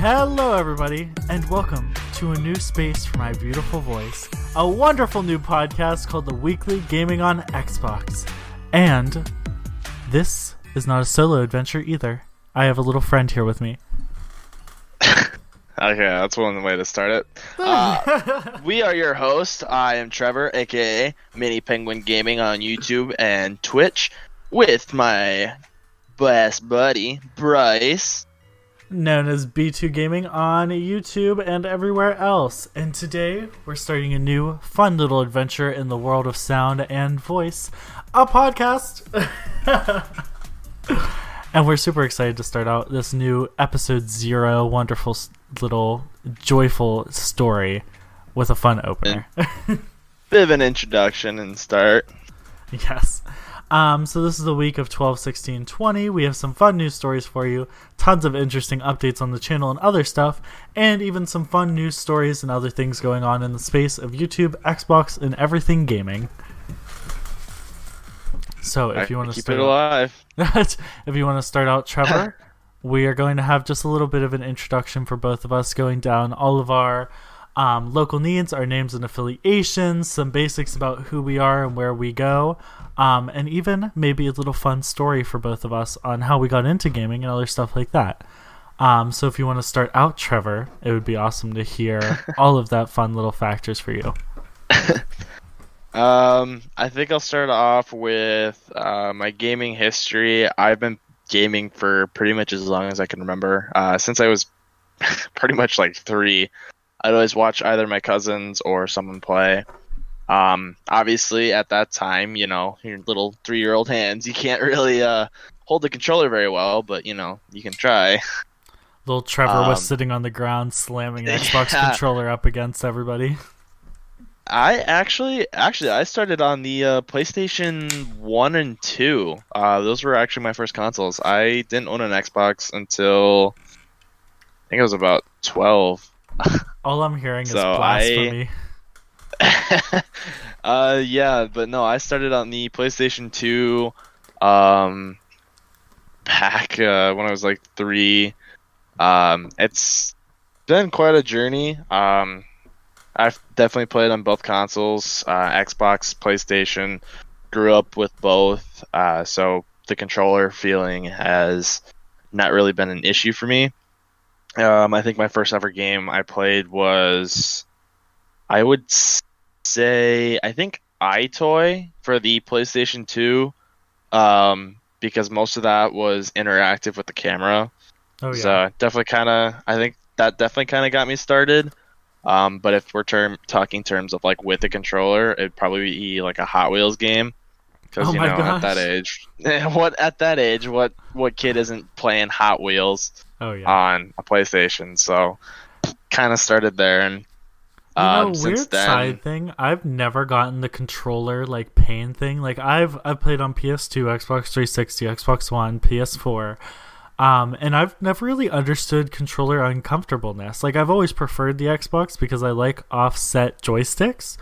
Hello everybody, and welcome to a new space for my beautiful voice. A wonderful new podcast called The Weekly Gaming on Xbox. And this is not a solo adventure either. I have a little friend here with me. Okay, that's one way to start it. We are your hosts. I am Trevor, aka Mini Penguin Gaming on YouTube and Twitch, with my best buddy, Bryce. Known as B2 Gaming on YouTube and everywhere else. And today, we're starting a new, fun little adventure in the world of sound and voice. A podcast! And we're super excited to start out this new episode 0 wonderful little joyful story with a fun opener. Bit of an introduction and start. Yes. So this is the week of 12/16/20. We have some fun news stories for you, tons of interesting updates on the channel and other stuff, and even some fun news stories and other things going on in the space of YouTube, Xbox, and everything gaming. So if you want to keep start it alive, if you want to start out, Trevor, we are going to have just a little bit of an introduction for both of us, going down all of our local needs, our names and affiliations, some basics about who we are and where we go, and even maybe a little fun story for both of us on how we got into gaming and other stuff like that. So if you want to start out, Trevor, it would be awesome to hear all of that fun little factors for you. I think I'll start off with my gaming history. I've been gaming for pretty much as long as I can remember. Since I was pretty much like 3, I'd always watch either my cousins or someone play. Obviously, at that time, you know, your little 3-year-old hands, you can't really hold the controller very well, but, you know, you can try. Little Trevor was sitting on the ground slamming the Xbox controller up against everybody. I actually I started on the PlayStation 1 and 2. Those were actually my first consoles. I didn't own an Xbox until I think I was about 12. All I'm hearing is blasphemy. Yeah, but no, I started on the PlayStation 2 back when I was like 3. It's been quite a journey. I've definitely played on both consoles, Xbox, PlayStation, grew up with both, so the controller feeling has not really been an issue for me. I think my first ever game I played was, I would say, I think iToy for the PlayStation 2, because most of that was interactive with the camera. Oh, yeah. So I think that definitely kind of got me started. But if we're talking terms of like with a controller, it'd probably be like a Hot Wheels game. Because at that age, what kid isn't playing Hot Wheels on a PlayStation? So kind of started there, and since weird then, side thing, I've never gotten the controller like pain thing. Like I've played on PS2, Xbox 360, Xbox One, PS4. And I've never really understood controller uncomfortableness. Like, I've always preferred the Xbox because I like offset joysticks.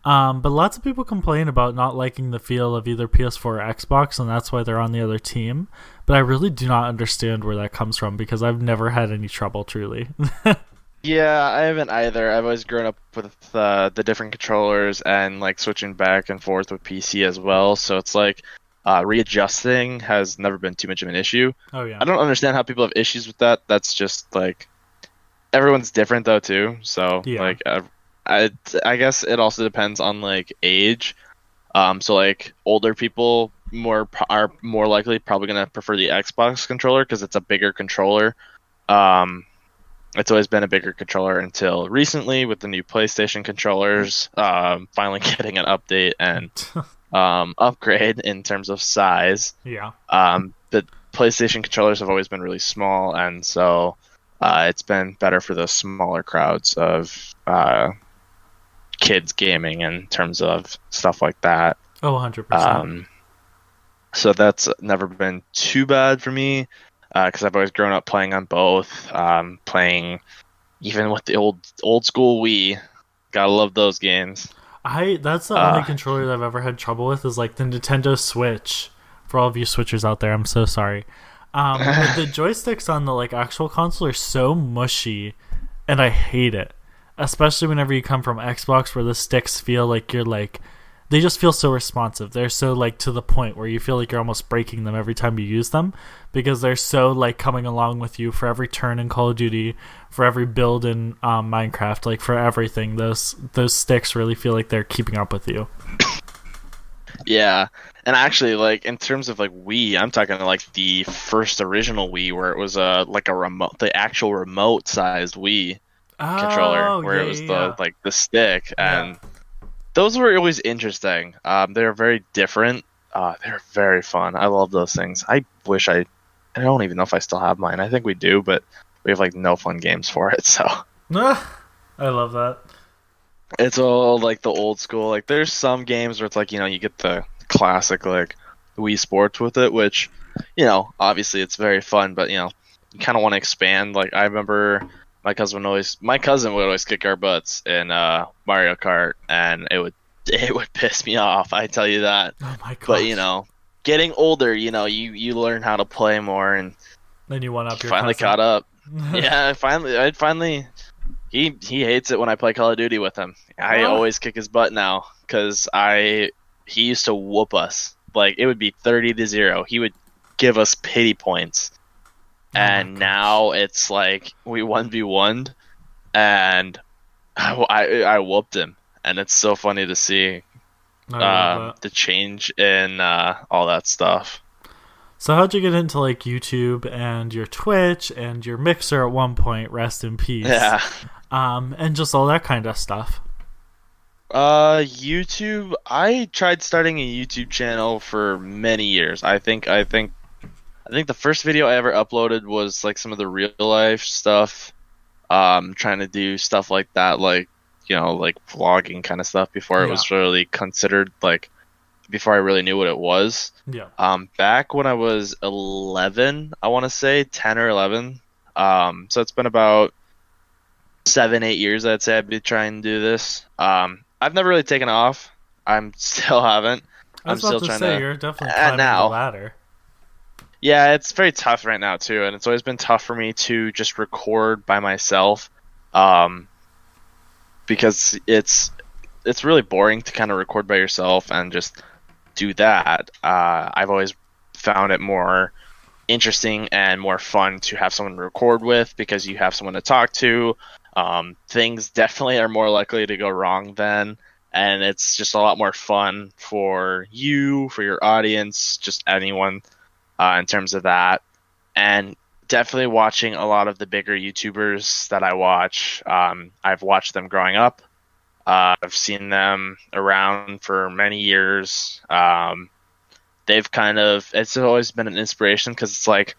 But lots of people complain about not liking the feel of either PS4 or Xbox, and that's why they're on the other team. But I really do not understand where that comes from because I've never had any trouble, truly. Yeah, I haven't either. I've always grown up with the different controllers and, like, switching back and forth with PC as well. So it's like, readjusting has never been too much of an issue. Oh yeah. I don't understand how people have issues with that. That's just like everyone's different though too. So yeah. Like I guess it also depends on like age. So like older people are more likely probably gonna prefer the Xbox controller because it's a bigger controller. It's always been a bigger controller until recently with the new PlayStation controllers finally getting an update and upgrade in terms of size. Yeah. The PlayStation controllers have always been really small, and so it's been better for the smaller crowds of kids gaming in terms of stuff like that. Oh, 100%. So that's never been too bad for me because I've always grown up playing on both, playing even with the old school Wii. Gotta love those games. That's the only controller that I've ever had trouble with is like the Nintendo Switch. For all of you Switchers out there, I'm so sorry. But the joysticks on the like actual console are so mushy, and I hate it. Especially whenever you come from Xbox, where the sticks feel like you're like, they just feel so responsive. They're so like to the point where you feel like you're almost breaking them every time you use them, because they're so like coming along with you for every turn in Call of Duty, for every build in Minecraft, like for everything. Those sticks really feel like they're keeping up with you. Yeah, and actually, like in terms of like Wii, I'm talking like the first original Wii, where it was like a remote, the actual remote sized Wii controller, Oh where yeah, it was yeah, the like the stick, yeah. and those were always interesting. They're very different. They're very fun. I love those things. I don't even know if I still have mine. I think we do, but we have like no fun games for it. So Yeah. I love that. it's all like the old school. Like there's some games where it's like, you get the classic like Wii Sports with it, which, obviously it's very fun, but you kind of want to expand. Like I remember my cousin would always kick our butts in Mario Kart, and it would piss me off. I tell you that. Oh my But gosh. getting older, you learn how to play more, and Then you one up your finally cousin. caught up. Yeah, I finally. He hates it when I play Call of Duty with him. I Ah, always kick his butt now because he used to whoop us. Like it would be 30-0. He would give us pity points, oh my and gosh. now it's like we 1v1, and I whooped him, and it's so funny to see I love that. the change in all that stuff. So how'd you get into like YouTube and your Twitch and your Mixer at one point? Rest in peace. Yeah. And just all that kind of stuff. YouTube. I tried starting a YouTube channel for many years. I think the first video I ever uploaded was like some of the real life stuff. Trying to do stuff like that, like like vlogging kind of stuff before it Yeah, was really considered like before I really knew what it was. yeah. Back when I was 11, I want to say 10 or 11. So it's been about 7, 8 years, I'd say I've been trying to do this. I've never really taken off. I'm still haven't. I I'm was about still to trying say to. you're definitely And climbing the now, ladder. yeah, it's very tough right now too, and it's always been tough for me to just record by myself, um, because it's really boring to kind of record by yourself and just do that. I've always found it more interesting and more fun to have someone to record with because you have someone to talk to. Things definitely are more likely to go wrong then, and it's just a lot more fun for you, for your audience, just anyone in terms of that. And definitely watching a lot of the bigger YouTubers that I watch. I've watched them growing up. I've seen them around for many years. It's always been an inspiration because it's like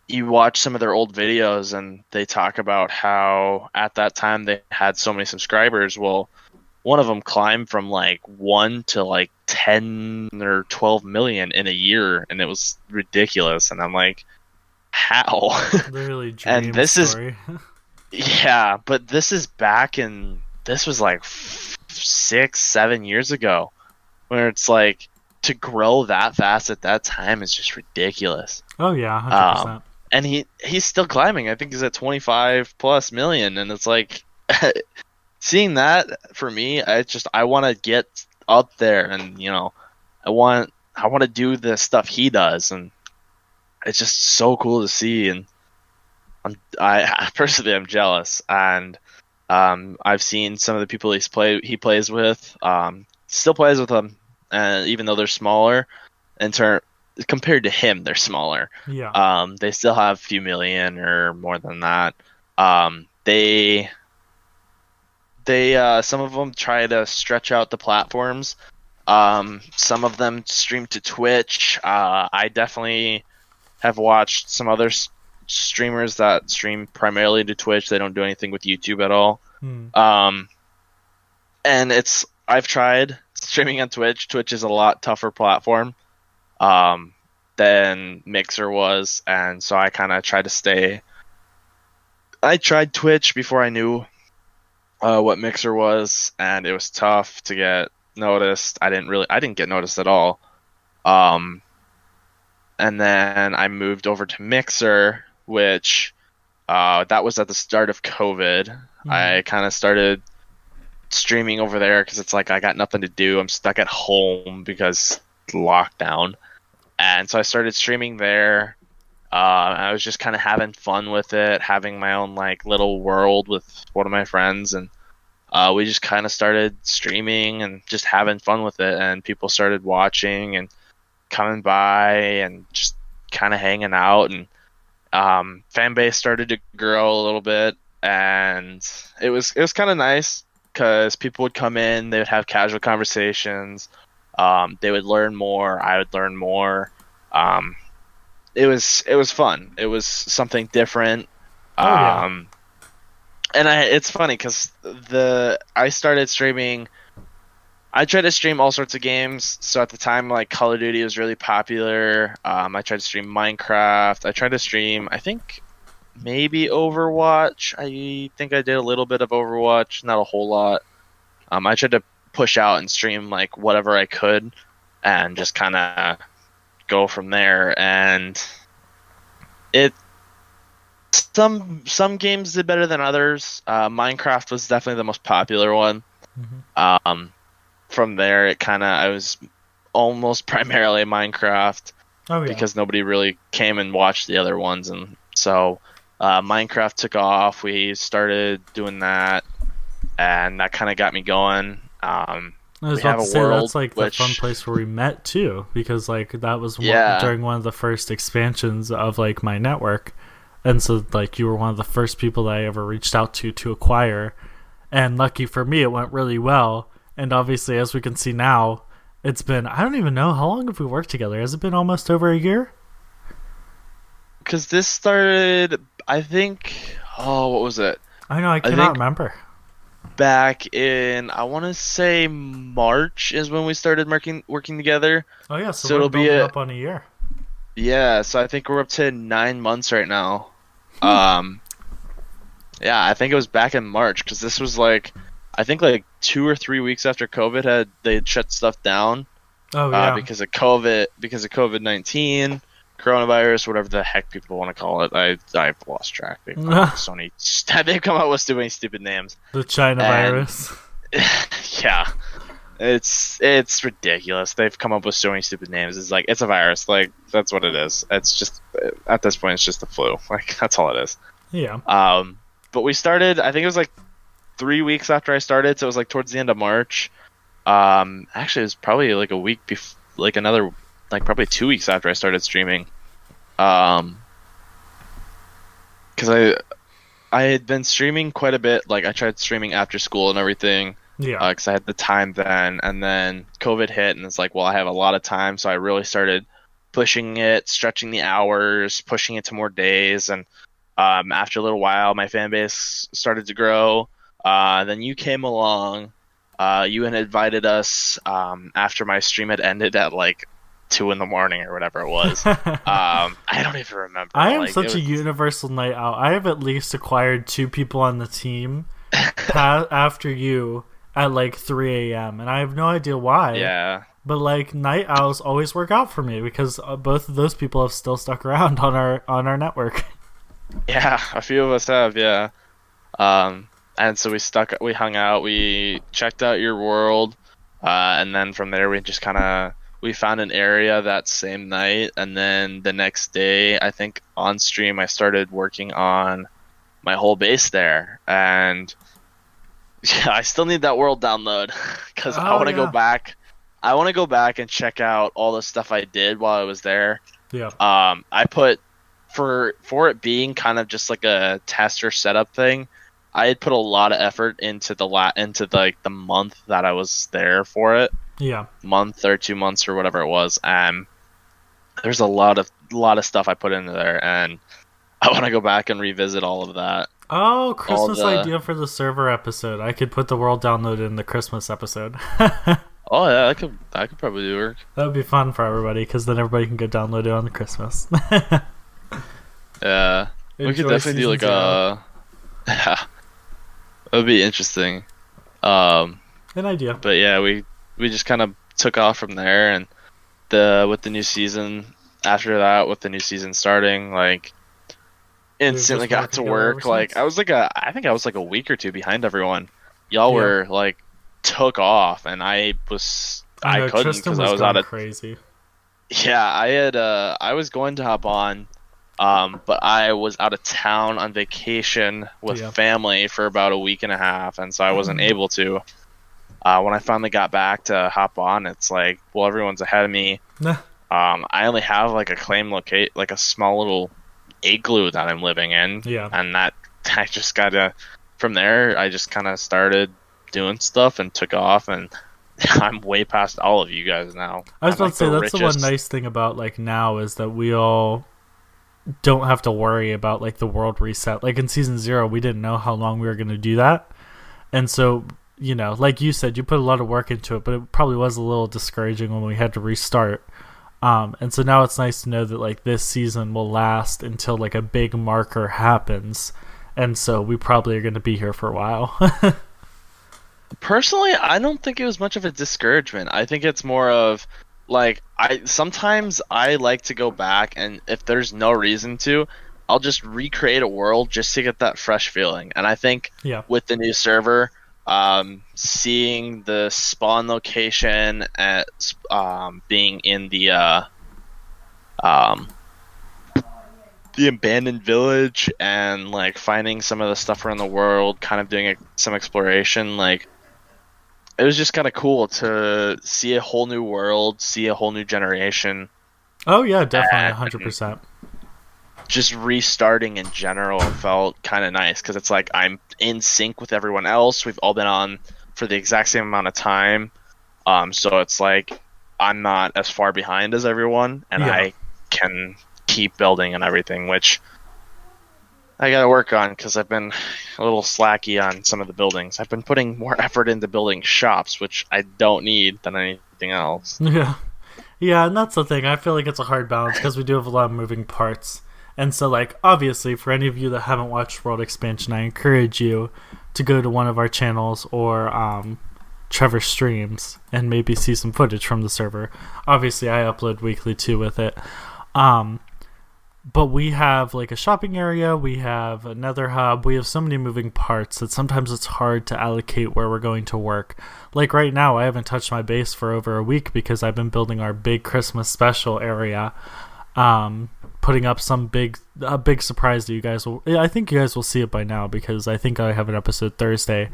you watch some of their old videos and they talk about how at that time they had so many subscribers. Well, one of them climbed from like 1 to like 10 or 12 million in a year, and it was ridiculous. And I'm like, how? Literally And dream this is, story. yeah, but this was like 6, 7 years ago, where it's like to grow that fast at that time is just ridiculous. Oh yeah, Um, 100%. and he's still climbing. I think he's at 25 plus million, and it's like seeing that for me. I want to get up there, and I want to do the stuff he does, and it's just so cool to see. And I personally I'm jealous, and I've seen some of the people he plays with, still plays with them, and even though they're smaller, in turn compared to him, they're smaller. Yeah. They still have a few million or more than that. They some of them try to stretch out the platforms. Some of them stream to Twitch. I definitely have watched some other streamers that stream primarily to Twitch. They don't do anything with YouTube at all. Hmm. Um, and I've tried streaming on Twitch. Twitch is a lot tougher platform um, than Mixer was, and so I kind of tried to stay. I tried Twitch before I knew what Mixer was, and it was tough to get noticed. I didn't get noticed at all. Um, And then I moved over to Mixer, which that was at the start of COVID. Mhm. I kind of started streaming over there because it's like I got nothing to do. I'm stuck at home because lockdown. And so I started streaming there. I was just kind of having fun with it, having my own like little world with one of my friends, and we just kind of started streaming and just having fun with it. And people started watching and coming by and just kind of hanging out, and fan base started to grow a little bit, and it was kind of nice because people would come in, they would have casual conversations, they would learn more, I would learn more. Um, it was fun. It was something different. Oh yeah. Um, and it's funny because the I started streaming. I tried to stream all sorts of games. So at the time, like Call of Duty was really popular. I tried to stream Minecraft. I tried to stream, I think, maybe Overwatch. I think I did a little bit of Overwatch, not a whole lot. I tried to push out and stream like whatever I could, and just kind of go from there. And it some games did better than others. Minecraft was definitely the most popular one. Mhm. Um, from there, it kind of I was almost primarily Minecraft Oh yeah. because nobody really came and watched the other ones, and so Minecraft took off. We started doing that, and that kind of got me going. I was We about have to a say that's world like the fun which, place where we met too, because like that was yeah, during one of the first expansions of like my network, and so like you were one of the first people that I ever reached out to acquire, and lucky for me it went really well. And obviously, as we can see now, it's been I don't even know how long have we worked together. Has it been almost over a year? because this started, I think, oh, what was it? I know I I cannot think remember. back in, I want to say March is when we started working together. Oh yeah, so So we're it'll be building a up on a year. Yeah, so I think we're up to 9 months right now. Hmm. Um, yeah, I think it was back in March because this was like, I think like 2 or 3 weeks after COVID they had shut stuff down Oh yeah. because of COVID-19, coronavirus, whatever the heck people want to call it. I've lost track. They've come up with so many they've come up with so many stupid names, The China and virus. yeah, it's ridiculous. They've come up with so many stupid names. It's like it's a virus. Like that's what it is. It's just at this point it's just the flu. Like that's all it is. Yeah. But we started. I think it was like 3 weeks after I started, so it was like towards the end of March. Actually, it was probably like a week before, like another, like probably 2 weeks after I started streaming. Um, because I had been streaming quite a bit. Like I tried streaming after school and everything Yeah. because I had the time then, and then COVID hit, and it's like, well, I have a lot of time, so I really started pushing it, stretching the hours, pushing it to more days, and after a little while, my fan base started to grow. Then you came along. You had invited us after my stream had ended at like 2 in the morning or whatever it was. I don't even remember. I am Like it such a was. universal night out. I have at least acquired two people on the team after you at like 3 a.m. and I have no idea why. Yeah, But like night owls always work out for me because both of those people have still stuck around on our network. yeah. A few of us have. Yeah. And so we hung out, we checked out your world, and then from there we just kind of we found an area that same night, and then the next day, I think on stream I started working on my whole base there, and yeah, I still need that world download because I Oh want to go yeah. back. I want to go back and check out all the stuff I did while I was there. Yeah. I put for it being kind of just like a tester setup thing. I had put a lot of effort into into like the month that I was there for it, Yeah. month or 2 months or whatever it was. There's a lot of stuff I put into there, and I want to go back and revisit all of that. Oh, All Christmas the idea for the server episode. I could put the world download in the Christmas episode. Oh yeah, I could probably work. That would be fun for everybody because then everybody can go download it on the Christmas. Yeah, we could Enjoy definitely do season like zero. a yeah, that would be interesting. Um, An idea. but yeah, we just kind of took off from there, and the with the new season, after that, with the new season starting, like We've instantly just got worked to together ever work. Like since. I think I was like a week or two behind everyone. Y'all Yeah. were like took off, and I I know couldn't Tristan because I was was out going of. crazy. Yeah, I was going to hop on, but I was out of town on vacation with Yeah. family for about a week and a half, and so I wasn't able to. When I finally got back to hop on, it's like, well, everyone's ahead of me. Nah. I only have like a claim locate, like a small little igloo that I'm living in, Yeah. and that I just gotta. From there, I just kind of started doing stuff and took off, and I'm way past all of you guys now. I was I'm about like to say the that's the one richest. nice thing about like now is that we all don't have to worry about like the world reset. Like in season 0, we didn't know how long we were going to do that. And so, like you said, you put a lot of work into it, but it probably was a little discouraging when we had to restart. And so now it's nice to know that like this season will last until like a big marker happens. And so we probably are going to be here for a while. Personally, I don't think it was much of a discouragement. I think it's more of like I like to go back, and if there's no reason to, I'll just recreate a world just to get that fresh feeling. And I think Yeah. with the new server, seeing the spawn location at being in um, the abandoned village, and like finding some of the stuff around the world, kind of doing some exploration, like it was just kind of cool to see a whole new world, see a whole new generation, Oh yeah, definitely and 100%. just restarting in general felt kind of nice because it's like I'm in sync with everyone else. We've all been on for the exact same amount of time, so it's like I'm not as far behind as everyone, and Yeah. I can keep building and everything, which I gotta work on because I've been a little slacky on some of the buildings. I've been putting more effort into building shops, which I don't need than anything else. Yeah. Yeah, and that's the thing. I feel like it's a hard balance because we do have a lot of moving parts. And so, like, obviously, for any of you that haven't watched World Expansion, I encourage you to go to one of our channels or Trevor streams and maybe see some footage from the server. Obviously, I upload weekly too with it. But we have like a shopping area, we have another hub, we have so many moving parts that sometimes it's hard to allocate where we're going to work. Like right now, I haven't touched my base for over a week because I've been building our big Christmas special area, putting up a big surprise that you guys will. I think you guys will see it by now because I think I have an episode Thursday,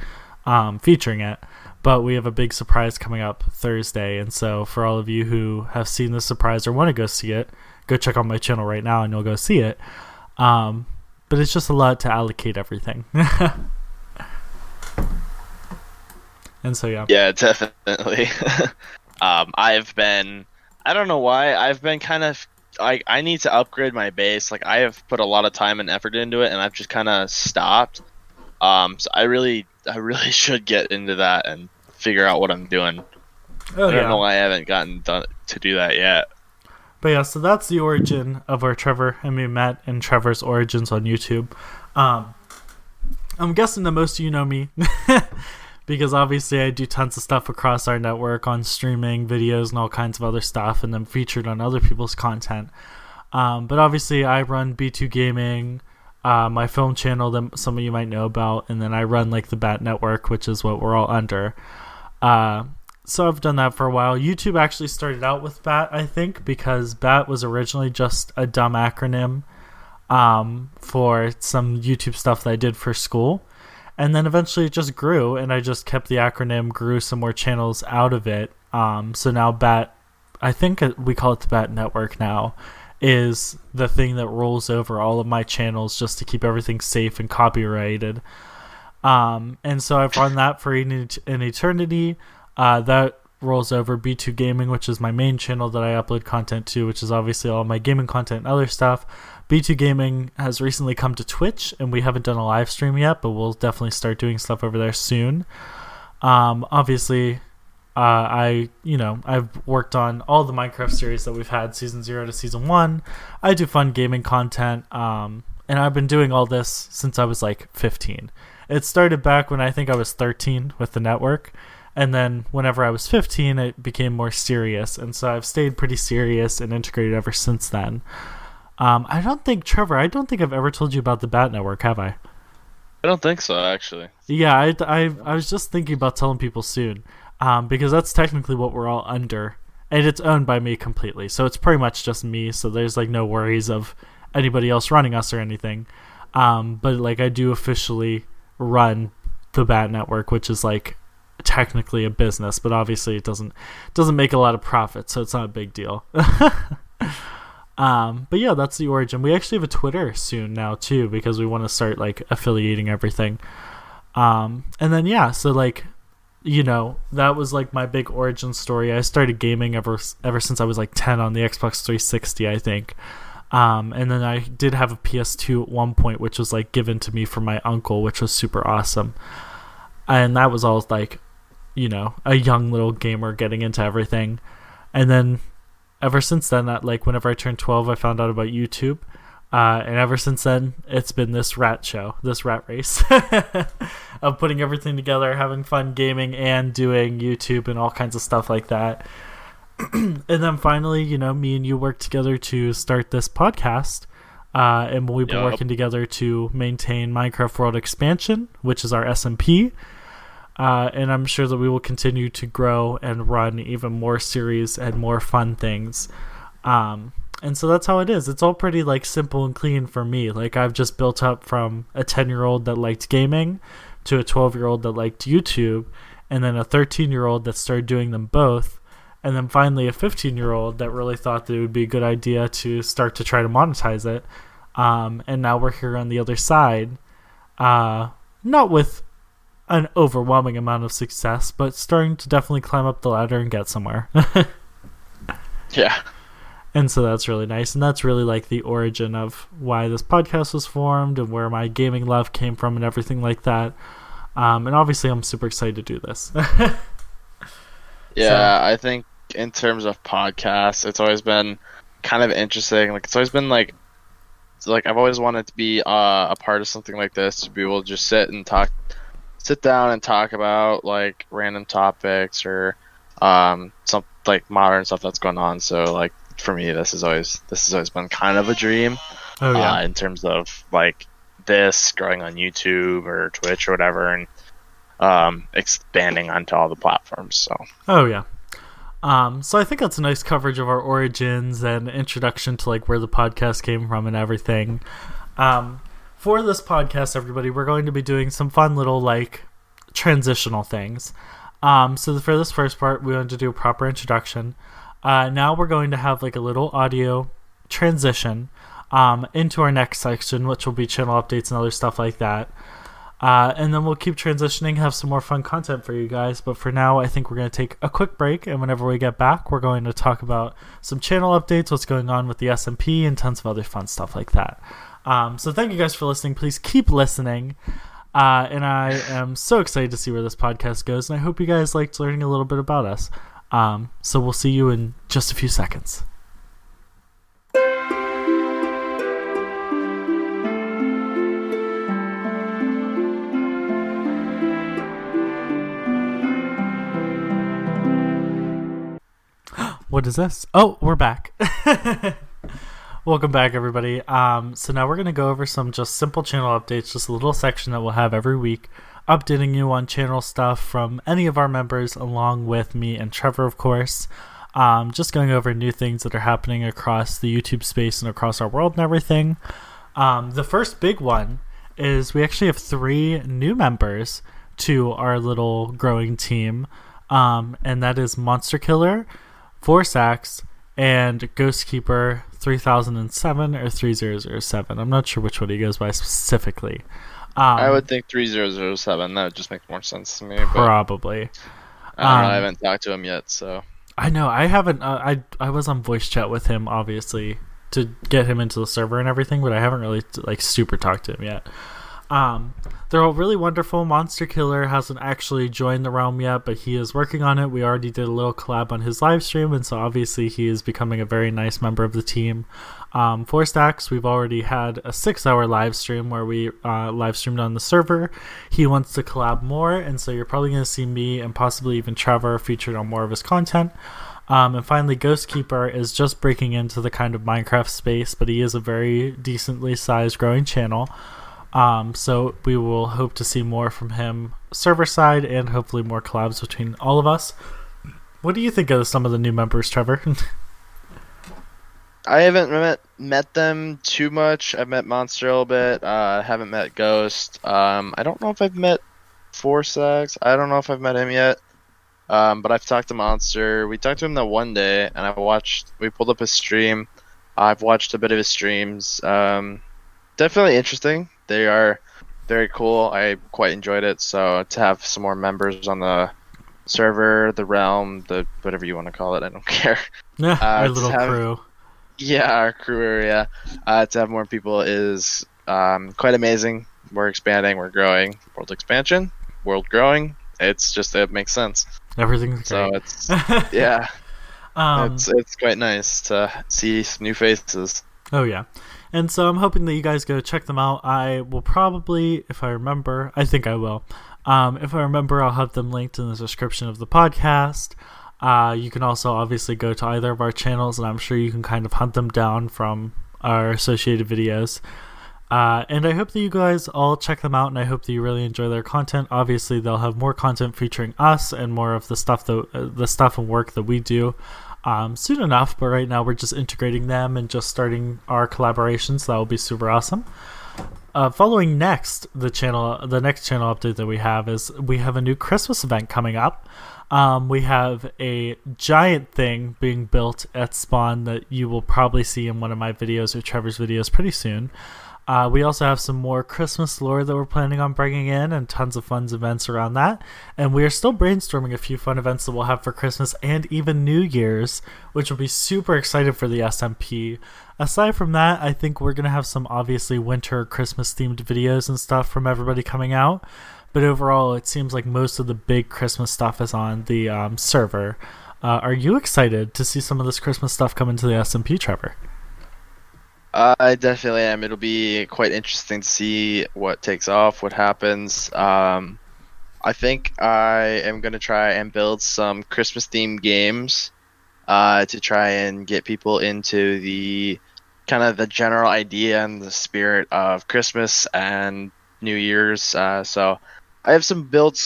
featuring it. But we have a big surprise coming up Thursday, and so for all of you who have seen the surprise or want to go see it, go check out my channel right now and you'll go see it. But it's just a lot to allocate everything. And so Yeah, definitely. I don't know why, I've been kind of, I need to upgrade my base. Like I have put a lot of time and effort into it, and I've just kind of stopped. So I really should get into that and figure out what I'm doing. Oh, I don't know why I haven't gotten done to do that yet. But yeah, so that's the origin of our Trevor and me met in Trevor's origins on YouTube. I'm guessing that most of you know me because obviously I do tons of stuff across our network on streaming, videos, and all kinds of other stuff, and then featured on other people's content. But obviously I run B2 Gaming, my film channel that some of you might know about, and then I run like the Bat Network, which is what we're all under. So I've done that for a while. YouTube actually started out with BAT, I think, because BAT was originally just a dumb acronym for some YouTube stuff that I did for school. And then eventually it just grew, and I just kept the acronym, grew some more channels out of it. So now BAT, I think we call it the BAT Network now, is the thing that rolls over all of my channels just to keep everything safe and copyrighted. And so I've run that for an eternity. That rolls over B2 Gaming, which is my main channel that I upload content to, which is obviously all my gaming content and other stuff. B2 Gaming has recently come to Twitch, and we haven't done a live stream yet, but we'll definitely start doing stuff over there soon. Obviously, I've worked on all the Minecraft series that we've had, season 0 to season 1. I do fun gaming content, and I've been doing all this since I was like 15. It started back when I think I was 13 with the network. And then whenever I was 15, it became more serious. And so I've stayed pretty serious and integrated ever since then. Trevor, I don't think I've ever told you about the Bat Network, have I? I don't think so, actually. Yeah, I was just thinking about telling people soon, because that's technically what we're all under. And it's owned by me completely. So it's pretty much just me. So there's like no worries of anybody else running us or anything. But like I do officially run the Bat Network, which is like technically a business, but obviously it doesn't make a lot of profit, so it's not a big deal. But yeah, that's the origin. We actually have a Twitter soon now too, because we want to start like affiliating everything. And then yeah, so like, you know, that was like my big origin story. I started gaming ever since I was like 10 on the Xbox 360, I think. And then I did have a PS2 at one point, which was like given to me from my uncle, which was super awesome. And that was all like, you know, a young little gamer getting into everything. And then ever since then, that like whenever I turned 12, I found out about YouTube. And ever since then, it's been this rat race of putting everything together, having fun gaming and doing YouTube and all kinds of stuff like that. And then finally, you know, me and you worked together to start this podcast. And we've been working together to maintain Minecraft World Expansion, which is our SMP. And I'm sure that we will continue to grow and run even more series and more fun things. And so that's how it is. It's all pretty like simple and clean for me. Like I've just built up from a 10-year-old that liked gaming to a 12-year-old that liked YouTube, and then a 13-year-old that started doing them both. And then finally a 15-year-old that really thought that it would be a good idea to start to try to monetize it. And now we're here on the other side. Not with an overwhelming amount of success, but starting to definitely climb up the ladder and get somewhere. Yeah. And so that's really nice. And that's really like the origin of why this podcast was formed and where my gaming love came from and everything like that. And obviously I'm super excited to do this. Yeah, so, I think in terms of podcasts, it's always been kind of interesting. Like it's always been like I've always wanted to be a part of something like this, to be able to just sit down and talk about like random topics or some like modern stuff that's going on. So like for me, this has always been kind of a dream. Oh yeah. In terms of like this growing on YouTube or Twitch or whatever, and expanding onto all the platforms. So. Oh yeah. So I think that's a nice coverage of our origins and introduction to like where the podcast came from and everything. For this podcast, everybody, we're going to be doing some fun little like transitional things. So for this first part, we wanted to do a proper introduction. Now we're going to have like a little audio transition into our next section, which will be channel updates and other stuff like that. And then we'll keep transitioning, have some more fun content for you guys. But for now, I think we're going to take a quick break. And whenever we get back, we're going to talk about some channel updates, what's going on with the SMP, and tons of other fun stuff like that. So thank you guys for listening. Please keep listening. And I am so excited to see where this podcast goes. And I hope you guys liked learning a little bit about us. So we'll see you in just a few seconds. What is this? Oh, we're back. Welcome back, everybody. So now we're going to go over some just simple channel updates, just a little section that we'll have every week, updating you on channel stuff from any of our members, along with me and Trevor, of course. Just going over new things that are happening across the YouTube space and across our world and everything. The first big one is we actually have 3 new members to our little growing team, and that is Monster Killer, Forsax, and Ghostkeeper 3007 or 3007. I'm not sure which one he goes by specifically. I would think 3007. That would just make more sense to me. Probably. But I don't know. I haven't talked to him yet, so. I know. I haven't. I was on voice chat with him, obviously, to get him into the server and everything, but I haven't really like super talked to him yet. Um, they're all really wonderful. Monster Killer hasn't actually joined the realm yet, but he is working on it. We already did a little collab on his live stream, and so obviously he is becoming a very nice member of the team. For Stacks, we've already had a 6-hour live stream where we live streamed on the server. He wants to collab more, and so you're probably going to see me and possibly even Trevor featured on more of his content. And finally, Ghost Keeper is just breaking into the kind of Minecraft space, but he is a very decently sized growing channel. So we will hope to see more from him server side and hopefully more collabs between all of us. What do you think of some of the new members, Trevor? I haven't met them too much. I've met Monster a little bit. Haven't met Ghost. I don't know if I've met Forsax. I don't know if I've met him yet. But I've talked to Monster. We talked to him that one day, and we pulled up his stream. I've watched a bit of his streams. Definitely interesting. They are very cool. I quite enjoyed it. So to have some more members on the server, the realm, the whatever you want to call it, I don't care. Our little crew. Yeah, our crew area. To have more people is quite amazing. We're expanding. We're growing. World expansion. World growing. It makes sense. Everything's great. So it's yeah. It's quite nice to see some new faces. Oh yeah. And so I'm hoping that you guys go check them out. I will probably, if I remember, I think I will. If I remember, I'll have them linked in the description of the podcast. You can also obviously go to either of our channels, and I'm sure you can kind of hunt them down from our associated videos. And I hope that you guys all check them out, and I hope that you really enjoy their content. Obviously, they'll have more content featuring us and more of the stuff and work that we do soon enough. But right now, we're just integrating them and just starting our collaborations. So that will be super awesome. Following next, the next channel update that we have is we have a new Christmas event coming up. We have a giant thing being built at Spawn that you will probably see in one of my videos or Trevor's videos pretty soon. We also have some more Christmas lore that we're planning on bringing in and tons of fun events around that. And we are still brainstorming a few fun events that we'll have for Christmas and even New Year's, which will be super excited for the SMP. Aside from that, I think we're going to have some obviously winter Christmas themed videos and stuff from everybody coming out. But overall, it seems like most of the big Christmas stuff is on the server. Are you excited to see some of this Christmas stuff come into the SMP, Trevor? I definitely am. It'll be quite interesting to see what takes off, what happens. I think I am going to try and build some Christmas-themed games to try and get people into the kind of the general idea and the spirit of Christmas and New Year's. So I have some build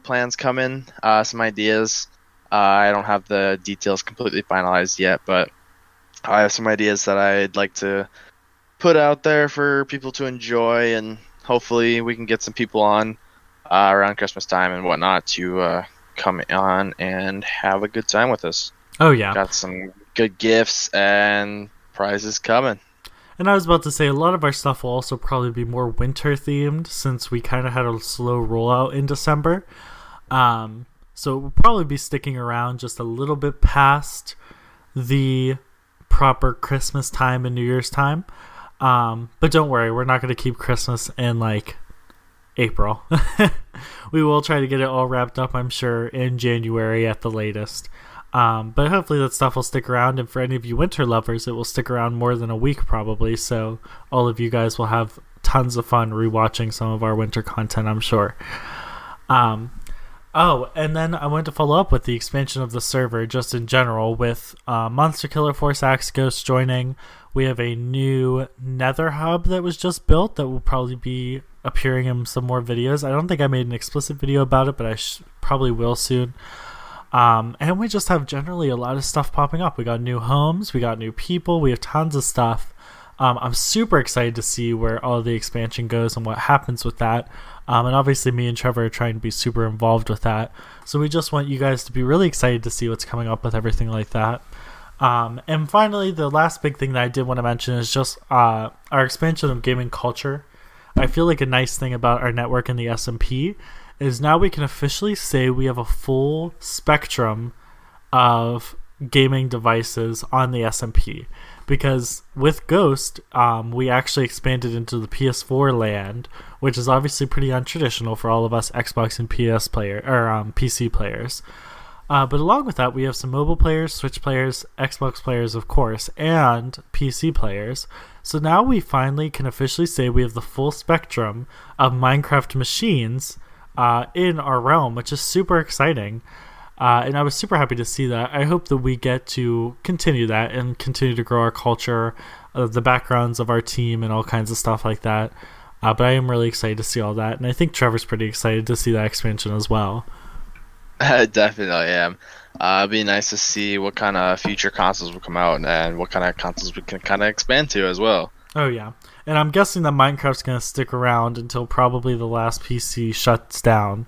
plans coming, some ideas. I don't have the details completely finalized yet, but I have some ideas that I'd like to put out there for people to enjoy, and hopefully we can get some people on around Christmas time and whatnot to come on and have a good time with us. Oh, yeah. Got some good gifts and prizes coming. And I was about to say, a lot of our stuff will also probably be more winter-themed since we kind of had a slow rollout in December. So we'll probably be sticking around just a little bit past the proper Christmas time and New Year's time, but don't worry, we're not going to keep Christmas in like April. We will try to get it all wrapped up, I'm sure, in January at the latest, but hopefully that stuff will stick around, and for any of you winter lovers, it will stick around more than a week probably, so all of you guys will have tons of fun rewatching some of our winter content, I'm sure. Oh, and then I wanted to follow up with the expansion of the server just in general with Monster Killer Force Axe Ghost joining. We have a new Nether hub that was just built that will probably be appearing in some more videos. I don't think I made an explicit video about it, but I probably will soon. And we just have generally a lot of stuff popping up. We got new homes, we got new people, we have tons of stuff. I'm super excited to see where all the expansion goes and what happens with that. And obviously me and Trevor are trying to be super involved with that. So we just want you guys to be really excited to see what's coming up with everything like that. And finally, the last big thing that I did want to mention is just our expansion of gaming culture. I feel like a nice thing about our network in the SMP is now we can officially say we have a full spectrum of gaming devices on the SMP. Because with Ghost, we actually expanded into the PS4 land, which is obviously pretty untraditional for all of us Xbox and PC players. But along with that, we have some mobile players, Switch players, Xbox players, of course, and PC players. So now we finally can officially say we have the full spectrum of Minecraft machines in our realm, which is super exciting. And I was super happy to see that. I hope that we get to continue that and continue to grow our culture, the backgrounds of our team, and all kinds of stuff like that. But I am really excited to see all that, and I think Trevor's pretty excited to see that expansion as well. I definitely am. It'd be nice to see what kind of future consoles will come out and what kind of consoles we can kind of expand to as well. Oh, yeah. And I'm guessing that Minecraft's going to stick around until probably the last PC shuts down.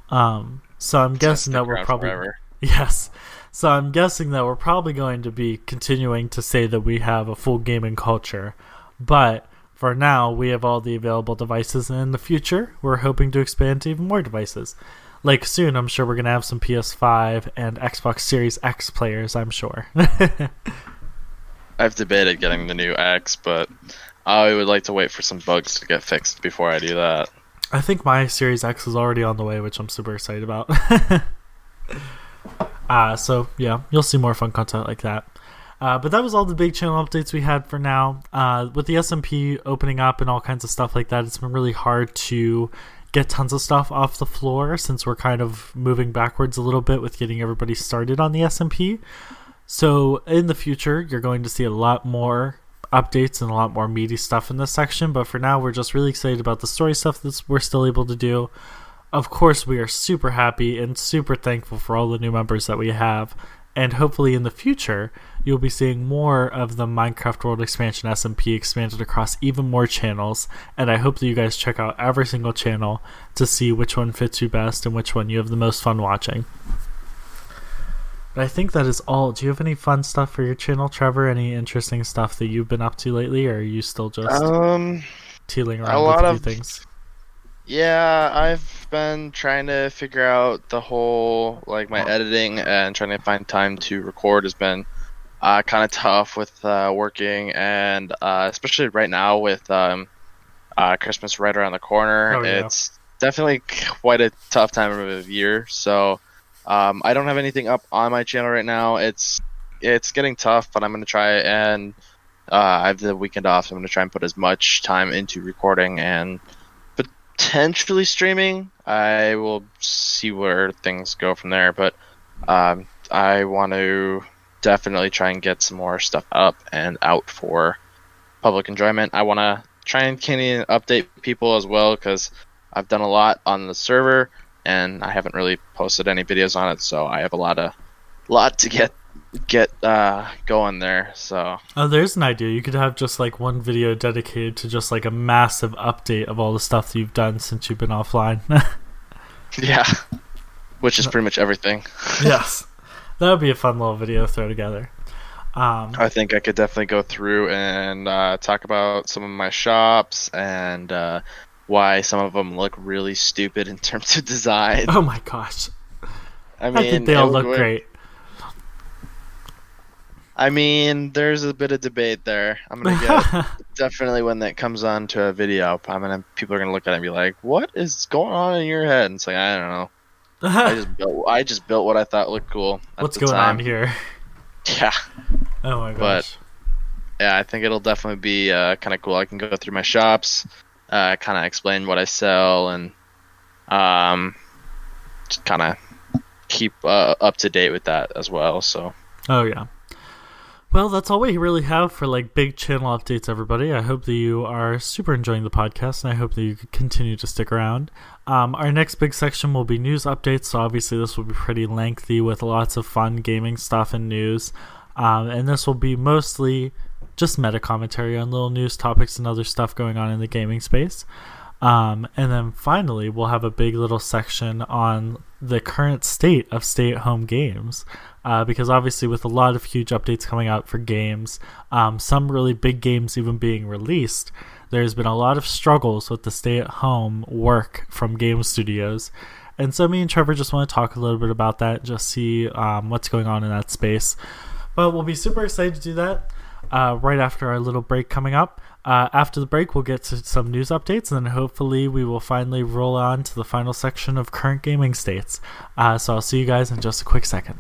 So I'm guessing that we're probably... Forever. Yes. So I'm guessing that we're probably going to be continuing to say that we have a full gaming culture. But for now, we have all the available devices, and in the future, we're hoping to expand to even more devices. Like soon, I'm sure we're going to have some PS5 and Xbox Series X players, I'm sure. I've debated getting the new X, but I would like to wait for some bugs to get fixed before I do that. I think my Series X is already on the way, which I'm super excited about. So, yeah, you'll see more fun content like that. But that was all the big channel updates we had for now. With the SMP opening up and all kinds of stuff like that, it's been really hard to get tons of stuff off the floor since we're kind of moving backwards a little bit with getting everybody started on the SMP. So in the future, you're going to see a lot more updates and a lot more meaty stuff in this section, but for now we're just really excited about the story stuff that we're still able to do. Of course, we are super happy and super thankful for all the new members that we have, and hopefully in the future you'll be seeing more of the Minecraft World Expansion SMP expanded across even more channels, and I hope that you guys check out every single channel to see which one fits you best and which one you have the most fun watching. But I think that is all. Do you have any fun stuff for your channel, Trevor? Any interesting stuff that you've been up to lately, or are you still just teeling around with a few things? Yeah, I've been trying to figure out the whole, like, my editing and trying to find time to record has been kind of tough with working, and especially right now with Christmas right around the corner. Oh, yeah. It's definitely quite a tough time of year, so I don't have anything up on my channel right now. It's getting tough, but I'm going to try, and I have the weekend off, so I'm going to try and put as much time into recording and potentially streaming. I will see where things go from there, but I want to definitely try and get some more stuff up and out for public enjoyment. I want to try and continue to update people as well, because I've done a lot on the server and I haven't really posted any videos on it, so I have a lot to get going there. So there's an idea. You could have just like one video dedicated to just like a massive update of all the stuff that you've done since you've been offline. Yeah, which is pretty much everything. Yes, that would be a fun little video to throw together. I think I could definitely go through and talk about some of my shops and why some of them look really stupid in terms of design. Oh my gosh, I think they all look great. I mean, there's a bit of debate there. I'm gonna get definitely when that comes on to a video. People are gonna look at it and be like, "What is going on in your head?" And it's like, I don't know. I just built what I thought looked cool. What's going on here? Yeah. Oh my gosh. But yeah, I think it'll definitely be kind of cool. I can go through my shops, kind of explain what I sell, and just kind of keep up to date with that as well. So. Oh yeah. Well, that's all we really have for like big channel updates, everybody. I hope that you are super enjoying the podcast, and I hope that you continue to stick around. Our next big section will be news updates, so obviously this will be pretty lengthy with lots of fun gaming stuff and news. And this will be mostly just meta commentary on little news topics and other stuff going on in the gaming space. And then finally, we'll have a big little section on the current state of stay-at-home games. Because obviously with a lot of huge updates coming out for games, some really big games even being released, there's been a lot of struggles with the stay-at-home work from game studios. And so me and Trevor just want to talk a little bit about that, just see what's going on in that space. But we'll be super excited to do that right after our little break coming up. After the break, we'll get to some news updates, and then hopefully we will finally roll on to the final section of current gaming states. So I'll see you guys in just a quick second.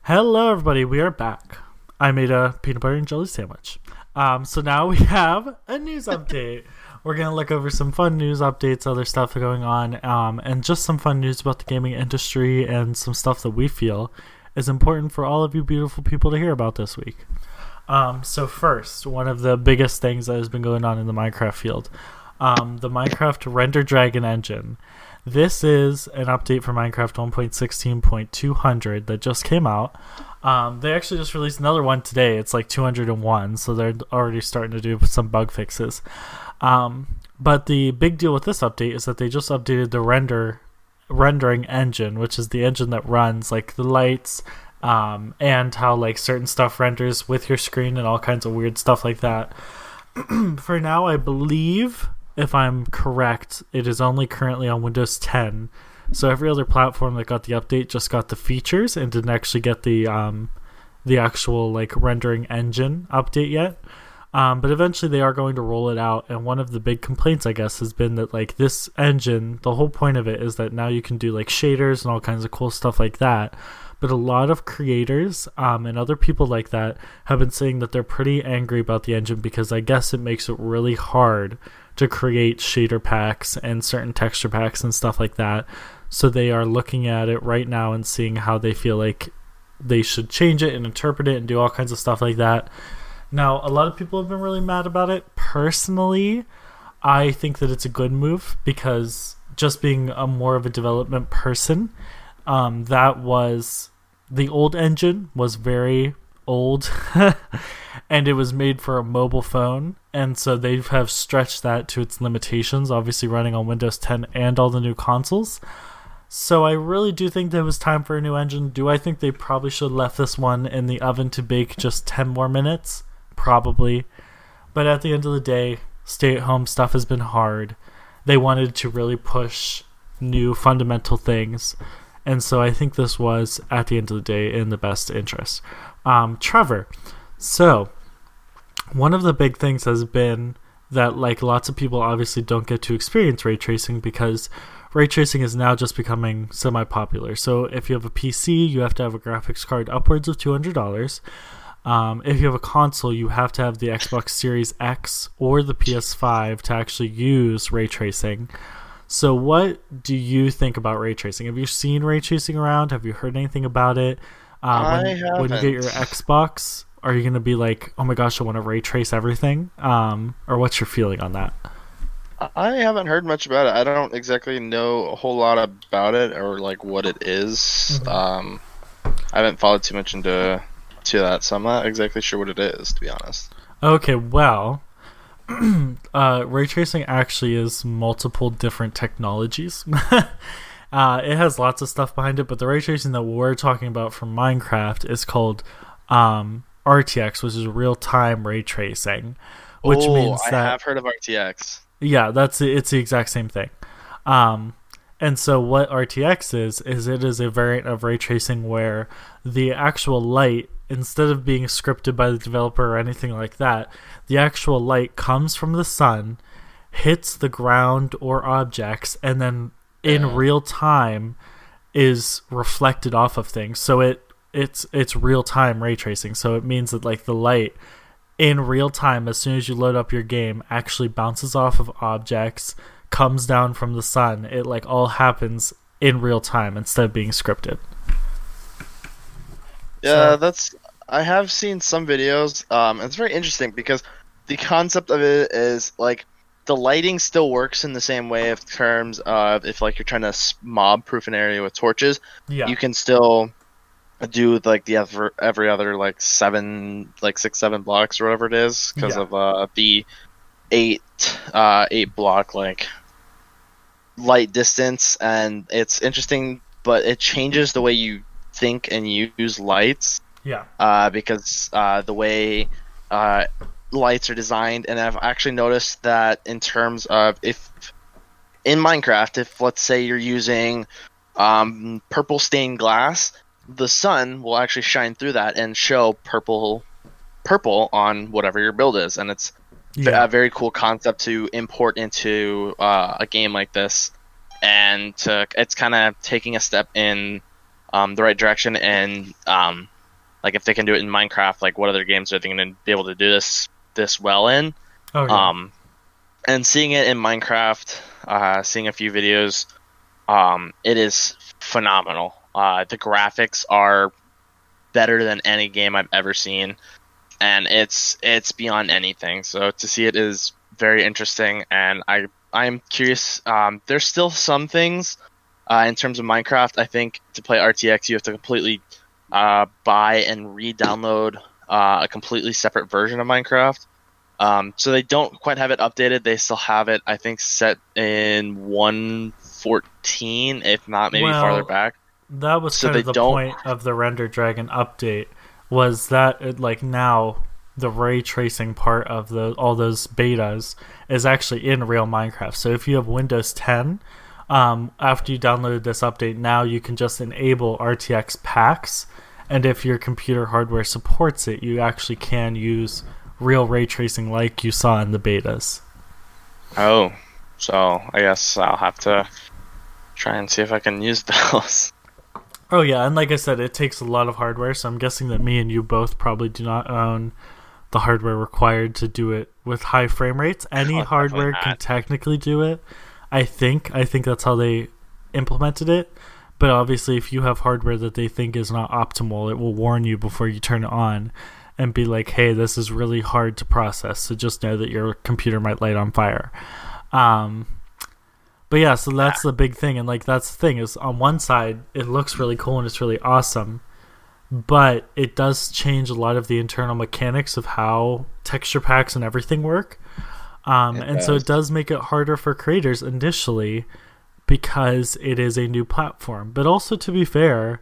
Hello, everybody. We are back. I made a peanut butter and jelly sandwich. So now we have a news update. We're going to look over some fun news updates, other stuff going on, and just some fun news about the gaming industry and some stuff that we feel is important for all of you beautiful people to hear about this week. So first, one of the biggest things that has been going on in the Minecraft field, the Minecraft Render Dragon engine. This is an update for Minecraft 1.16.200 that just came out. They actually just released another one today. It's like 201, so they're already starting to do some bug fixes. But the big deal with this update is that they just updated the rendering engine, which is the engine that runs like the lights and how like certain stuff renders with your screen and all kinds of weird stuff like that. For now, I believe, if I'm correct, it is only currently on Windows 10. So every other platform that got the update just got the features and didn't actually get the actual like rendering engine update yet. But eventually they are going to roll it out. And one of the big complaints, I guess, has been that like this engine, the whole point of it is that now you can do like shaders and all kinds of cool stuff like that. But a lot of creators and other people like that have been saying that they're pretty angry about the engine because I guess it makes it really hard to create shader packs and certain texture packs and stuff like that. So they are looking at it right now and seeing how they feel like they should change it and interpret it and do all kinds of stuff like that. Now, a lot of people have been really mad about it. Personally, I think that it's a good move because just being a more of a development person, that was the old engine was very old and it was made for a mobile phone, and so they have stretched that to its limitations, obviously running on Windows 10 and all the new consoles. So I really do think that it was time for a new engine. Do I think they probably should have left this one in the oven to bake just 10 more minutes? Probably. But at the end of the day, stay-at-home stuff has been hard. They wanted to really push new fundamental things, and so I think this was, at the end of the day, in the best interest. Trevor, so one of the big things has been that like lots of people obviously don't get to experience ray tracing because ray tracing is now just becoming semi-popular. So if you have a PC, you have to have a graphics card upwards of $200. If you have a console, you have to have the Xbox Series X or the PS5 to actually use ray tracing. So what do you think about ray tracing? Have you seen ray tracing around? Have you heard anything about it? When you get your Xbox, are you going to be like, oh my gosh, I want to ray trace everything? Or what's your feeling on that? I haven't heard much about it. I don't exactly know a whole lot about it or like what it is. Mm-hmm. I haven't followed too much into that, so I'm not exactly sure what it is, to be honest. Okay, well, ray tracing actually is multiple different technologies. It has lots of stuff behind it, but the ray tracing that we're talking about from Minecraft is called RTX, which is real-time ray tracing, which means that I have heard of RTX. Yeah, it's the exact same thing. And so what RTX is it is a variant of ray tracing where the actual light, instead of being scripted by the developer or anything like that, the actual light comes from the sun, hits the ground or objects, and then in real time is reflected off of things. So it's real time ray tracing. So it means that like the light in real time, as soon as you load up your game, actually bounces off of objects, comes down from the sun. It like all happens in real time instead of being scripted. Yeah, I have seen some videos. It's very interesting because the concept of it is like the lighting still works in the same way in terms of if like you're trying to mob proof an area with torches, you can still do like the every other like 7 blocks or whatever it is because of the 8 block like light distance. And it's interesting but it changes the way you think and use lights. Yeah. Because the way lights are designed, and I've actually noticed that in terms of if in Minecraft, if let's say you're using purple stained glass, the sun will actually shine through that and show purple on whatever your build is, and it's a very cool concept to import into a game like this, and it's kind of taking a step in the right direction. And like if they can do it in Minecraft, like what other games are they going to be able to do this well in? Oh, yeah. And seeing it in Minecraft, seeing a few videos, it is phenomenal. The graphics are better than any game I've ever seen, and it's beyond anything. So to see it is very interesting, and I'm curious. There's still some things in terms of Minecraft. I think to play RTX, you have to completely buy and re-download a completely separate version of Minecraft. So they don't quite have it updated. They still have it, I think, set in 1.14, if not maybe farther back. That was kind of the point of the Render Dragon update, was that like now the ray tracing part of all those betas is actually in real Minecraft. So if you have Windows 10, after you downloaded this update, now you can just enable RTX packs, and if your computer hardware supports it, you actually can use real ray tracing like you saw in the betas. Oh, so I guess I'll have to try and see if I can use those. Oh yeah, and like I said, it takes a lot of hardware, so I'm guessing that me and you both probably do not own the hardware required to do it with high frame rates. Any hardware can technically do it. I think that's how they implemented it. But obviously, if you have hardware that they think is not optimal, it will warn you before you turn it on and be like, hey, this is really hard to process, so just know that your computer might light on fire. But yeah, so that's the big thing, and like that's the thing, is on one side it looks really cool and it's really awesome, but it does change a lot of the internal mechanics of how texture packs and everything work. So it does make it harder for creators initially because it is a new platform. But also, to be fair,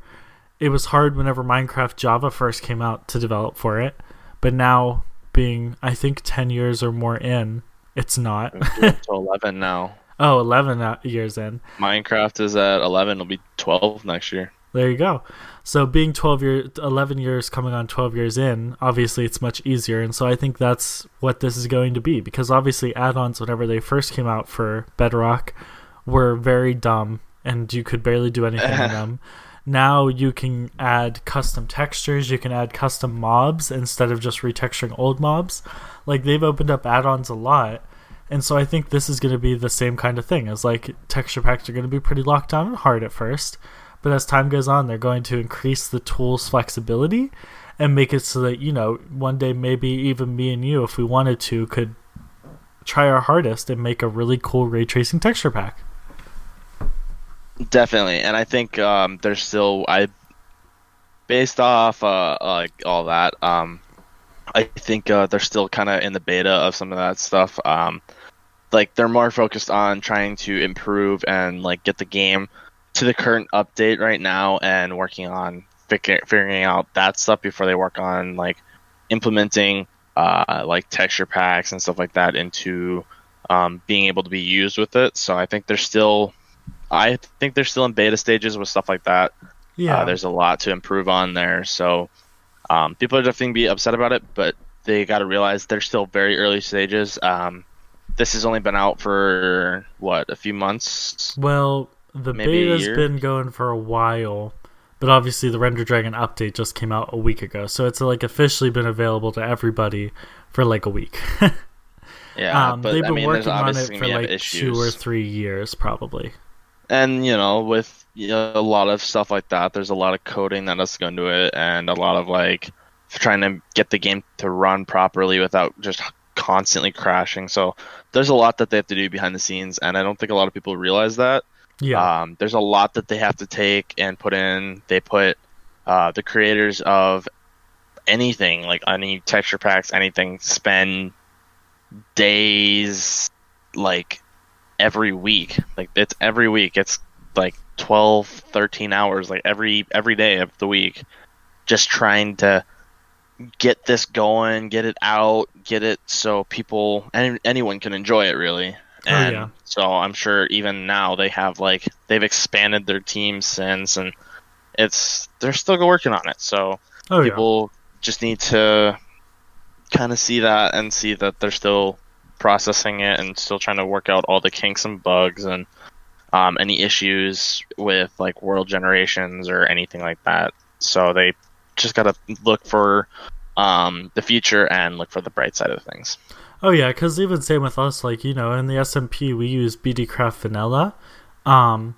it was hard whenever Minecraft Java first came out to develop for it, but now being, I think, 10 years or more in, it's not. It's 11 now. Oh, 11 years in. Minecraft is at 11. It'll be 12 next year. There you go. So being 11 years coming on 12 years in, obviously it's much easier. And so I think that's what this is going to be, because obviously add-ons, whenever they first came out for Bedrock, were very dumb and you could barely do anything in them. Now you can add custom textures, you can add custom mobs instead of just retexturing old mobs. Like, they've opened up add-ons a lot. And so I think this is going to be the same kind of thing, as like texture packs are going to be pretty locked down and hard at first, but as time goes on, they're going to increase the tool's flexibility and make it so that, you know, one day maybe even me and you, if we wanted to, could try our hardest and make a really cool ray tracing texture pack. Definitely, and I think there's still, based off like all that, I think they're still kind of in the beta of some of that stuff. Like, they're more focused on trying to improve and like get the game to the current update right now, and working on figuring out that stuff before they work on like implementing like texture packs and stuff like that into being able to be used with it. So I think they're still in beta stages with stuff like that. Yeah, there's a lot to improve on there. So people are definitely be upset about it, but they got to realize they're still very early stages. This has only been out for a few months. Well, the beta's been going for a while, but obviously the Render Dragon update just came out a week ago, so it's like officially been available to everybody for like a week. Yeah, but they've been working on it for like 2 or 3 years probably. And with a lot of stuff like that, there's a lot of coding that has to go into it, and a lot of like trying to get the game to run properly without just constantly crashing. So there's a lot that they have to do behind the scenes, and I don't think a lot of people realize that. Yeah. There's a lot that they have to take and put in. They put the creators of anything, like any texture packs, anything, spend days, like every week. Like, it's every week. It's like 12, 13 hours like every day of the week, just trying to get this going, get it out, get it so people and anyone can enjoy it really. Oh yeah. And so I'm sure even now they've expanded their team since, and they're still working on it. So Oh yeah. people just need to kind of see that and see that they're still processing it and still trying to work out all the kinks and bugs and any issues with like world generations or anything like that. So they just got to look for the future and look for the bright side of things. Oh yeah, because even same with us, like, in the SMP we use BD Craft Vanilla, um,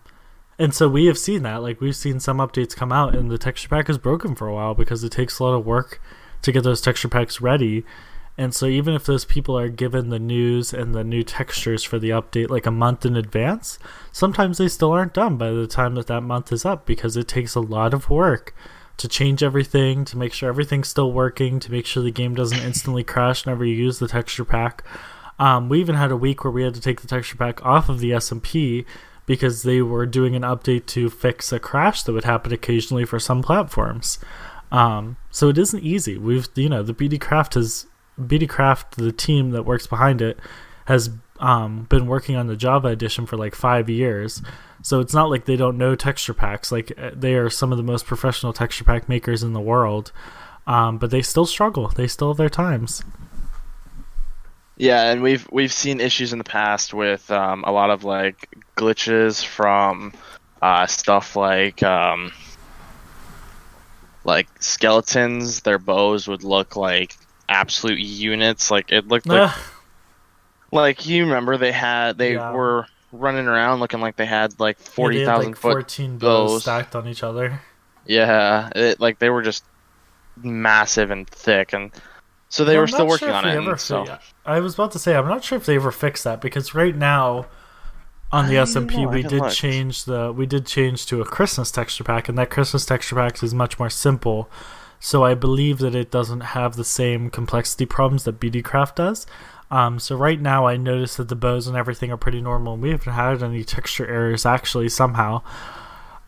and so we have seen that. Like, we've seen some updates come out, and the texture pack is broken for a while because it takes a lot of work to get those texture packs ready. And so even if those people are given the news and the new textures for the update like a month in advance, sometimes they still aren't done by the time that month is up because it takes a lot of work to change everything, to make sure everything's still working, to make sure the game doesn't instantly crash whenever you use the texture pack. We even had a week where we had to take the texture pack off of the SMP because they were doing an update to fix a crash that would happen occasionally for some platforms. So it isn't easy. The BD Craft, the team that works behind it, has been working on the Java edition for like 5 years. So it's not like they don't know texture packs. Like, they are some of the most professional texture pack makers in the world. But they still struggle. They still have their times. Yeah, and we've seen issues in the past with a lot of like glitches from stuff like skeletons. Their bows would look like absolute units. Like, it looked like you remember they were running around looking like they had like 40,000 like foot 14 bows stacked on each other. Yeah, like they were just massive and thick, and so they were still working on it. I was about to say, I'm not sure if they ever fixed that, because right now on the SMP we did change to a Christmas texture pack, and that Christmas texture pack is much more simple. So I believe that it doesn't have the same complexity problems that BD Craft does. So right now I notice that the bows and everything are pretty normal, and we haven't had any texture errors actually somehow.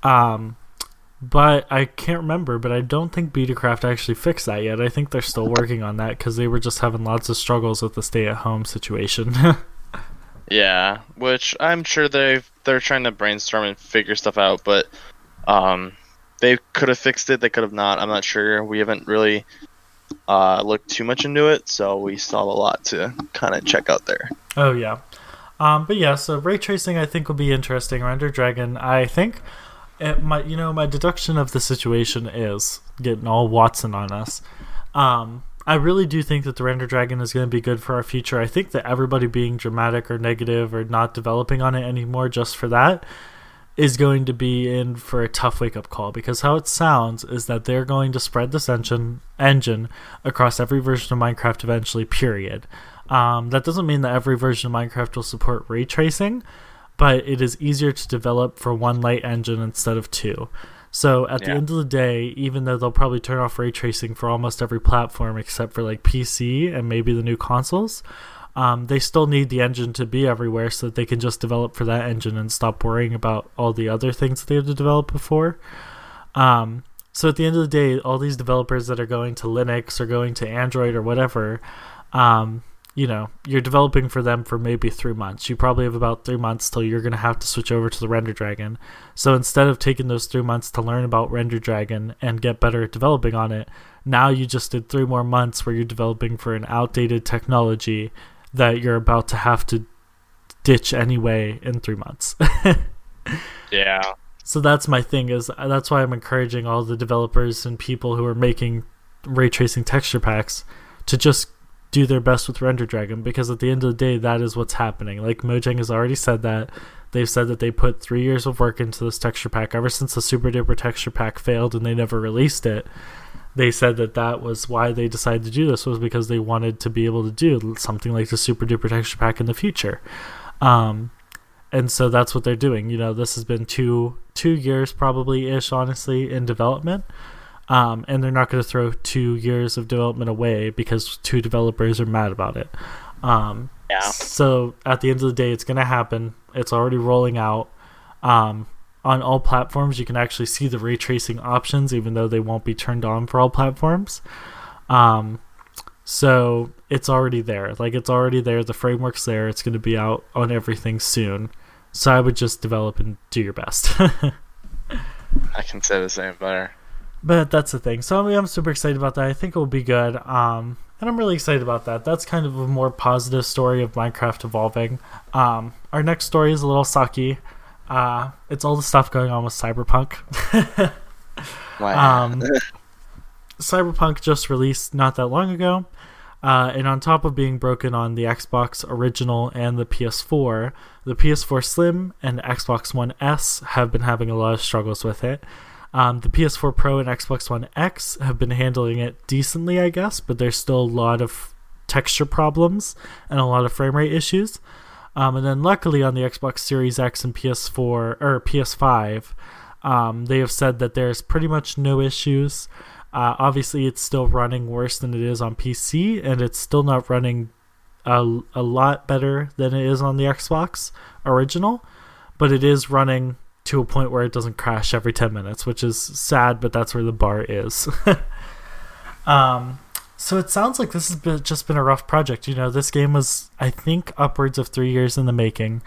But I can't remember, but I don't think BD Craft actually fixed that yet. I think they're still working on that because they were just having lots of struggles with the stay-at-home situation. Yeah, which I'm sure they're trying to brainstorm and figure stuff out, but they could have fixed it, they could have not. I'm not sure. We haven't really looked too much into it, so we still have a lot to kind of check out there. Oh yeah. But yeah, so ray tracing I think will be interesting. Render Dragon, I think my deduction of the situation is getting all Watson on us. I really do think that the Render Dragon is going to be good for our future. I think that everybody being dramatic or negative or not developing on it anymore just for that is going to be in for a tough wake-up call, because how it sounds is that they're going to spread this engine across every version of Minecraft eventually, period. That doesn't mean that every version of Minecraft will support ray tracing, but it is easier to develop for one light engine instead of two. So at the end of the day, even though they'll probably turn off ray tracing for almost every platform except for like PC and maybe the new consoles, they still need the engine to be everywhere so that they can just develop for that engine and stop worrying about all the other things that they have to develop before. So at the end of the day, all these developers that are going to Linux or going to Android or whatever, you're developing for them for maybe 3 months. You probably have about 3 months till you're going to have to switch over to the Render Dragon. So instead of taking those 3 months to learn about Render Dragon and get better at developing on it, now you just did 3 more months where you're developing for an outdated technology that you're about to have to ditch anyway in 3 months. Yeah. So that's my thing, that's why I'm encouraging all the developers and people who are making ray tracing texture packs to just do their best with Render Dragon, because at the end of the day, that is what's happening. Like, Mojang has already said that. They've said that they put 3 years of work into this texture pack ever since the Super Duper texture pack failed and they never released it. They said that was why they decided to do this, was because they wanted to be able to do something like the Super Duper texture pack in the future. And so that's what they're doing. This has been two years probably-ish, honestly, in development. And they're not going to throw 2 years of development away because 2 developers are mad about it. So at the end of the day, it's going to happen. It's already rolling out. on all platforms. You can actually see the ray tracing options, even though they won't be turned on for all platforms. So it's already there. Like, it's already there. The framework's there. It's going to be out on everything soon. So I would just develop and do your best. I can say the same better. But that's the thing. So I'm super excited about that. I think it will be good. And I'm really excited about that. That's kind of a more positive story of Minecraft evolving. Our next story is a little sucky. It's all the stuff going on with Cyberpunk. Cyberpunk just released not that long ago. And on top of being broken on the Xbox original and the PS4 Slim and Xbox One S have been having a lot of struggles with it. The PS4 Pro and Xbox One X have been handling it decently, I guess, but there's still a lot of texture problems and a lot of frame rate issues. And then luckily on the Xbox Series X and PS5, they have said that there's pretty much no issues. Obviously, it's still running worse than it is on PC, and it's still not running a lot better than it is on the Xbox original, but it is running to a point where it doesn't crash every 10 minutes, which is sad, but that's where the bar is. So it sounds like this has just been a rough project. This game was, I think, upwards of 3 years in the making.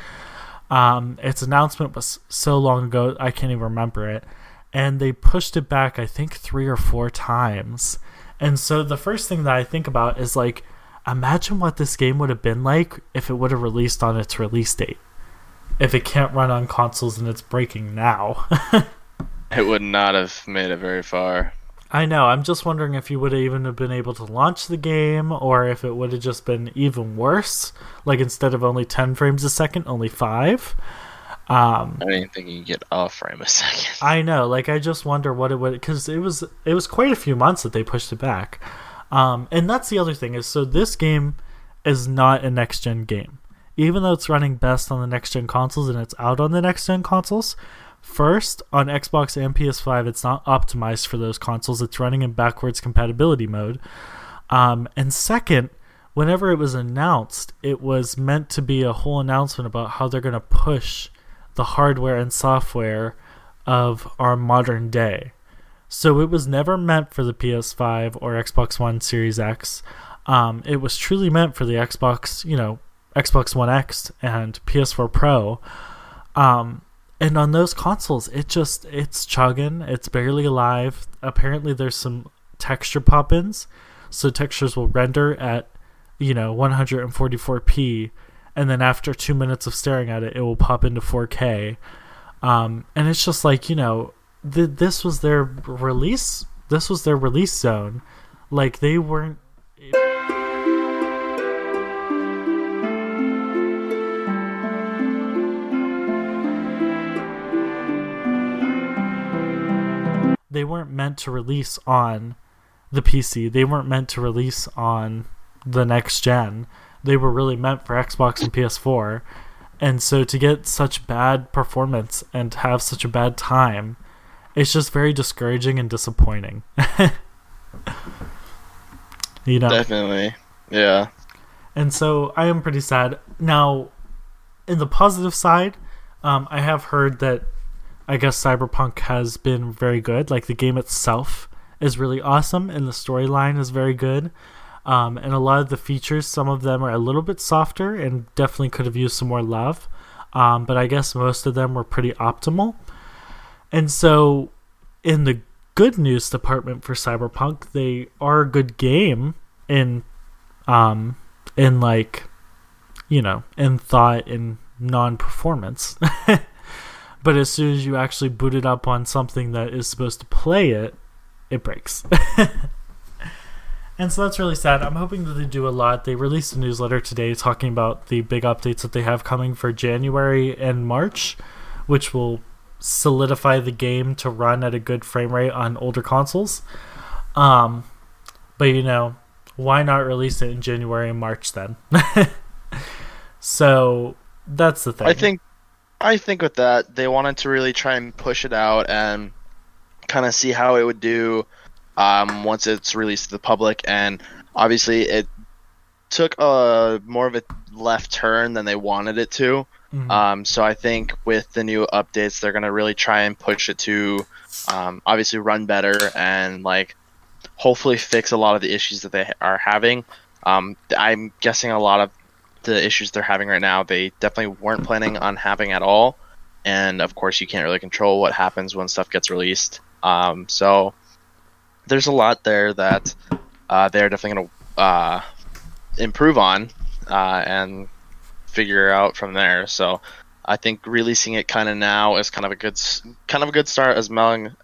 Its announcement was so long ago, I can't even remember it. And they pushed it back, I think, 3 or 4 times. And so the first thing that I think about is, like, imagine what this game would have been like if it would have released on its release date. If it can't run on consoles and it's breaking now. It would not have made it very far. I know. I'm just wondering if you would have even have been able to launch the game, or if it would have just been even worse. Like, instead of only 10 frames a second, only 5. I didn't think you could get a frame a second. I know. Like, I just wonder what it would... Because it was quite a few months that they pushed it back. And that's the other thing, is so this game is not a next-gen game. Even though it's running best on the next-gen consoles and it's out on the next-gen consoles, first, on Xbox and PS5, it's not optimized for those consoles. It's running in backwards compatibility mode. And second, whenever it was announced, it was meant to be a whole announcement about how they're going to push the hardware and software of our modern day. So it was never meant for the PS5 or Xbox One Series X. It was truly meant for the Xbox One X and PS4 Pro. And on those consoles, it's chugging. It's barely alive. Apparently there's some texture pop-ins. So textures will render at, 144p. And then after 2 minutes of staring at it, it will pop into 4K. And it's just like, this was their release. This was their release zone. Like, they weren't... They weren't meant to release on the PC. They weren't meant to release on the next gen. They were really meant for Xbox and PS4. And so to get such bad performance and have such a bad time, it's just very discouraging and disappointing. Definitely. Yeah. And so I am pretty sad. Now, in the positive side, I have heard that I guess Cyberpunk has been very good. Like, the game itself is really awesome, and the storyline is very good. And a lot of the features, some of them are a little bit softer and definitely could have used some more love. But I guess most of them were pretty optimal. And so, in the good news department for Cyberpunk, they are a good game in thought and non-performance. But as soon as you actually boot it up on something that is supposed to play it, it breaks. And so that's really sad. I'm hoping that they do a lot. They released a newsletter today talking about the big updates that they have coming for January and March, which will solidify the game to run at a good frame rate on older consoles. But why not release it in January and March then? So that's the thing. I think with that, they wanted to really try and push it out and kind of see how it would do once it's released to the public. And obviously, it took more of a left turn than they wanted it to. So I think with the new updates, they're gonna really try and push it to obviously run better and like hopefully fix a lot of the issues that they are having. I'm guessing a lot of the issues they're having right now, they definitely weren't planning on having at all. And of course, you can't really control what happens when stuff gets released. So there's a lot there that they're definitely going to improve on and figure out from there. So I think releasing it kind of now is kind of a good start.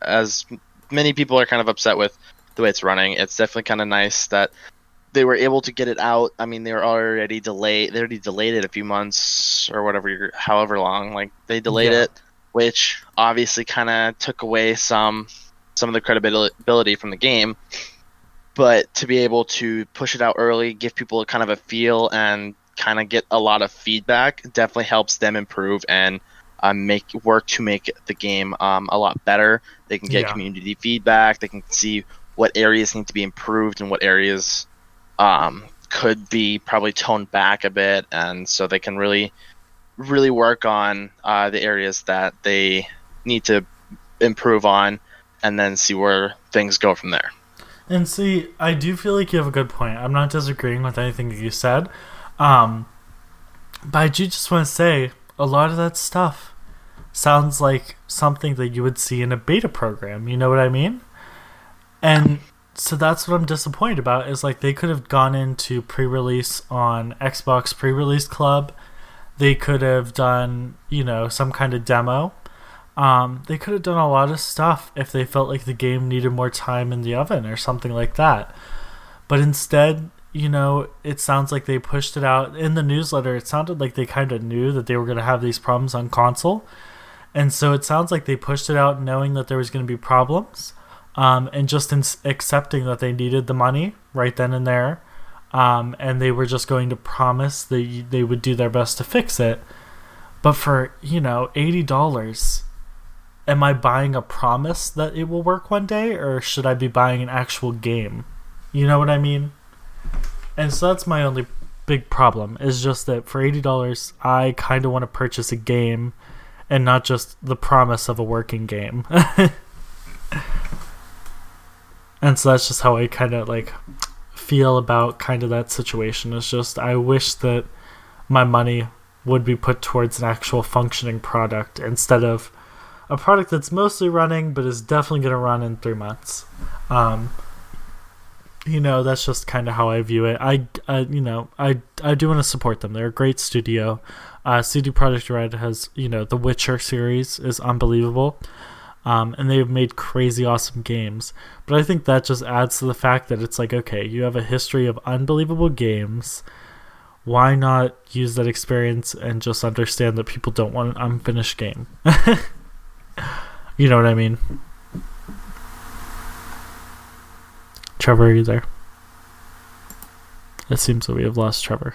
As many people are kind of upset with the way it's running, it's definitely kind of nice that they were able to get it out. I mean, they were already delayed. They already delayed it a few months or whatever, however long. Like they delayed it, which obviously kind of took away some of the credibility from the game. But to be able to push it out early, give people kind of a feel, and kind of get a lot of feedback, definitely helps them improve and make the game a lot better. They can get community feedback. They can see what areas need to be improved and what areas could be probably toned back a bit, and so they can really work on the areas that they need to improve on, and then see where things go from there. And see, I do feel like you have a good point. I'm not disagreeing with anything that you said, but I do just want to say a lot of that stuff sounds like something that you would see in a beta program. You know what I mean? And so that's what I'm disappointed about, is like they could have gone into pre-release on Xbox Pre-Release Club. They could have done, some kind of demo. They could have done a lot of stuff if they felt like the game needed more time in the oven or something like that. But instead, it sounds like they pushed it out. In the newsletter, it sounded like they kind of knew that they were going to have these problems on console. And so it sounds like they pushed it out knowing that there was going to be problems. And just accepting that they needed the money right then and there. And they were just going to promise they would do their best to fix it. But for, $80, am I buying a promise that it will work one day? Or should I be buying an actual game? You know what I mean? And so that's my only big problem, is just that for $80, I kind of want to purchase a game and not just the promise of a working game. And so that's just how I kind of feel about kind of that situation. It's just I wish that my money would be put towards an actual functioning product instead of a product that's mostly running but is definitely going to run in 3 months. That's just kind of how I view it. I do want to support them. They're a great studio. CD Projekt Red has, the Witcher series is unbelievable. And they've made crazy awesome games. But I think that just adds to the fact that it's like, okay, you have a history of unbelievable games. Why not use that experience and just understand that people don't want an unfinished game? You know what I mean? Trevor, are you there? It seems that we have lost Trevor.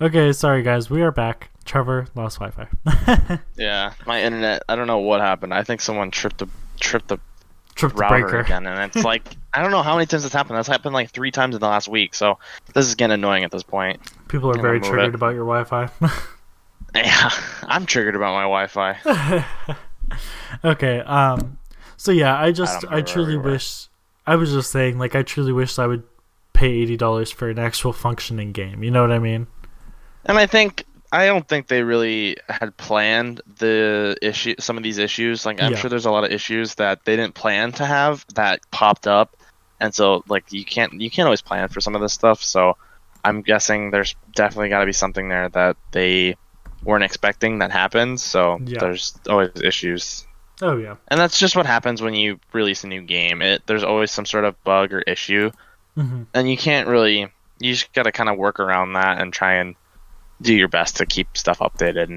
Okay, sorry guys, we are back. Trevor lost Wi-Fi. Yeah, my internet. I don't know what happened. I think someone tripped the router breaker again, and it's like I don't know how many times it's happened. That's happened like 3 times in the last week. So this is getting annoying at this point. People are very triggered about your Wi-Fi. Yeah, I'm triggered about my Wi-Fi. Okay. So yeah, I truly wish. I was just saying, I truly wish I would pay $80 for an actual functioning game. You know what I mean? And I don't think they really had planned some of these issues. I'm sure there's a lot of issues that they didn't plan to have that popped up, and so you can't always plan for some of this stuff. So I'm guessing there's definitely got to be something there that they weren't expecting that happened. So there's always issues. Oh yeah, and that's just what happens when you release a new game. There's always some sort of bug or issue, and you can't really. You just got to kind of work around that and try and do your best to keep stuff updated.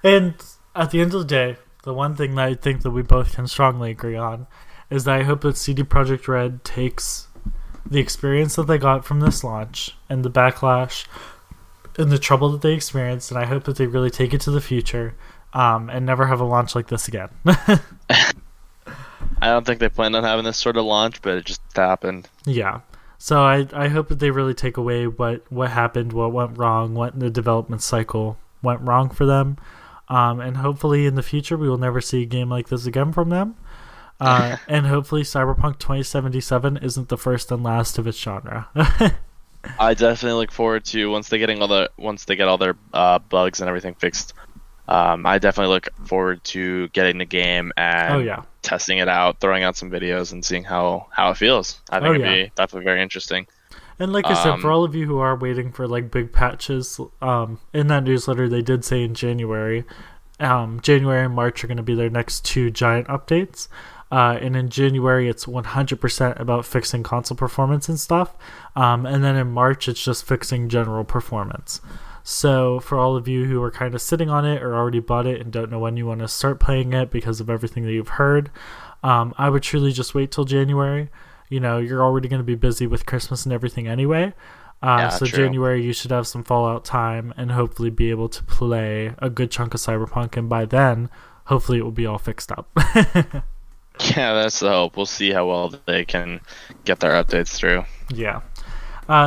And at the end of the day, the one thing that I think that we both can strongly agree on is that I hope that CD Projekt Red takes the experience that they got from this launch and the backlash in the trouble that they experienced, and I hope that they really take it to the future, and never have a launch like this again. I don't think they planned on having this sort of launch, but it just happened. Yeah. So I hope that they really take away what happened, what went wrong, what in the development cycle went wrong for them. And hopefully in the future we will never see a game like this again from them. And hopefully Cyberpunk 2077 isn't the first and last of its genre. I definitely look forward to once they get all their bugs and everything fixed. I definitely look forward to getting the game and testing it out, throwing out some videos, and seeing how it feels. I think it'd be definitely very interesting. And like I said, for all of you who are waiting for like big patches, in that newsletter they did say in January, January and March are going to be their next two giant updates. And in January it's 100% about fixing console performance and stuff. And then in March it's just fixing general performance. So for all of you who are kind of sitting on it or already bought it and don't know when you want to start playing it because of everything that you've heard, I would truly just wait till January. You know, you're already going to be busy with Christmas and everything anyway. So true. January you should have some Fallout time and hopefully be able to play a good chunk of Cyberpunk, and by then hopefully it will be all fixed up. Yeah, that's the hope. We'll see how well they can get their updates through. Yeah.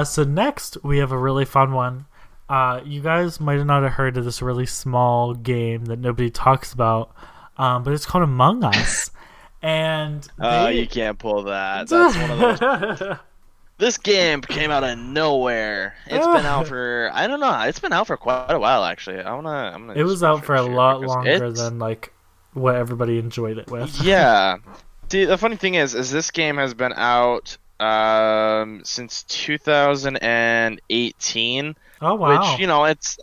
So next we have a really fun one. You guys might not have heard of this really small game that nobody talks about, but it's called Among Us. And you can't pull that. That's one of those. This game came out of nowhere. It's been out for It's been out for quite a while actually. I'm gonna. It was out for a lot longer than like what everybody enjoyed it with. Yeah. See, the funny thing is this game has been out since 2018. Oh wow! Which, you know, it's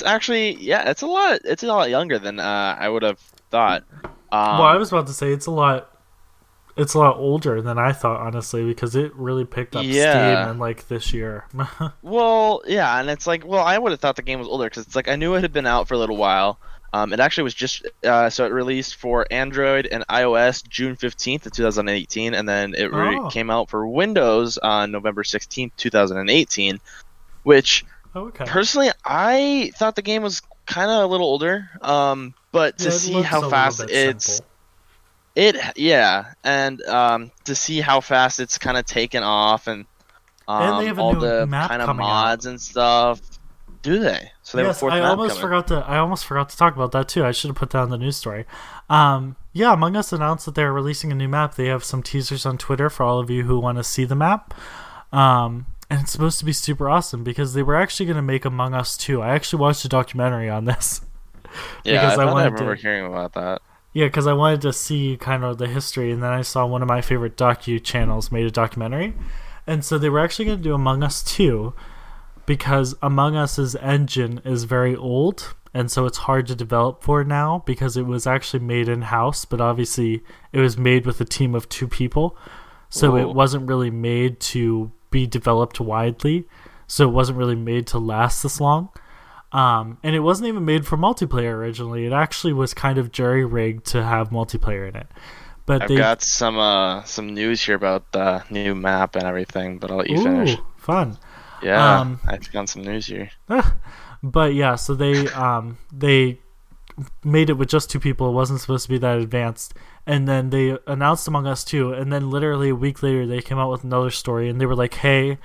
actually it's a lot younger than I would have thought. Well, I was about to say it's a lot older than I thought, honestly, because it really picked up steam in like this year. Well, yeah, and it's like, well, I would have thought the game was older because it's like I knew it had been out for a little while. It actually was just so it released for Android and iOS June 15th of 2018, and then it came out for Windows on November 16th, 2018, which personally I thought the game was kind of a little older, but to see how fast to see how fast it's kind of taken off, and they have all a new the map kind of coming mods out. And stuff. Do they? So they have a fourth map coming. I almost forgot to talk about that too. I should have put that on the news story. Among Us announced that they're releasing a new map. They have some teasers on Twitter for all of you who want to see the map. And it's supposed to be super awesome because they were actually going to make Among Us 2. I actually watched a documentary on this. Yeah, I remember hearing about that. Yeah, because I wanted to see kind of the history, and then I saw one of my favorite docu channels made a documentary. And so they were actually going to do Among Us 2 because Among Us's engine is very old, and so it's hard to develop for now because it was actually made in-house, but obviously it was made with a team of 2 people. So it wasn't really made to be developed widely, so it wasn't really made to last this long. And it wasn't even made for multiplayer originally. It actually was kind of jury-rigged to have multiplayer in it. But I've got some news here about the new map and everything, but I'll let you finish. Fun. Yeah, I've got some news here. But yeah, so they made it with just 2 people. It wasn't supposed to be that advanced. And then they announced Among Us 2, and then literally a week later they came out with another story, and they were like, hey,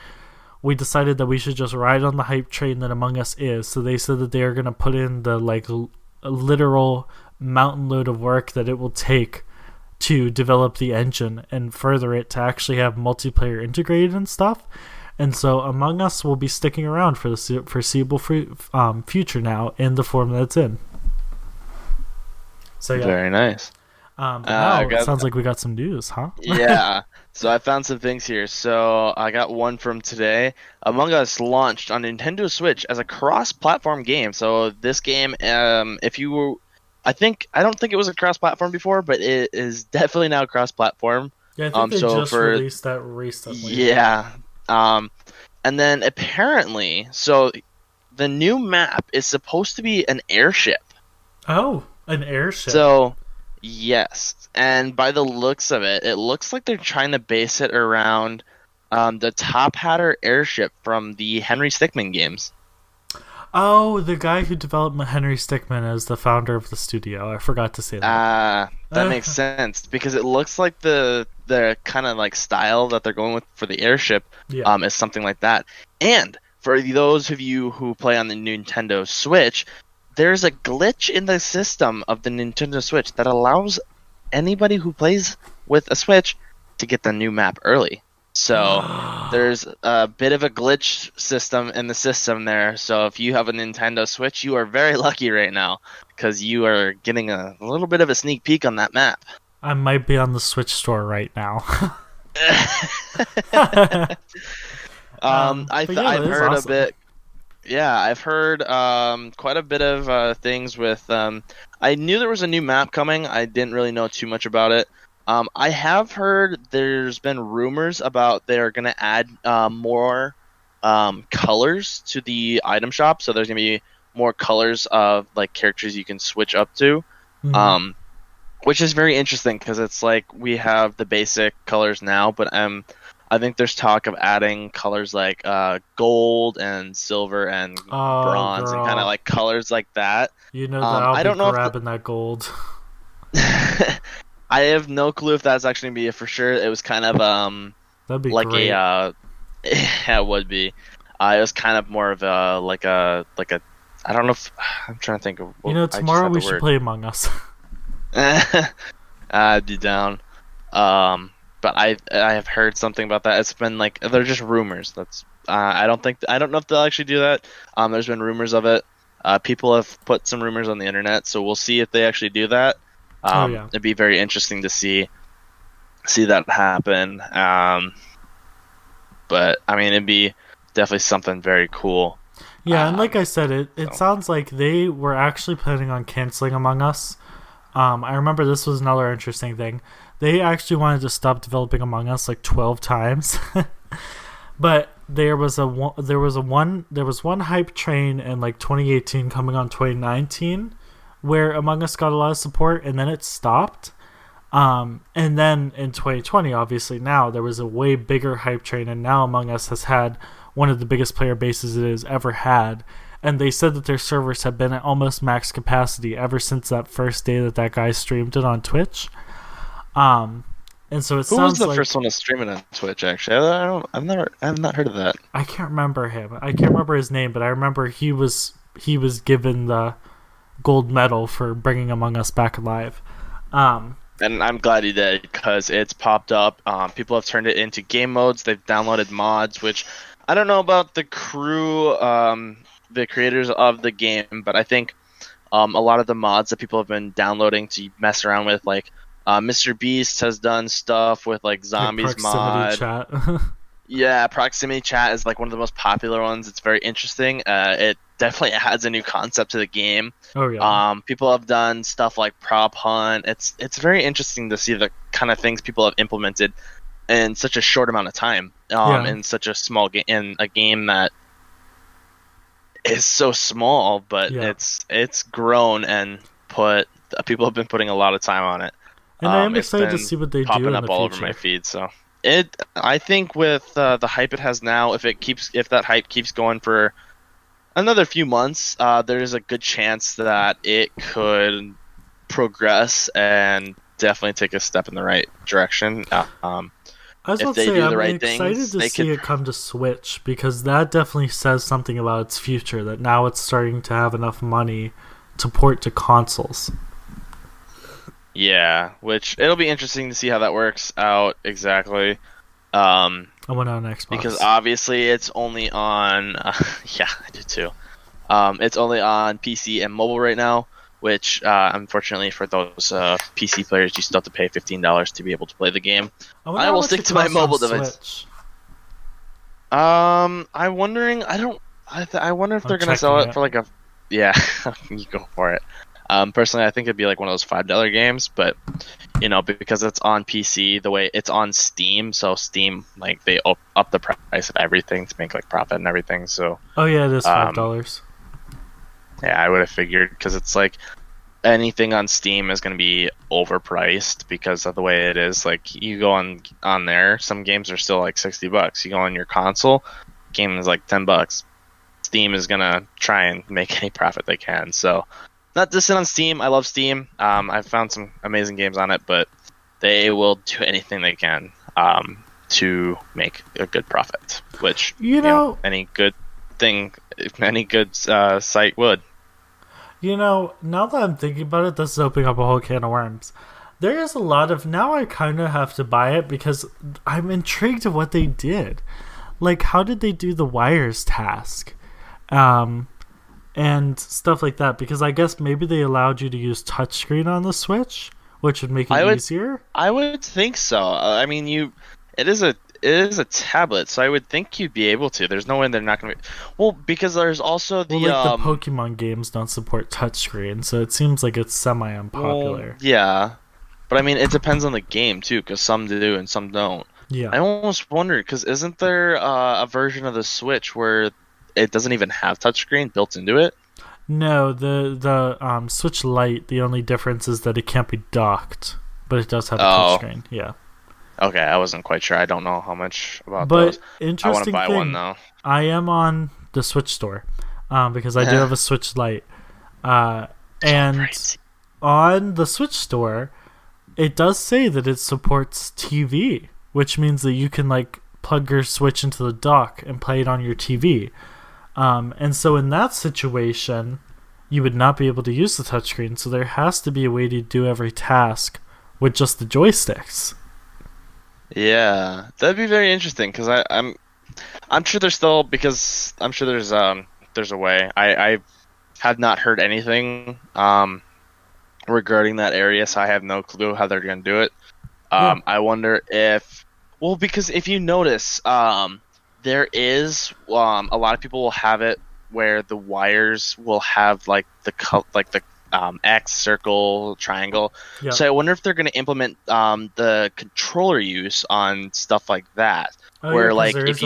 we decided that we should just ride on the hype train that Among Us is. So they said that they are going to put in the like a literal mountain load of work that it will take to develop the engine and further it to actually have multiplayer integrated and stuff. And so Among Us will be sticking around for the foreseeable future now in the form that it's in. So yeah. Very nice. Now it sounds like we got some news, huh? Yeah. So I found some things here. So I got one from today. Among Us launched on Nintendo Switch as a cross-platform game. So this game, if you were, I don't think it was a cross-platform before, but it is definitely now cross-platform. Yeah, I think they just released that recently. Yeah. And then apparently, so the new map is supposed to be an airship. Oh, an airship. So, yes. And by the looks of it, it looks like they're trying to base it around the Top Hatter airship from the Henry Stickmin games. Oh, the guy who developed Henry Stickmin is the founder of the studio. I forgot to say that. That makes sense because it looks like the kind of like style that they're going with for the airship Yeah. is something like that. And for those of you who play on the Nintendo Switch, there's a glitch in the system of the Nintendo Switch that allows anybody who plays with a Switch to get the new map early. So there's a bit of a glitch system in the system there. So if you have a Nintendo Switch, you are very lucky right now because you are getting a little bit of a sneak peek on that map. I might be on the Switch store right now. I've heard awesome. a bit. Yeah, I've heard quite a bit of things with. I knew there was a new map coming. I didn't really know too much about it. I have heard there's been rumors about they're going to add more colors to the item shop. So there's going to be more colors of like characters you can switch up to, Mhm. which is very interesting because it's like we have the basic colors now, but I think there's talk of adding colors like gold and silver and Oh, bronze and kind of girl. like colors like that. You know that I'll I be don't know if grabbing that gold. I have no clue if that's actually gonna be it for sure. It was kind of That'd be like a great. yeah, it would be. It was kind of more of a like a I don't know if I'm trying to think of what I just Tomorrow had we the should word. play Among Us. I'd be down. But I have heard something about that. It's been like they're just rumors. That's I don't know if they'll actually do that. There's been rumors of it. People have put some rumors on the internet, so we'll see if they actually do that. Oh yeah. It'd be very interesting to see that happen. But I mean, it'd be definitely something very cool. Yeah, and like I Um, said, it so. sounds like they were actually planning on canceling Among Us. I remember this was another interesting thing. They actually wanted to stop developing Among Us like 12 times. But there was one hype train in like 2018 coming on 2019 where Among Us got a lot of support and then it stopped. And then in 2020, obviously now there was a way bigger hype train, and now Among Us has had one of the biggest player bases it has ever had. And they said that their servers have been at almost max capacity ever since that first day that guy streamed it on Twitch. Um, and so it Who was sounds the like first one to stream it on Twitch? Actually, I've not heard of that. I can't remember him. I can't remember his name, but I remember he was given the gold medal for bringing Among Us back alive. Um, And I'm glad he did because it's popped up. People have turned it into game modes. They've downloaded mods, which I don't know about the crew, the creators of the game, but I think a lot of the mods that people have been downloading to mess around with, like Mr. Beast has done stuff with like like zombies proximity mod. chat. Yeah, proximity chat is like one of the most popular ones. It's very interesting. It definitely adds a new concept to the game. Oh yeah, People have done stuff like prop hunt. It's very interesting to see the kind of things people have implemented in such a short amount of time. yeah, In such a small game, in a game that is so small, but yeah. it's grown and put. People have been putting a lot of time on it. And I am It's excited to been see what they do popping in up the all over my future. feed. So I think with the hype it has now, if that hype keeps going for another few months, there's a good chance that it could progress and definitely take a step in the right direction. I was If about to they say do the I'm right excited things, to they see could. it come to Switch because that definitely says something about its future. That now it's starting to have enough money to port to consoles. Yeah, which it'll be interesting to see how that works out exactly. Um, I went on because Xbox. obviously it's only on. Yeah, I do too. It's only on PC and mobile right now, which unfortunately for those PC players, you still have to pay $15 to be able to play the game. I wonder I how will much stick it to my costs on mobile device. Switch. I'm wondering. I don't. I wonder if I'm they're gonna sell checking it it. for like a. Yeah, you go for it. Personally, I think it'd be like one of those $5 games, but because it's on PC, the way it's on Steam, so Steam like they up the price of everything to make like profit and everything. So, Oh yeah, it is um, $5. yeah, I would have figured because it's like anything on Steam is going to be overpriced because of the way it is. Like you go on there, some games are still like $60. You go on your console, game is like $10. Steam is gonna try and make any profit they can. So, not to sit on Steam. I love Steam. I've found some amazing games on it, but they will do anything they can to make a good profit. Which any good thing, any good site would. Now that I'm thinking about it, this is opening up a whole can of worms. There is a lot of... Now I kind of have to buy it because I'm intrigued at what they did. Like, how did they do the wires task? And stuff like that. Because I guess maybe they allowed you to use touchscreen on the Switch, which would make it easier? I would think so. I mean, it is a tablet, so I would think you'd be able to. There's no way they're not going to be... Well, because there's also the... the Pokemon games don't support touchscreen, so it seems like it's semi-unpopular. Well, yeah. But I mean, it depends on the game, too, because some do and some don't. Yeah. I almost wonder, because isn't there a version of the Switch where it doesn't even have touchscreen built into it? No, the Switch Lite, the only difference is that it can't be docked, but it does have a touchscreen. Yeah. Okay, I wasn't quite sure. I don't know how much about those. Interesting I want to buy thing, one, though. I am on the Switch store because I do have a Switch Lite. And on the Switch store, it does say that it supports TV, which means that you can plug your Switch into the dock and play it on your TV. And so in that situation, you would not be able to use the touchscreen. So there has to be a way to do every task with just the joysticks. Yeah, that'd be very interesting because I'm sure there's still there's a way. I have not heard anything regarding that area, so I have no clue how they're going to do it. I wonder because if you notice, there is a lot of people will have it where the wires will have the X, circle, triangle. Yep. So I wonder if they're going to implement the controller use on stuff like that, where if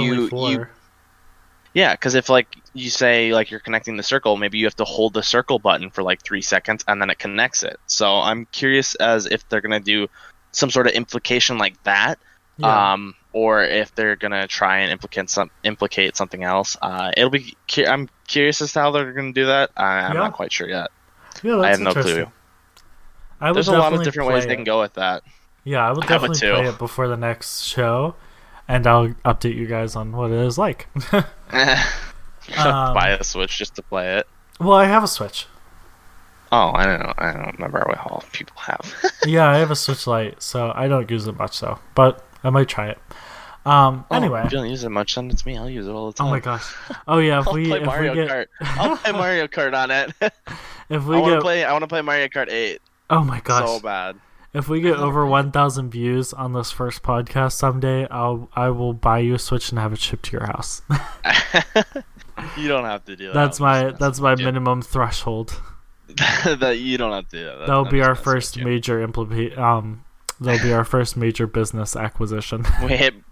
because if you say you're connecting the circle, maybe you have to hold the circle button for 3 seconds and then it connects it. So I'm curious as if they're going to do some sort of implication like that. Yeah. Or if they're gonna try and implicate something else. I'm curious as to how they're gonna do that. I'm not quite sure yet. Yeah, that's I have no clue. There's a lot of different ways they can go with that. Yeah, I would definitely play it before the next show, and I'll update you guys on what it is like. Buy a Switch just to play it. Well, I have a Switch. Oh, I don't remember what all people have. Yeah, I have a Switch Lite, so I don't use it much though, but I might try it. Anyway, if you don't use it much, send it to me. I'll use it all the time. Oh my gosh! Oh yeah, I'll play Mario Kart. I'll play Mario Kart on it. I want to play Mario Kart 8. Oh my gosh! So bad. If we get over 1,000 views on this first podcast someday, I will buy you a Switch and have it shipped to your house. You don't have to do that. That's my minimum threshold. That you don't have to do that. That'll be our first major That'll be our first major business acquisition.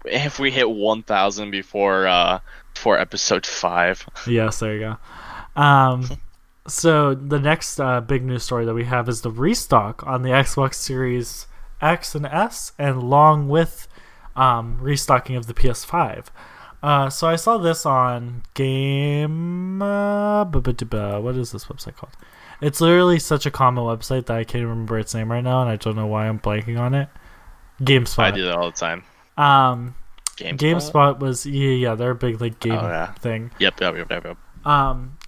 If we hit 1,000 before episode 5. Yes, there you go. So the next big news story that we have is the restock on the Xbox Series X and S, and along with restocking of the PS5. So I saw this on Game... what is this website called? It's literally such a common website that I can't remember its name right now, and I don't know why I'm blanking on it. GameSpot. I do that all the time. GameSpot was they're a big game thing. Yep.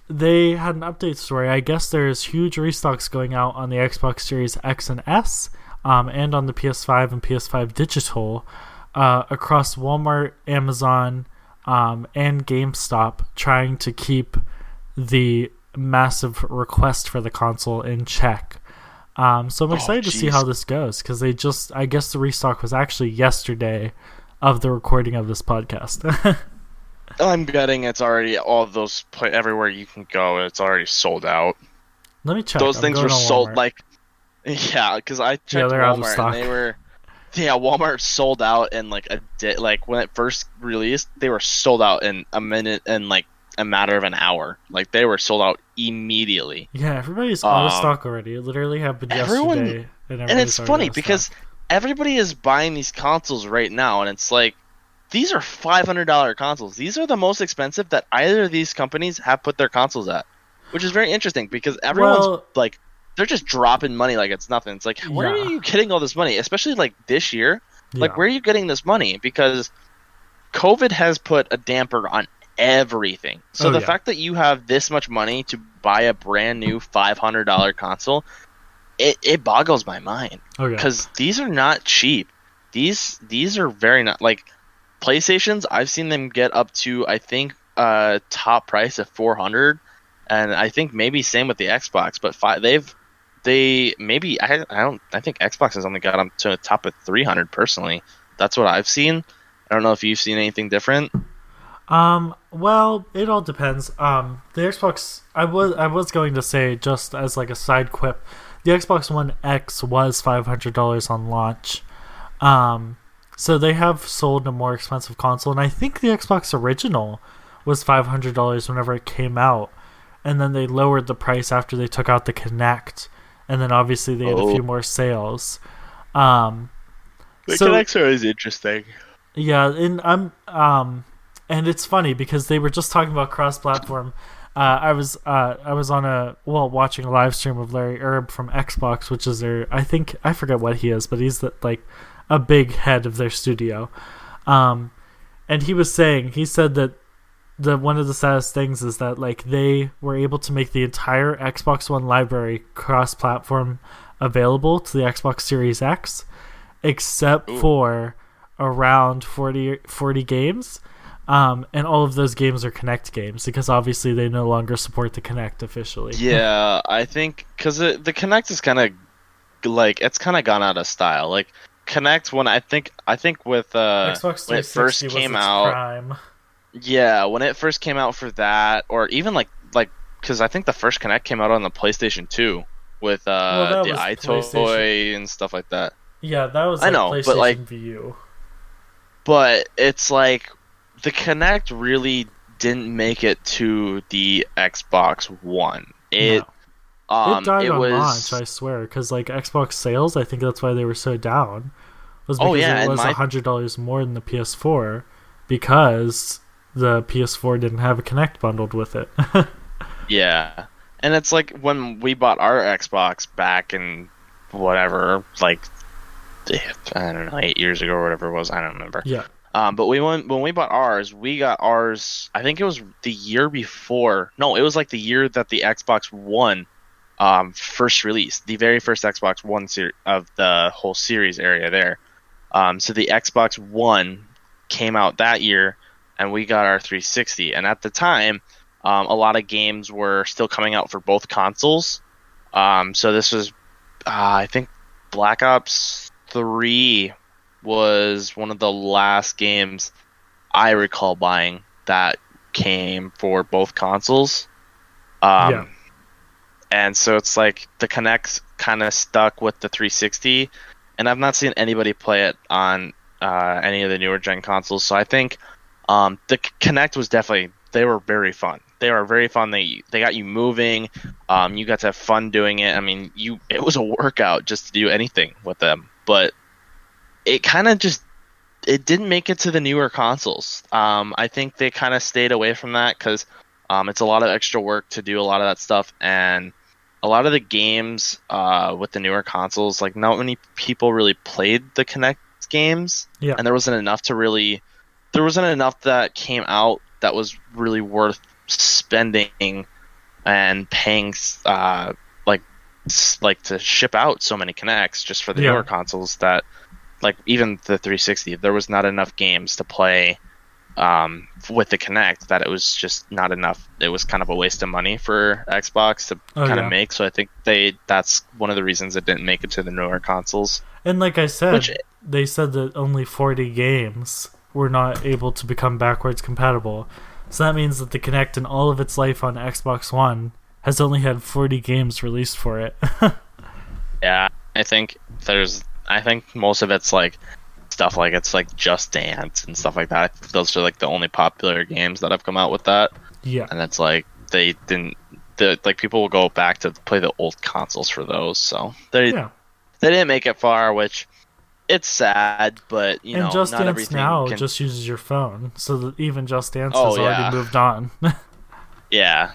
They had an update story. I guess there's huge restocks going out on the Xbox Series X and S, and on the PS5 and PS5 Digital, across Walmart, Amazon, and GameStop, trying to keep the massive request for the console in check. So I'm excited to see how this goes, because I guess the restock was actually yesterday of the recording of this podcast. I'm betting it's already all of those everywhere you can go. It's already sold out. Let me check. Those things were sold because I checked Walmart and they were. Yeah, Walmart sold out in a day. When it first released, they were sold out in a minute and a matter of an hour. They were sold out immediately. Yeah, everybody's out of stock already. It literally happened yesterday. And it's funny because everybody is buying these consoles right now, and it's these are $500 consoles. These are the most expensive that either of these companies have put their consoles at, which is very interesting because everyone's Well, like, they're just dropping money like it's nothing. It's like, where are yeah, you getting all this money? Especially like this year. Like, yeah. where are you getting this money? Because COVID has put a damper on everything. So Oh the yeah. fact that you have this much money to buy a brand new $500 console, it boggles my mind. Oh yeah. Because these are not cheap. These are very not like PlayStations. I've seen them get up to, I think, top price of 400, and I think maybe same with the Xbox. But they maybe I think Xbox has only got them to the top of 300 personally. That's what I've seen. I don't know if you've seen anything different. Well, it all depends. The Xbox, I was going to say, just as like a side quip, the Xbox One X was $500 on launch. So they have sold a more expensive console, and I think the Xbox original was $500 whenever it came out, and then they lowered the price after they took out the Kinect, and then obviously they had a few more sales. The So Kinects are always interesting. yeah, and it's funny because they were just talking about cross-platform. I was on watching a live stream of Larry Erb from Xbox, which is I forget what he is, but he's like a big head of their studio. And he said that one of the saddest things is that like they were able to make the entire Xbox One library cross-platform available to the Xbox Series X, except for around 40 games. And all of those games are Kinect games because obviously they no longer support the Kinect officially. Yeah, I think because the Kinect is kind of like it's kind of gone out of style. Like Kinect, when I think with Xbox when it 360 first was came its out, prime. yeah, when it first came out for that, or even like because I think the first Kinect came out on the PlayStation 2 with Well, that the was PlayStation. iToy and stuff like that. Yeah, that was I like know, but like, PlayStation Vue. but it's like the Kinect really didn't make it to the Xbox One. No, it died It on launch. was. I swear, because like Xbox sales, I think that's why they were so down. Was Oh because yeah, it and was $100 more than the PS4 because the PS4 didn't have a Kinect bundled with it. yeah, and it's like when we bought our Xbox back in whatever, like I don't know, 8 years ago or whatever it was. I don't remember. Yeah. But when we bought ours, we got ours. I think it was the year before. No, it was like the year that the Xbox One, first released. The very first Xbox One of the whole series area there. So the Xbox One came out that year, and we got our 360. And at the time, a lot of games were still coming out for both consoles. So this was, I think, Black Ops 3 was one of the last games I recall buying that came for both consoles. Yeah. And so it's like the Kinect kind of stuck with the 360, and I've not seen anybody play it on any of the newer gen consoles. So I think the Kinect was definitely, they were very fun. They were very fun. They got you moving. You got to have fun doing it. I mean, it was a workout just to do anything with them, but it kind of just it didn't make it to the newer consoles. I think they kind of stayed away from that because it's a lot of extra work to do a lot of that stuff, and a lot of the games with the newer consoles, like not many people really played the Kinect games, Yeah. and there wasn't enough that came out that was really worth spending and paying like to ship out so many Kinects just for the newer consoles that. Like even the 360, there was not enough games to play with the Kinect that it was just not enough. It was kind of a waste of money for Xbox to of make. So I think that's one of the reasons it didn't make it to the newer consoles. And like I said, they said that only 40 games were not able to become backwards compatible. So that means that the Kinect in all of its life on Xbox One has only had 40 games released for it. Yeah, I think most of it's like stuff like it's like Just Dance and stuff like that. Those are like the only popular games that have come out with that. Yeah. And it's like they didn't like people will go back to play the old consoles for those. So they didn't make it far, which it's sad, but And Just not Dance everything now can. just uses your phone, so that even Just Dance Oh has already yeah, moved on. yeah.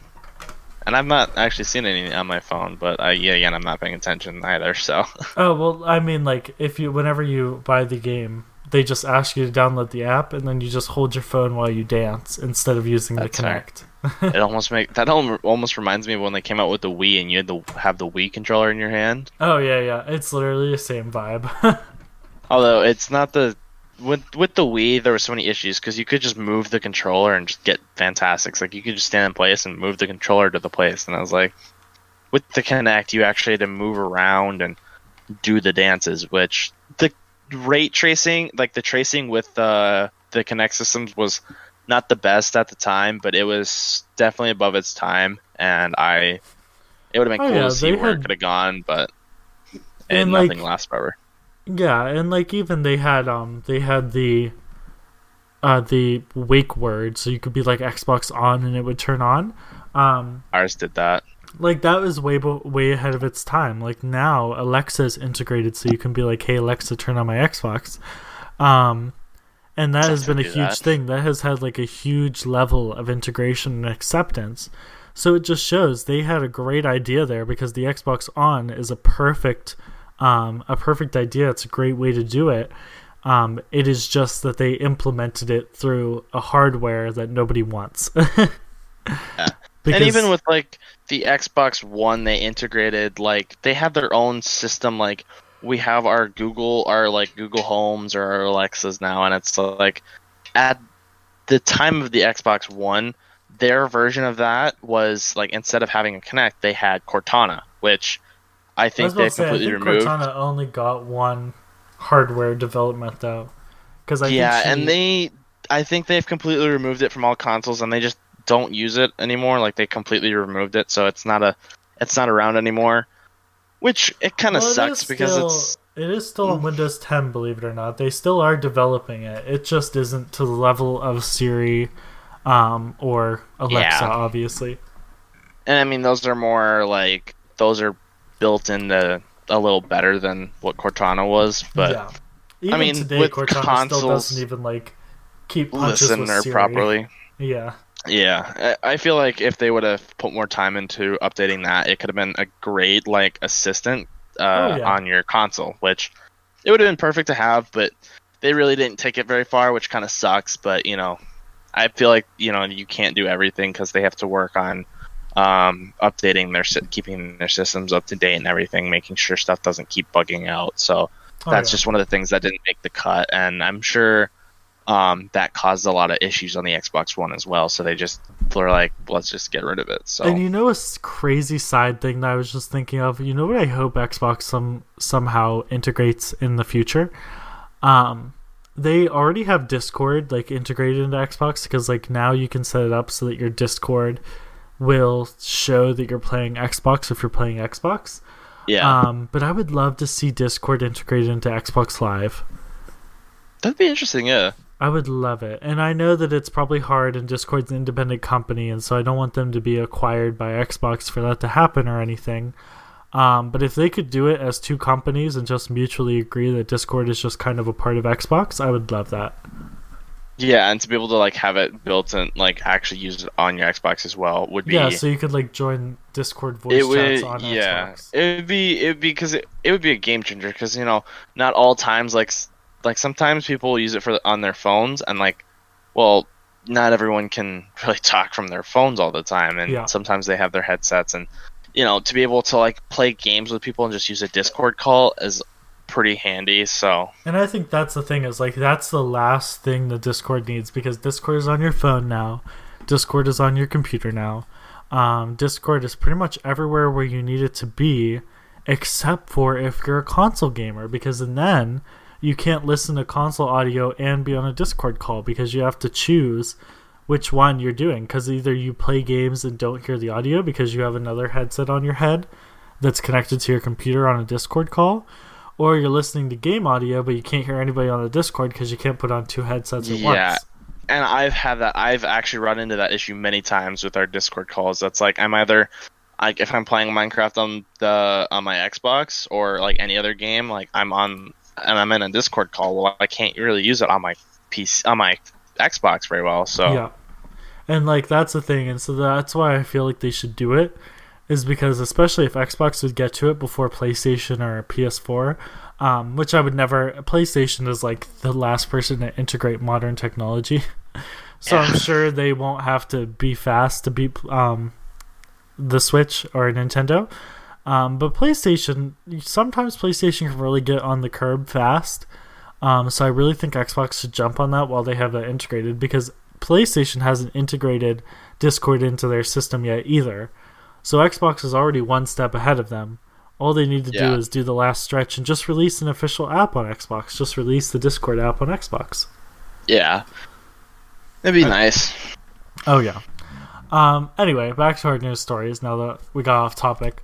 And I've not actually seen any on my phone, but yeah, again, I'm not paying attention either. So Oh well, I mean, like if you whenever you buy the game, they just ask you to download the app, and then you just hold your phone while you dance instead of using the that's fair. Kinect. Almost reminds me of when they came out with the Wii and you had to have the Wii controller in your hand. Oh yeah, yeah, it's literally the same vibe. Although it's not the with the Wii, there were so many issues because you could just move the controller and just get fantastics. Like you could just stand in place and move the controller to the place. And I was like, with the Kinect, you actually had to move around and do the dances, which the rate tracing, like the tracing with the Kinect systems, was not the best at the time, but it was definitely above its time. And it would have been Oh cool yeah, to see they where it had could have gone, but and nothing like lasts forever. yeah, and like even they had the wake word, so you could be like Xbox on and it would turn on. Ours did that. Like that was way ahead of its time. Like now Alexa's integrated, so you can be like, "Hey Alexa, turn on my Xbox," um, and that has been a Do huge that. thing. That has had like a huge level of integration and acceptance. So it just shows they had a great idea there because the Xbox On is a perfect idea. It's a great way to do it. It is just that they implemented it through a hardware that nobody wants. Yeah. And even Because with like the Xbox One, they integrated like they have their own system. Like we have our like Google Homes or our Alexas now, and it's like at the time of the Xbox One, their version of that was like instead of having a Kinect, they had Cortana, which I I was think about to they've say, I completely think removed. Cortana only got one hardware development though, because I think Yeah, and she. I think they've completely removed it from all consoles, and they just don't use it anymore. Like they completely removed it, so it's not around anymore. Which it kind of Well, sucks because it's it is still on Windows 10, believe it or not. They still are developing it. It just isn't to the level of Siri, or Alexa, yeah. obviously. And I mean those are built into a little better than what Cortana was, but Yeah. I Even mean today, with Cortana still doesn't consoles even like keep punches listen with or Siri. properly. Yeah. Yeah, I feel like if they would have put more time into updating that, it could have been a great like assistant Oh yeah. on your console, which it would have been perfect to have, but they really didn't take it very far, which kind of sucks. But I feel like you can't do everything because they have to work on updating keeping their systems up to date and everything, making sure stuff doesn't keep bugging out. So Oh that's yeah. just one of the things that didn't make the cut, and I'm sure that caused a lot of issues on the Xbox One as well. So they just were like, let's just get rid of it. And So you know crazy side thing that I was just thinking of. You know what I hope Xbox somehow integrates in the future. Um, they already have Discord like integrated into Xbox because like now you can set it up so that your Discord will show that you're playing Xbox if you're playing Xbox. yeah, But I would love to see Discord integrated into Xbox Live. that'd be interesting. Yeah, I would love it. And I know that it's probably hard and Discord's an independent company, and so I don't want them to be acquired by Xbox for that to happen or anything. But if they could do it as two companies and just mutually agree that Discord is just kind of a part of Xbox, I would love that. yeah, and to be able to like have it built and like actually use it on your Xbox as well would Yeah, be. so you could like join Discord It voice chats would, on yeah. Xbox. It would be because it would be a game changer because not all times like sometimes people use it for on their phones and like well not everyone can really talk from their phones all the time and Yeah. sometimes they have their headsets and to be able to like play games with people and just use a Discord call is pretty handy. So And I think that's the thing is like that's the last thing the Discord needs because Discord is on your phone now. Discord is on your computer now. Discord is pretty much everywhere where you need it to be, except for if you're a console gamer, because then you can't listen to console audio and be on a Discord call because you have to choose which one you're doing. Because either you play games and don't hear the audio because you have another headset on your head that's connected to your computer on a Discord call, or you're listening to game audio but you can't hear anybody on the Discord because you can't put on two headsets at yeah, once. and I've actually run into that issue many times with our Discord calls. That's like I'm either like if I'm playing Minecraft on my Xbox or like any other game, like I'm on and I'm in a Discord call, well, I can't really use it on my PC, on my Xbox very well. So Yeah. And like that's the thing, and so that's why I feel like they should do it, is because especially if Xbox would get to it before PlayStation or PS4, which I would never. PlayStation is like the last person to integrate modern technology, so I'm sure they won't have to be fast to beat the Switch or Nintendo. But PlayStation, sometimes PlayStation can really get on the curb fast. So I really think Xbox should jump on that while they have that integrated, because PlayStation hasn't integrated Discord into their system yet either. So Xbox is already one step ahead of them. All they need to do is do the last stretch and just release an official app on Xbox. Just release the Discord app on Xbox. Yeah. It'd be nice. Oh, yeah. Anyway, back to our news stories now that we got off topic.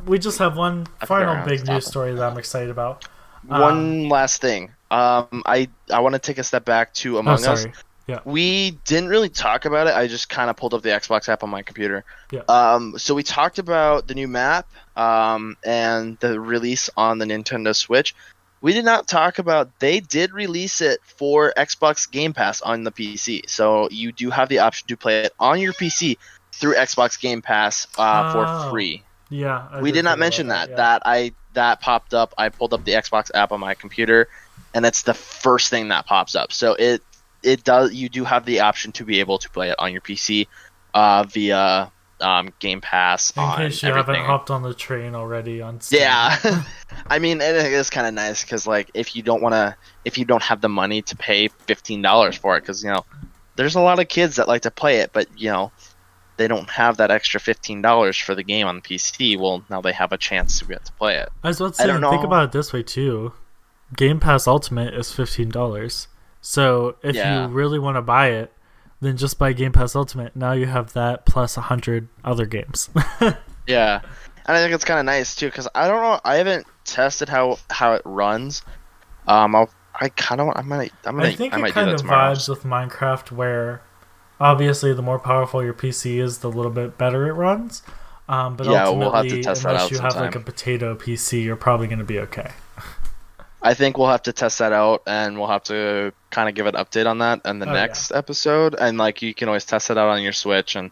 We just have one final big news story that I'm excited about. One last thing. I want to take a step back to Among Us. Yeah. We didn't really talk about it. I just kind of pulled up the Xbox app on my computer. Yeah. So we talked about the new map and the release on the Nintendo Switch. We did not talk about they did release it for Xbox Game Pass on the PC. So you do have the option to play it on your PC through Xbox Game Pass for free. Yeah. We did not mention that. Yeah. That popped up. I pulled up the Xbox app on my computer, and that's the first thing that pops up. So it does. You do have the option to be able to play it on your PC via Game Pass. In case you haven't hopped on the train already on Steam. Yeah, I mean it is kind of nice because like if you don't have the money to pay $15 for it, because there's a lot of kids that like to play it, but they don't have that extra $15 for the game on the PC. Well, now they have a chance to get to play it. I was about to say, think about it this way too. Game Pass Ultimate is $15. So if you really want to buy it, then just buy Game Pass Ultimate. Now you have that plus 100 other games. Yeah, and I think it's kind of nice too because I don't know. I haven't tested how it runs. I might think do it kind that of tomorrow. vibes with Minecraft, where obviously the more powerful your PC is, the little bit better it runs. But ultimately, we'll have to test that unless out you have sometime. like a potato PC, you're probably going to be okay. I think we'll have to test that out, and we'll have to kind of give an update on that in the next episode. And like, you can always test it out on your Switch and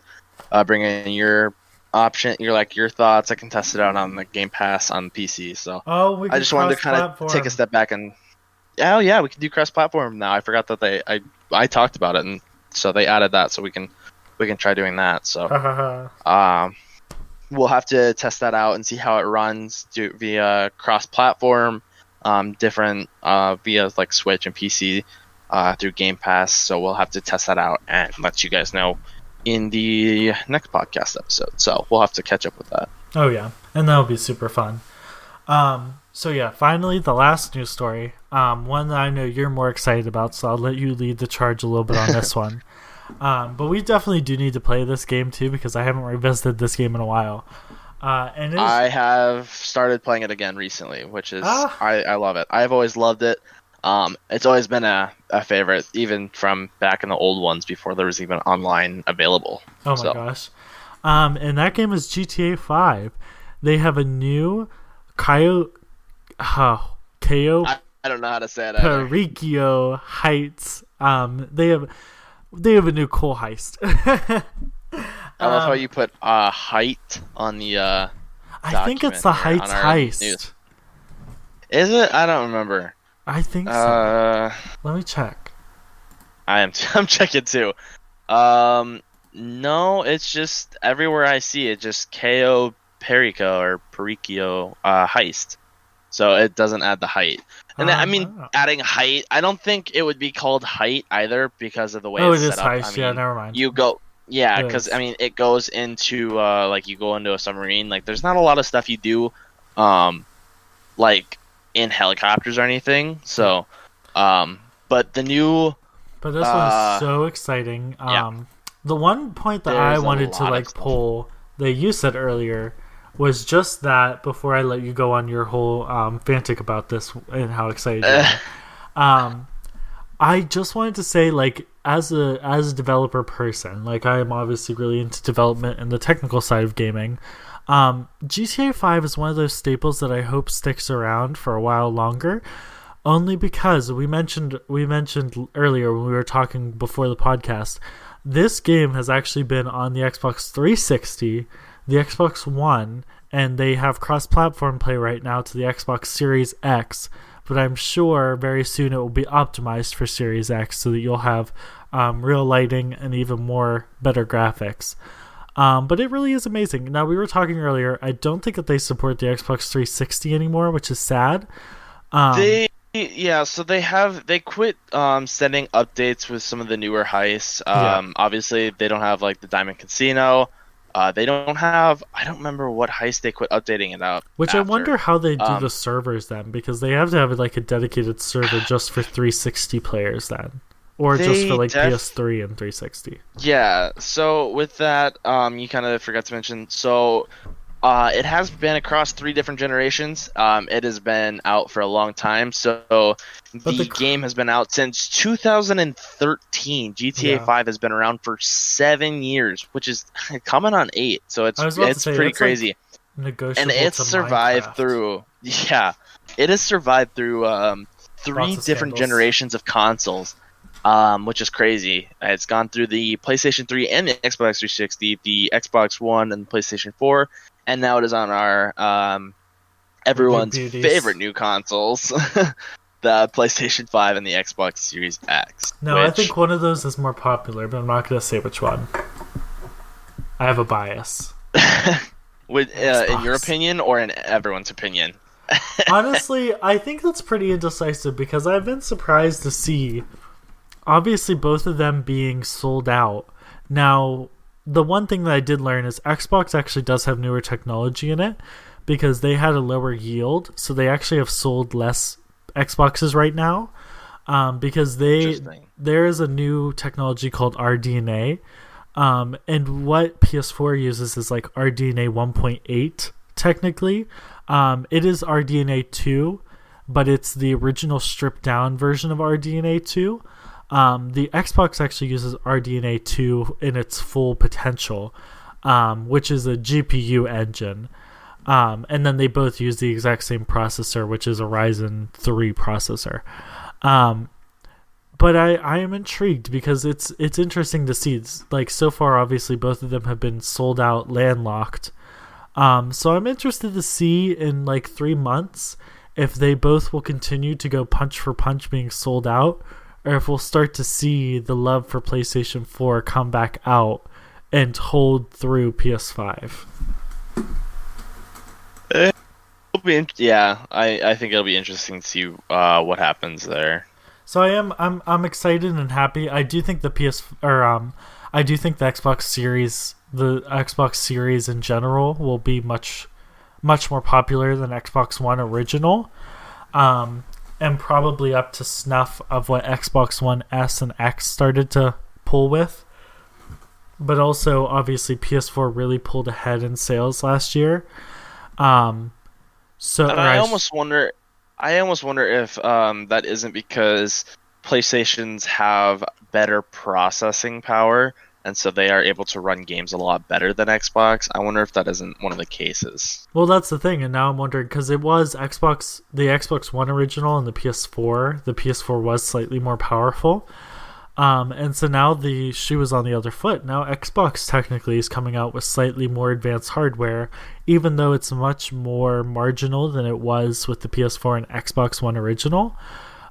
bring in your option, your thoughts. I can test it out on the Game Pass on PC. So I just wanted to kind of take a step back and we can do cross-platform now. I forgot that I talked about it, and so they added that, so we can try doing that. So we'll have to test that out and see how it runs via cross-platform. Different via like Switch and PC through Game Pass. So we'll have to test that out and let you guys know in the next podcast episode. So we'll have to catch up with that. Oh yeah, and that'll be super fun. So yeah, finally the last news story, one that I know you're more excited about, so I'll let you lead the charge a little bit on this one. But we definitely do need to play this game too, because I haven't revisited this game in a while. And I have started playing it again recently, which is I love it. I've always loved it. It's always been a favorite, even from back in the old ones before there was even online available. Oh my gosh. And that game is GTA 5. They have a new Cayo I don't know how to say it. Pericchio Heights. They have a new cool heist. I love how you put height on the I think it's the Heights heist. News. Is it? I don't remember. I think so. Let me check. I'm checking too. No, it's just everywhere I see it, just Cayo Perico or Pericchio heist. So it doesn't add the height. And adding height, I don't think it would be called height either because of the way it's set up. Heist. Yeah, never mind. You go. Yeah, because it goes into like you go into a submarine. Like, there's not a lot of stuff you do, like in helicopters or anything. So, but the new. But this one's so exciting. The one point that I wanted to like pull that you said earlier was just that. Before I let you go on your whole fantic about this and how excited you are. I just wanted to say, like, as a developer person, like, I am obviously really into development and the technical side of gaming. GTA 5 is one of those staples that I hope sticks around for a while longer. Only because we mentioned earlier when we were talking before the podcast, this game has actually been on the Xbox 360, the Xbox One, and they have cross-platform play right now to the Xbox Series X. But I'm sure very soon it will be optimized for Series X so that you'll have real lighting and even more better graphics. But it really is amazing. Now, we were talking earlier, I don't think that they support the Xbox 360 anymore, which is sad. So they quit sending updates with some of the newer heists. Obviously they don't have like the Diamond Casino. They don't have, I don't remember what heist they quit updating it up. Which after. I wonder how they do the servers then, because they have to have like a dedicated server just for 360 players then. Or just for like PS3 and 360. Yeah, so with that, you kind of forgot to mention, so it has been across 3 different generations. It has been out for a long time, so the game has been out since 2013. GTA 5 has been around for 7 years, which is coming on 8, so it's pretty crazy. Like negotiable, and it's survived Minecraft. through, it has survived through 3 different generations of consoles. Which is crazy. It's gone through the PlayStation 3 and the Xbox 360, the Xbox One and the PlayStation 4, and now it is on our everyone's favorite new consoles, the PlayStation 5 and the Xbox Series X. No, I think one of those is more popular, but I'm not going to say which one. I have a bias. In your opinion or in everyone's opinion? Honestly, I think that's pretty indecisive because I've been surprised to see obviously both of them being sold out. Now, the one thing that I did learn is Xbox actually does have newer technology in it because they had a lower yield, so they actually have sold less Xboxes right now because there is a new technology called RDNA, and what PS4 uses is like RDNA 1.8 technically. It is RDNA 2, but it's the original stripped down version of RDNA 2. The Xbox actually uses RDNA 2 in its full potential, which is a GPU engine. And then they both use the exact same processor, which is a Ryzen 3 processor. But I am intrigued because it's interesting to see. Like, so far, obviously, both of them have been sold out, landlocked. So I'm interested to see in like 3 months if they both will continue to go punch for punch being sold out, or if we'll start to see the love for PlayStation 4 come back out and hold through PS5. I think it'll be interesting to see what happens there. So I'm excited and happy. I do think the I do think the Xbox Series in general will be much more popular than Xbox One original. And probably up to snuff of what Xbox One S and X started to pull with. But also, obviously, PS4 really pulled ahead in sales last year. I almost wonder if that isn't because PlayStations have better processing power, and so they are able to run games a lot better than Xbox. I wonder if that isn't one of the cases. Well, that's the thing, and now I'm wondering, because it was the Xbox One original and the PS4. The PS4 was slightly more powerful. And so now the shoe is on the other foot. Now Xbox technically is coming out with slightly more advanced hardware, even though it's much more marginal than it was with the PS4 and Xbox One original.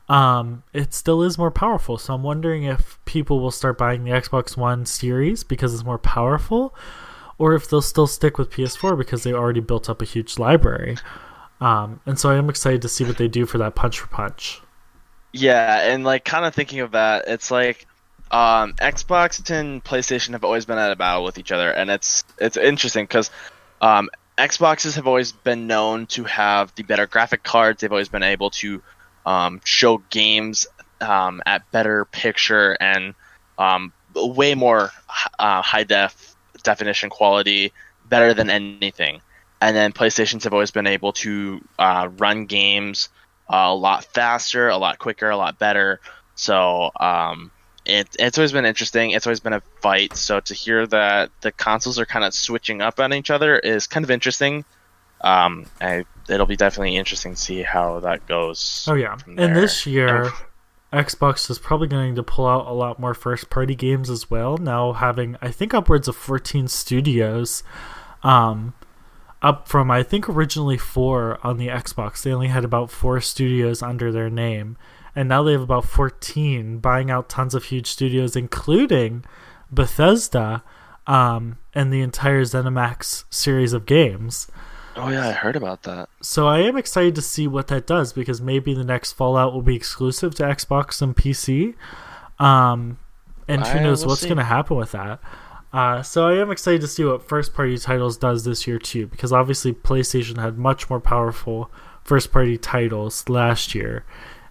It still is more powerful. So I'm wondering if people will start buying the Xbox One series because it's more powerful, or if they'll still stick with PS4 because they already built up a huge library. And so I am excited to see what they do for that punch for punch. Yeah, and like kind of thinking of that, it's like Xbox and PlayStation have always been at a battle with each other, and it's interesting because Xboxes have always been known to have the better graphic cards. They've always been able to show games at better picture and way more high definition quality, better than anything. And then PlayStations have always been able to run games a lot faster, a lot quicker, a lot better. So it's always been interesting. It's always been a fight. So to hear that the consoles are kind of switching up on each other is kind of interesting. I it'll be definitely interesting to see how that goes. Oh yeah, From and there. this year, Xbox is probably going to pull out a lot more first-party games as well. Now having, I think, upwards of 14 studios, up from I think originally 4 on the Xbox. They only had about 4 studios under their name, and now they have about 14, buying out tons of huge studios, including Bethesda, and the entire ZeniMax series of games. Oh yeah, I heard about that. So I am excited to see what that does, because maybe the next Fallout will be exclusive to Xbox and PC. And who knows what's going to happen with that. So I am excited to see what first-party titles does this year too, because obviously PlayStation had much more powerful first-party titles last year.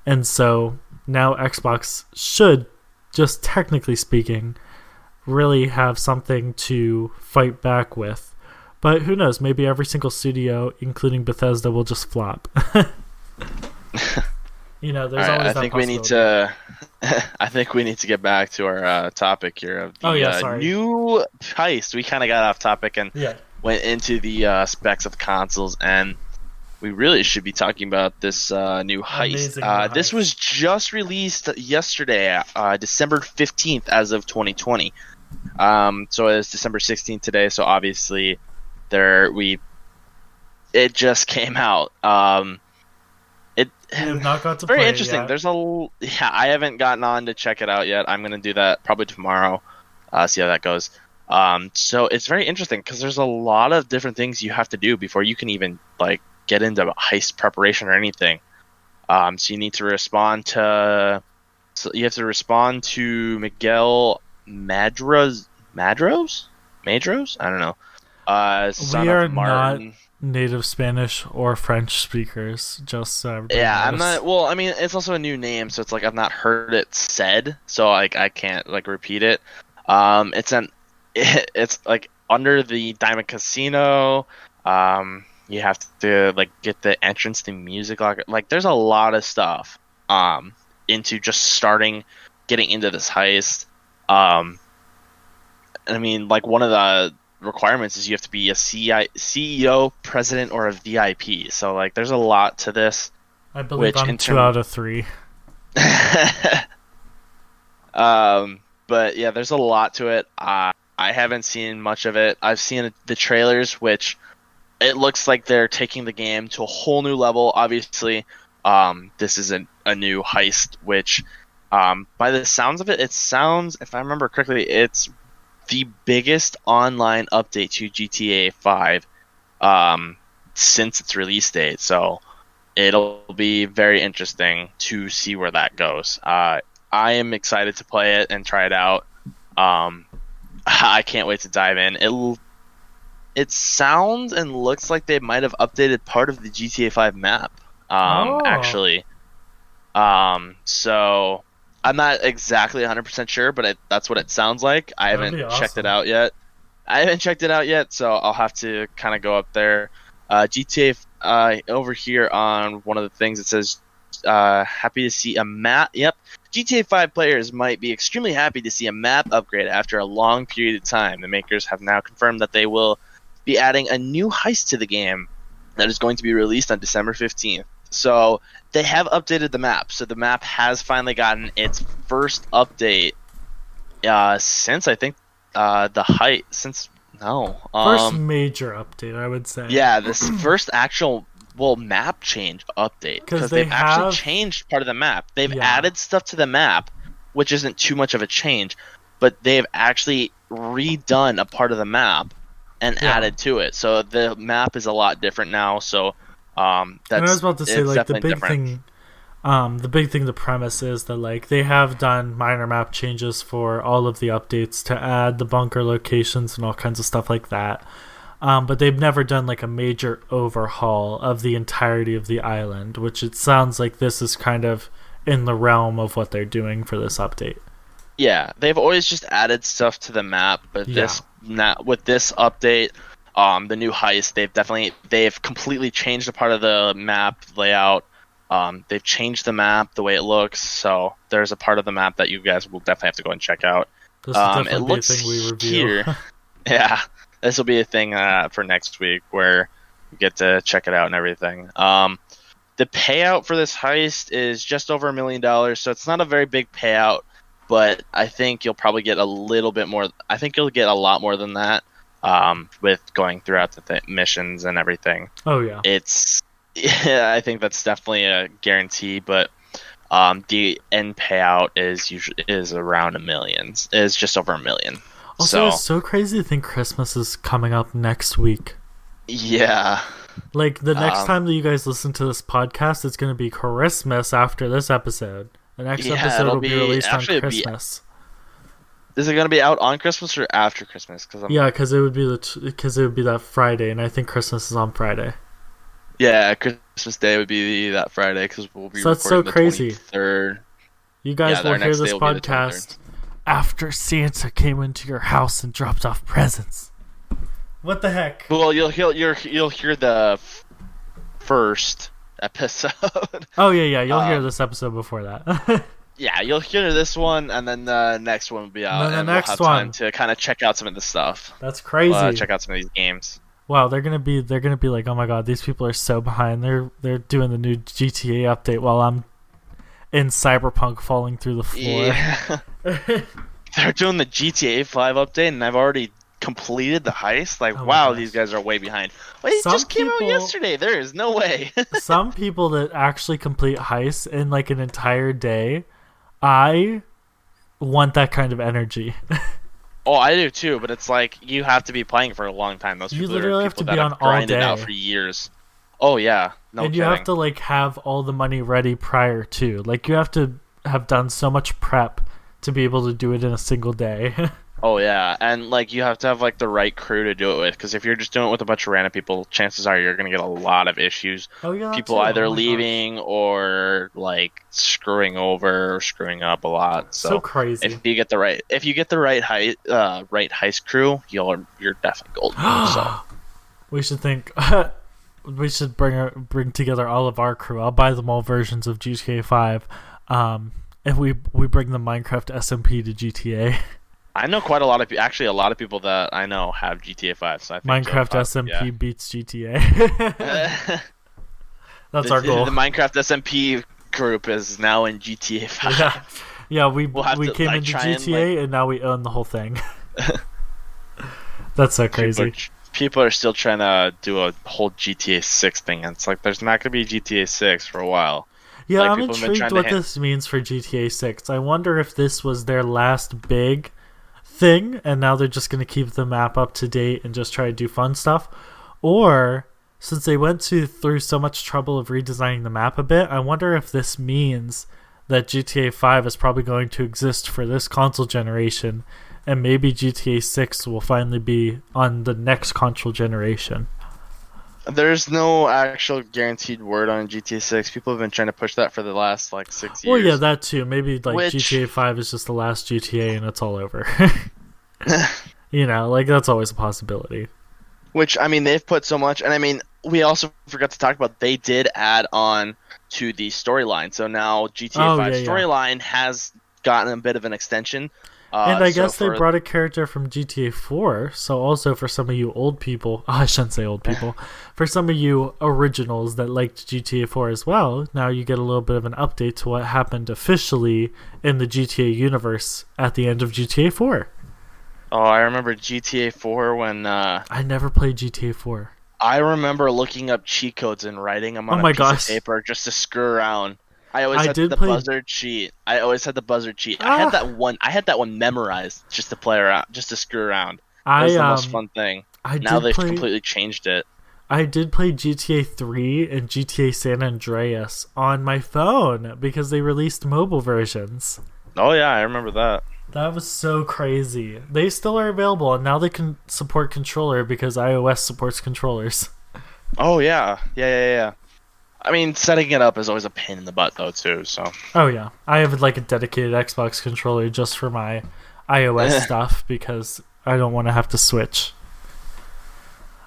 And so now Xbox should, just technically speaking, really have something to fight back with. But who knows? Maybe every single studio, including Bethesda, will just flop. You know, there's always that possibility. I think we need to get back to our topic here of the new heist. We kind of got off topic and went into the specs of the consoles, and we really should be talking about this new heist. This was just released yesterday, December 15th, as of 2020. So it's December 16th today. So obviously, it just came out. It have not got to very play interesting. It yet. I haven't gotten on to check it out yet. I'm gonna do that probably tomorrow. See how that goes. So it's very interesting because there's a lot of different things you have to do before you can even like get into heist preparation or anything. So you need to respond to. So you have to respond to Miguel Madros. I don't know. Son we are of Martin. not native Spanish or French speakers. Just I'm not. Well, I mean, it's also a new name, so it's like I've not heard it said, so like I can't like repeat it. It's like under the Diamond Casino. You have to like get the entrance to music locker. Like, there's a lot of stuff. Into just getting into this heist. I mean, like one of the requirements is you have to be a CEO, president, or a VIP. So like, there's a lot to this. I believe I'm 2 out of 3. But yeah, there's a lot to it. I haven't seen much of it. I've seen the trailers, which it looks like they're taking the game to a whole new level. Obviously, this is a new heist, which by the sounds of it, if I remember correctly, it's the biggest online update to GTA 5 since its release date. So it'll be very interesting to see where that goes. I am excited to play it and try it out. I can't wait to dive in. It sounds and looks like they might have updated part of the GTA 5 map. Actually. So I'm not exactly 100% sure, but that's what it sounds like. I haven't checked it out yet. So I'll have to kind of go up there. GTA over here on one of the things, it says happy to see a map. Yep. GTA 5 players might be extremely happy to see a map upgrade after a long period of time. The makers have now confirmed that they will be adding a new heist to the game that is going to be released on December 15th. So they have updated the map. So the map has finally gotten its first update since I think first major update, I would say. Yeah, this first actual map change update, because they've actually changed part of the map. They've added stuff to the map, which isn't too much of a change, but they've actually redone a part of the map and added to it. So the map is a lot different now. So and I was about to say, like, the big thing, the premise is that, like, they have done minor map changes for all of the updates to add the bunker locations and all kinds of stuff like that. But they've never done like a major overhaul of the entirety of the island, which it sounds like this is kind of in the realm of what they're doing for this update. Yeah, they've always just added stuff to the map, but with this update, the new heist, they've completely changed a part of the map layout. They've changed the map, the way it looks. So there's a part of the map that you guys will definitely have to go and check out. This will definitely be a thing we review. Yeah, this will be a thing for next week, where get to check it out and everything. The payout for this heist is just over $1 million, so it's not a very big payout, but I think you'll probably get a little bit more. I think you'll get a lot more than that with going throughout the missions and everything. Oh, yeah. I think that's definitely a guarantee, but the end payout is around $1 million. Is just over $1 million. Also, it's so crazy to think Christmas is coming up next week. Yeah. Like, the next time that you guys listen to this podcast, it's going to be Christmas after this episode. The next episode will be released on Christmas. Is it going to be out on Christmas or after Christmas? Because it would be that Friday, and I think Christmas is on Friday. Yeah, Christmas Day would be that Friday because we'll be that's so crazy. The 23rd. You guys will hear this podcast after Santa came into your house and dropped off presents. What the heck? Well, you'll hear the first episode. Oh yeah, you'll hear this episode before that. Yeah, you'll hear this one, and then the next one will be out, and we'll have time to kind of check out some of the stuff. That's crazy. Check out some of these games. Wow, they're gonna be like, oh my god, these people are so behind. They're doing the new GTA update while I'm in Cyberpunk falling through the floor. Yeah. They're doing the GTA 5 update, and I've already completed the heist. Like, wow, these guys are way behind. Well, it just came out yesterday. There is no way. Some people that actually complete heists in like an entire day, I want that kind of energy. Oh, I do too, but it's like you have to be playing for a long time. Those people literally have to be on all day out for years. Oh yeah, no and kidding. You have to like have all the money ready prior to. Like you have to have done so much prep to be able to do it in a single day. Oh yeah, and like you have to have like the right crew to do it with, because if you're just doing it with a bunch of random people, chances are you're gonna get a lot of issues. Oh yeah, people either leaving or like screwing over or screwing up a lot. So crazy. If you get the right heist crew, you're definitely golden. So we should we should bring together all of our crew. I'll buy them all versions of GTA 5. And we bring the Minecraft SMP to GTA. I know quite a lot of people that I know have GTA 5. So I think Minecraft SMP beats GTA. That's our goal. The Minecraft SMP group is now in GTA 5. Yeah, we came into GTA and now we own the whole thing. That's so crazy. People are still trying to do a whole GTA 6 thing, and it's like there's not going to be GTA 6 for a while. Yeah, like, I'm intrigued what this means for GTA 6. I wonder if this was their last big thing, and now they're just going to keep the map up to date and just try to do fun stuff. Or, since they went through so much trouble of redesigning the map a bit, I wonder if this means that GTA 5 is probably going to exist for this console generation, and maybe GTA 6 will finally be on the next console generation. There's no actual guaranteed word on GTA 6. People have been trying to push that for the last 6 years. Well, yeah, that too. Maybe GTA 5 is just the last GTA and it's all over. That's always a possibility. Which, I mean, they've put so much, and I mean, we also forgot to talk about they did add on to the storyline. So now GTA 5 storyline has gotten a bit of an extension. And I guess they brought a character from GTA 4, so also for some of you old people, I shouldn't say old people, for some of you originals that liked GTA 4 as well, now you get a little bit of an update to what happened officially in the GTA universe at the end of GTA 4. Oh, I remember GTA 4 when... I never played GTA 4. I remember looking up cheat codes and writing them on a piece of paper just to screw around. I always had the buzzard cheat. I had that one memorized just to play around, just to screw around. It was the most fun thing. Now they've completely changed it. I did play GTA 3 and GTA San Andreas on my phone because they released mobile versions. Oh yeah, I remember that. That was so crazy. They still are available, and now they can support controller because iOS supports controllers. Oh yeah. I mean, setting it up is always a pain in the butt, though, too. So. Oh yeah, I have a dedicated Xbox controller just for my iOS stuff because I don't want to have to switch.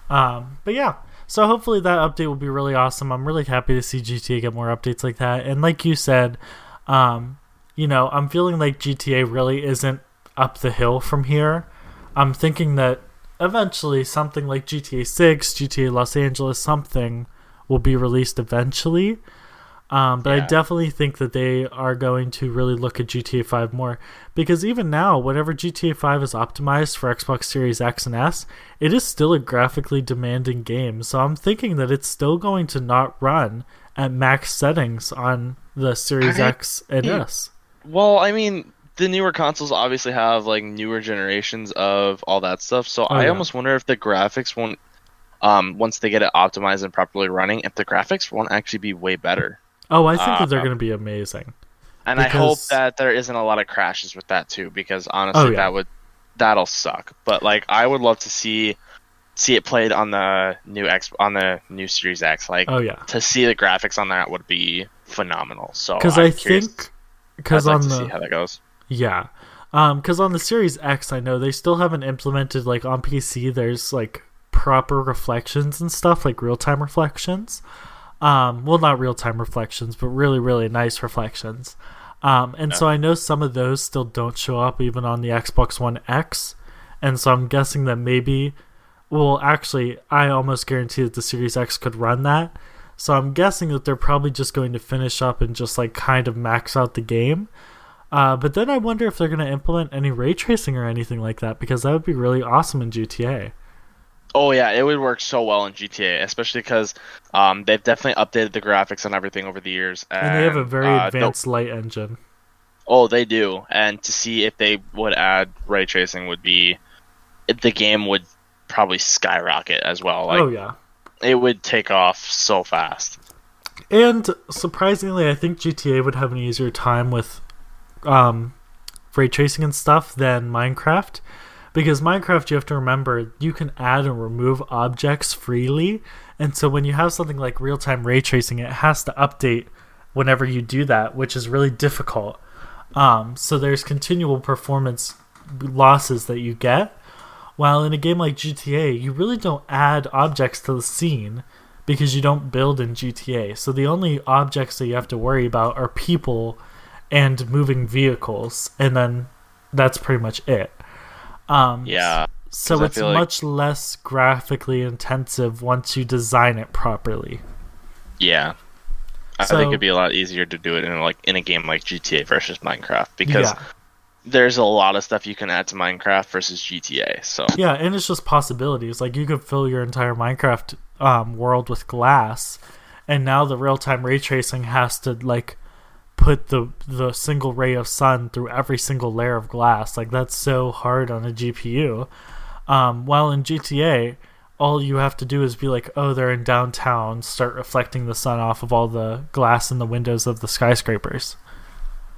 But yeah, so hopefully that update will be really awesome. I'm really happy to see GTA get more updates like that. And like you said, I'm feeling like GTA really isn't up the hill from here. I'm thinking that eventually something like GTA 6, GTA Los Angeles, something will be released eventually. But I definitely think that they are going to really look at GTA 5 more. Because even now, whenever GTA 5 is optimized for Xbox Series X and S, it is still a graphically demanding game. So I'm thinking that it's still going to not run at max settings on the Series X and S. Well, I mean, the newer consoles obviously have like newer generations of all that stuff. So I almost wonder if the graphics won't, once they get it optimized and properly running, if the graphics won't actually be way better. Oh, I think that they're going to be amazing. And I hope that there isn't a lot of crashes with that too, because honestly, that'll suck. But like, I would love to see it played on the new Series X. Like, to see the graphics on that would be phenomenal. So because I think I'd like to see how that goes. Yeah, because on the Series X, I know they still haven't implemented like on PC. There's like proper reflections and stuff, like real time reflections. Well, not real-time reflections, but really, really nice reflections. So I know some of those still don't show up even on the Xbox One X. And so I'm guessing that maybe... Well, actually, I almost guarantee that the Series X could run that. So I'm guessing that they're probably just going to finish up and just like kind of max out the game. But then I wonder if they're going to implement any ray tracing or anything like that, because that would be really awesome in GTA. Oh yeah, it would work so well in GTA, especially because they've definitely updated the graphics and everything over the years. And they have a very advanced light engine. Oh, they do. And to see if they would add ray tracing the game would probably skyrocket as well. Like, it would take off so fast. And surprisingly, I think GTA would have an easier time with ray tracing and stuff than Minecraft. Because Minecraft, you have to remember, you can add and remove objects freely. And so when you have something like real-time ray tracing, it has to update whenever you do that, which is really difficult. So there's continual performance losses that you get. While in a game like GTA, you really don't add objects to the scene because you don't build in GTA. So the only objects that you have to worry about are people and moving vehicles. And then that's pretty much it. So it's much less graphically intensive once you design it properly. Yeah. I think it'd be a lot easier to do it in a game like GTA versus Minecraft, because there's a lot of stuff you can add to Minecraft versus GTA. So yeah, and it's just possibilities. Like, you could fill your entire Minecraft world with glass, and now the real-time ray tracing has to like put the single ray of sun through every single layer of glass. Like, that's so hard on a GPU. While in GTA, all you have to do is be like, oh, they're in downtown, start reflecting the sun off of all the glass in the windows of the skyscrapers.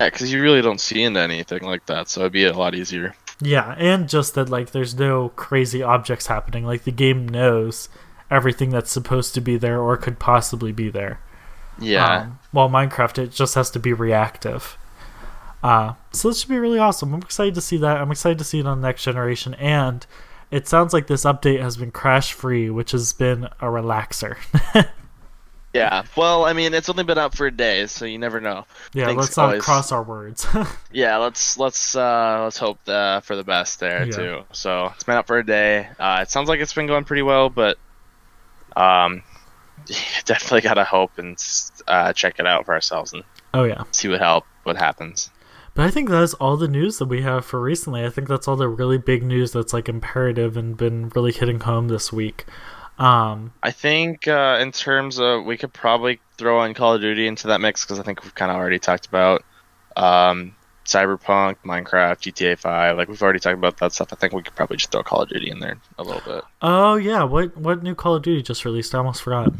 Yeah, because you really don't see into anything like that, so it'd be a lot easier. Yeah, and just that like there's no crazy objects happening. Like, the game knows everything that's supposed to be there or could possibly be there. Yeah. While Minecraft, it just has to be reactive. So this should be really awesome. I'm excited to see that. I'm excited to see it on the next generation. And it sounds like this update has been crash-free, which has been a relaxer. Yeah. Well, I mean, it's only been out for a day, so you never know. Yeah, let's not cross our words. Yeah, let's hope for the best there too. So it's been out for a day. It sounds like it's been going pretty well, but definitely gotta hope and check it out for ourselves and see what happens. But I think that's all the news that we have for recently. I think that's all the really big news that's like imperative and been really hitting home this week. I think in terms of, we could probably throw in Call of Duty into that mix, because I think we've kind of already talked about Cyberpunk, Minecraft, GTA 5. Like, we've already talked about that stuff. I think we could probably just throw Call of Duty in there a little bit. Oh yeah, what new Call of Duty just released? I almost forgot.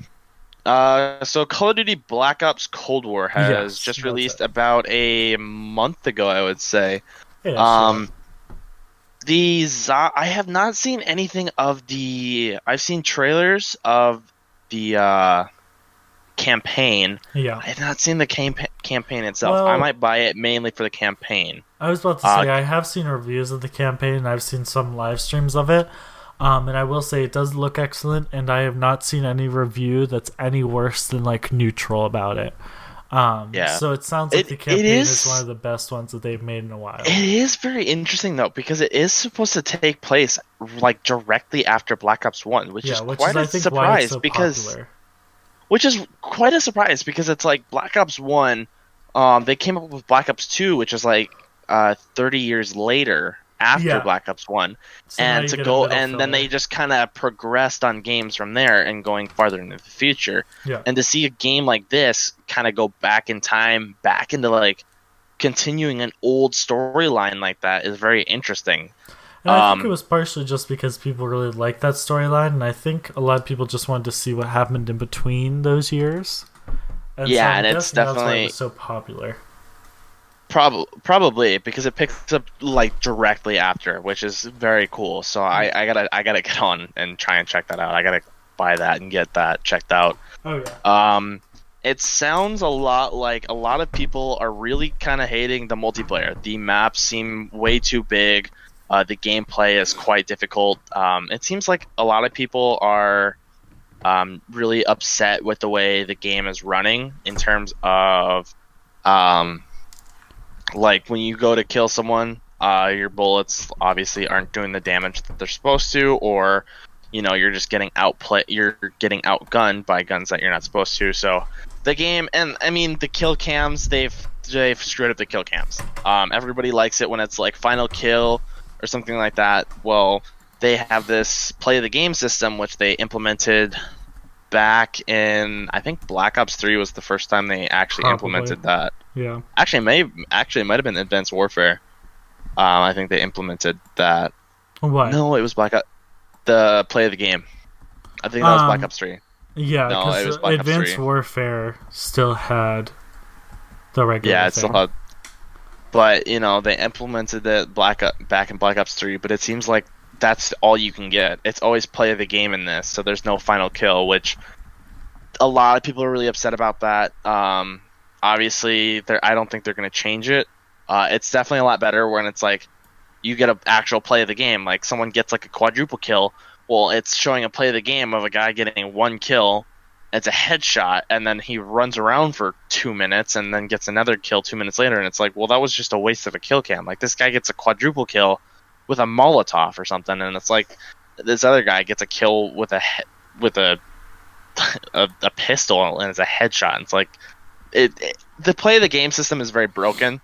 So Call of Duty Black Ops Cold War has just released about a month ago, I would say. Yeah, I have not seen anything of I've seen trailers of the campaign. Yeah. I have not seen the campaign itself. Well, I might buy it mainly for the campaign. I was about to say, I have seen reviews of the campaign, and I've seen some live streams of it. And I will say it does look excellent, and I have not seen any review that's any worse than like neutral about it. Yeah. So it sounds like It the it campaign is one is of the best ones that they've made in a while. it is very interesting though because it is supposed to take place like directly after Black Ops 1, Yeah, which is I think why it's so popular. which is quite a surprise because it's like Black Ops 1, they came up with Black Ops 2, which is like 30 years later after Yeah. Black Ops 1, So now and you to get a go middle and then they filler. just kind of progressed on games from there and going farther into the future. Yeah. And to see a game like this kind of go back in time, back into like continuing an old storyline like that is very interesting. And I think it Um, was partially just because people really liked that storyline, and I think a lot of people just wanted to see what happened in between those years. And so yeah, I'm and it's guessing that's why it was definitely so popular. probably because it picks up like directly after, which is very cool. So I gotta get on and try and check that out. I gotta buy that and get that checked out. Oh yeah. Um, it sounds a lot like a lot of people are really kind of hating the multiplayer. The maps seem way too big. The gameplay is quite difficult. It seems like a lot of people are really upset with the way the game is running in terms of um, like when you go to kill someone, your bullets obviously aren't doing the damage that they're supposed to, or you're just getting you're getting outgunned by guns that you're not supposed to. So the game, and I mean the kill cams, they've screwed up the kill cams. Everybody likes it when it's like final kill or something like that. Well, they have this play the game system which they implemented back in, I think Black Ops 3 was the first time they actually Probably. implemented that. Yeah. Actually, it might have been Advanced Warfare. I think they implemented that. What? No, it was the play of the game. I think that was Black Um. Ops 3. Yeah, No, because it was Black Ops Advanced 3. Warfare still had the regular Yeah, it's still thing. hard. But they implemented it back in Black Ops 3. But it seems like that's all you can get. It's always play of the game in this, so there's no final kill, which a lot of people are really upset about that. Obviously, I don't think they're going to change it. It's definitely a lot better when it's like you get an actual play of the game. Like someone gets like a quadruple kill. Well, it's showing a play of the game of a guy getting one kill. It's a headshot, and then he runs around for 2 minutes and then gets another kill 2 minutes later. And it's like, well, that was just a waste of a kill cam. Like this guy gets a quadruple kill with a Molotov or something, and it's like this other guy gets a kill with a pistol and it's a headshot. It's like the play of the game system is very broken.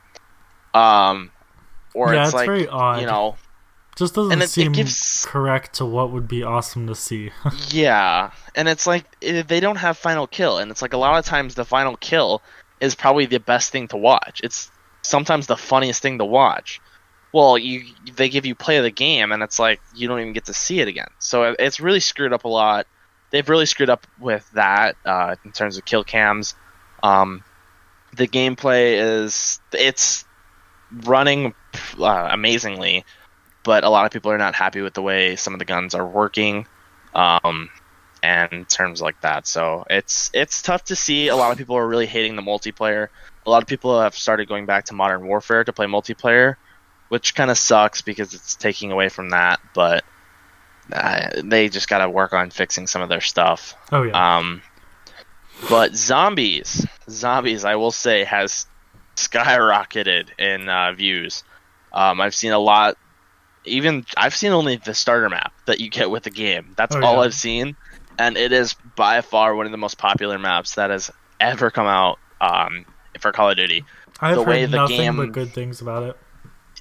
Or Yeah, it's it's like very odd. Just doesn't and it seem gives correct to what would be awesome to see. yeah, and it's like they don't have final kill, and it's like a lot of times the final kill is probably the best thing to watch. It's sometimes the funniest thing to watch. Well, they give you play of the game, and it's like you don't even get to see it again. So it's really screwed up a lot. They've really screwed up with that in terms of kill cams. The gameplay it's running amazingly, but a lot of people are not happy with the way some of the guns are working, and terms like that. So it's tough to see. A lot of people are really hating the multiplayer. A lot of people have started going back to Modern Warfare to play multiplayer, which kind of sucks because it's taking away from that. But they just got to work on fixing some of their stuff. Oh yeah. But zombies, I will say, has skyrocketed in views. I've seen a lot. I've seen only the starter map that you get with the game. That's Oh, all yeah. I've seen, and it is by far one of the most popular maps that has ever come out for Call of Duty. I've The way heard the nothing but game, good things about it.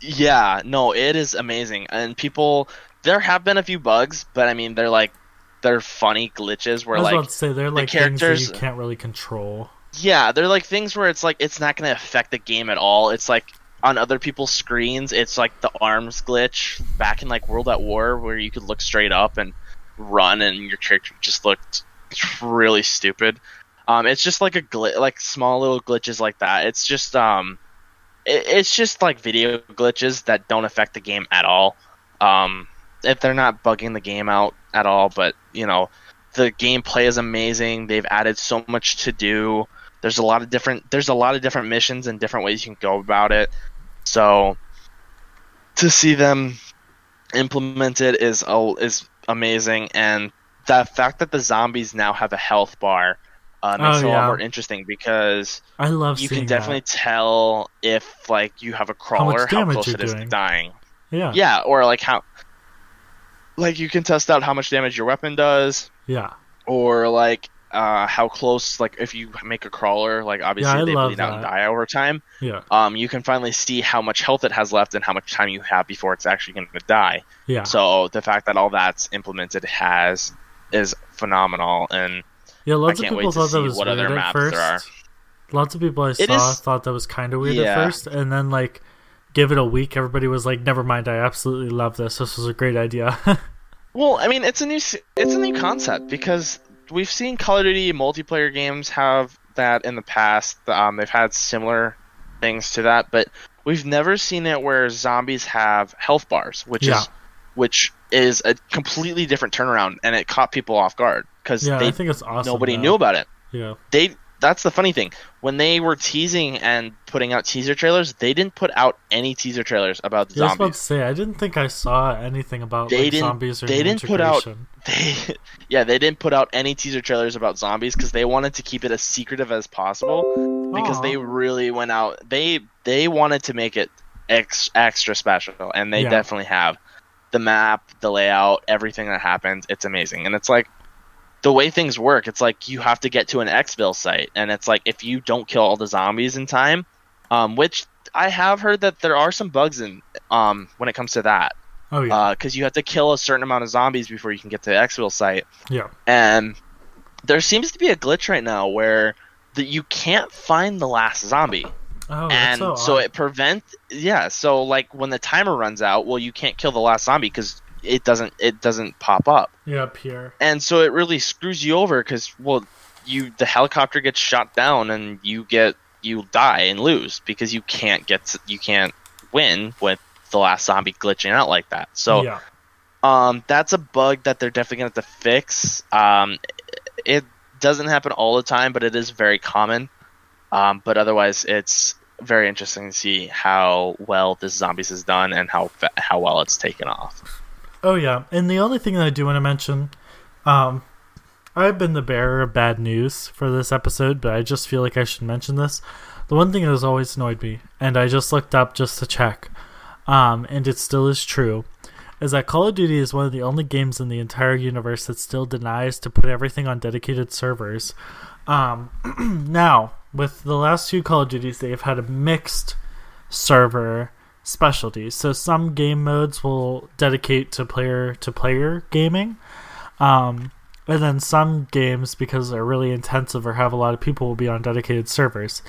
yeah, no, it is amazing, and people. There have been a few bugs, but I mean, they're funny glitches I where was like about to say they're the like things that you characters. can't really control. Yeah, they're like things where it's like it's not going to affect the game at all. It's like on other people's screens, it's like the arms glitch back in like World at War where you could look straight up and run and your character just looked really stupid. It's just like like small little glitches like that. It's just it's just like video glitches that don't affect the game at all. If they're not bugging the game out at all, but the gameplay is amazing. They've added so much to do. There's a lot of different missions and different ways you can go about it. So to see them implement it is amazing, and the fact that the zombies now have a health bar makes Oh it a lot more yeah, interesting because I love you can seeing definitely that. tell if like you have a How crawler, much how damage close you're it is to doing. dying. Yeah, Yeah, or like how like you can test out how much damage your weapon does, yeah, or like how close, like if you make a crawler, like yeah. obviously I they love bleed out and that. die over time. Yeah, You can finally see how much health it has left and how much time you have before it's actually going to die. yeah, So the fact that all that's implemented has is phenomenal, and yeah. I Lots of can't people wait to thought that see was what other weird at maps there are. first. Lots of people I It saw is, thought that was kind of weird at yeah. first, and then like give it a week, everybody was like, "Never mind, I absolutely love this. This was a great idea." Well, I mean, it's a new concept because we've seen Call of Duty multiplayer games have that in the past. They've had similar things to that, but we've never seen it where zombies have health bars, Yeah, which is a completely different turnaround, and it caught people off guard because yeah. I they think it's awesome nobody knew though. about it. Yeah, That's the funny thing. When they were teasing and putting out teaser trailers, they didn't put out any teaser trailers about the yeah. I was about to zombies. say I didn't think I saw anything about They like didn't zombies or they new didn't put out integration. they yeah, they didn't put out any teaser trailers about zombies because they wanted to keep it as secretive as possible because Aw, they really went out they wanted to make it extra special, and they yeah, definitely have. The map, the layout, everything that happens, it's amazing. And it's like the way things work, it's like you have to get to an exfil site, and it's like if you don't kill all the zombies in time, which I have heard that there are some bugs in when it comes to that, oh yeah, because you have to kill a certain amount of zombies before you can get to the exfil site, yeah. and there seems to be a glitch right now where you can't find the last zombie. Oh, that's so And so odd. it prevents, yeah. So like when the timer runs out, well, you can't kill the last zombie because it doesn't pop up. Yeah, Pierre. And so it really screws you over because, well, the helicopter gets shot down and you die and lose because you can't win with the last zombie glitching out like that. So Yeah. that's a bug that they're definitely gonna have to fix. It doesn't happen all the time, but it is very common. But otherwise, it's very interesting to see how well this zombies is done and how well it's taken off. Oh yeah. And the only thing that I do want to mention, um, I've been the bearer of bad news for this episode, but I just feel like I should mention this. The one thing that has always annoyed me, and I just looked up just to check, and it still is true, is that Call of Duty is one of the only games in the entire universe that still denies to put everything on dedicated servers. Now, with the last few Call of Duties, they've had a mixed server specialty. So some game modes will dedicate to player gaming. And then some games, because they're really intensive or have a lot of people, will be on dedicated servers.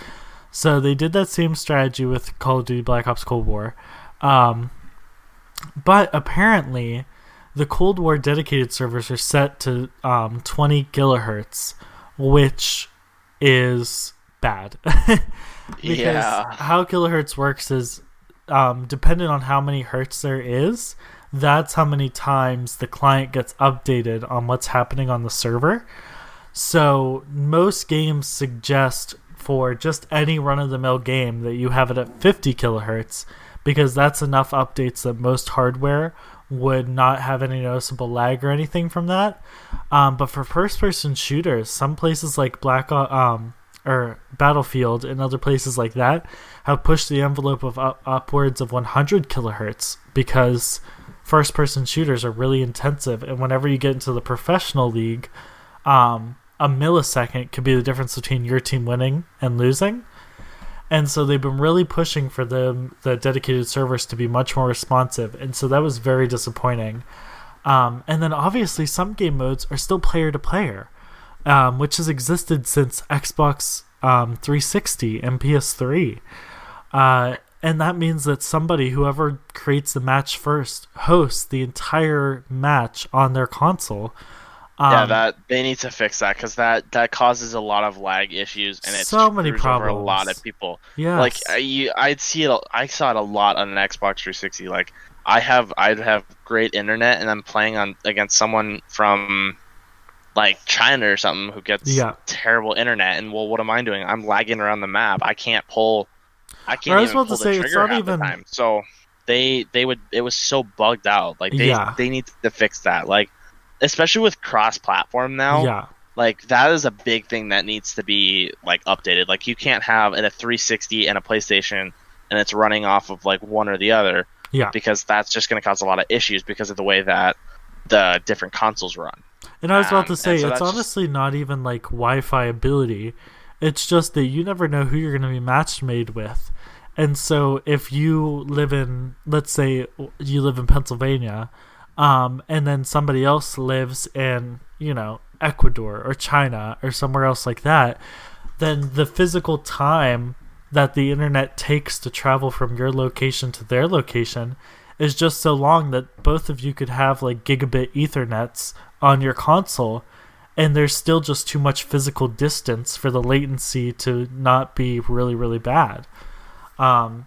So they did that same strategy with Call of Duty Black Ops Cold War. But apparently, the Cold War dedicated servers are set to 20 kilohertz, which is bad. Because Yeah, how kilohertz works is dependent on how many hertz there is, that's how many times the client gets updated on what's happening on the server. So most games suggest for just any run-of-the-mill game that you have it at 50 kilohertz because that's enough updates that most hardware would not have any noticeable lag or anything from that. But for first-person shooters, some places like or Battlefield and other places like that have pushed the envelope of upwards of 100 kilohertz because first-person shooters are really intensive, and whenever you get into the professional league, a millisecond could be the difference between your team winning and losing. And so they've been really pushing for the dedicated servers to be much more responsive, and so that was very disappointing. And then obviously some game modes are still player to player, which has existed since Xbox 360 and PS3. And that means that whoever creates the match first, hosts the entire match on their console. yeah, that they need to fix that because that causes a lot of lag issues and it So many screws over a lot problems. of people. Like Yes. I saw it a lot on an Xbox 360. Like I'd have great internet and I'm playing on against someone from like China or something who gets Yeah. terrible internet, and well, what am I doing? I'm lagging around the map. I Or can't I was even about to pull the say, it's trigger not half the even. time. So it was so bugged out. Like Yeah. they need to fix that. Like especially with cross platform now. Yeah. Like that is a big thing that needs to be like updated. Like you can't have a 360 and a PlayStation and it's running off of like one or the other. Yeah. Because that's just going to cause a lot of issues because of the way that the different consoles run. And I was about to say, so it's honestly not even like Wi-Fi ability. It's just that you never know who you're going to be matched made with. And so if you live in, let's say you live in Pennsylvania, and then somebody else lives in, Ecuador or China or somewhere else like that, then the physical time that the internet takes to travel from your location to their location is just so long that both of you could have like gigabit ethernets on your console, and there's still just too much physical distance for the latency to not be really, really bad. And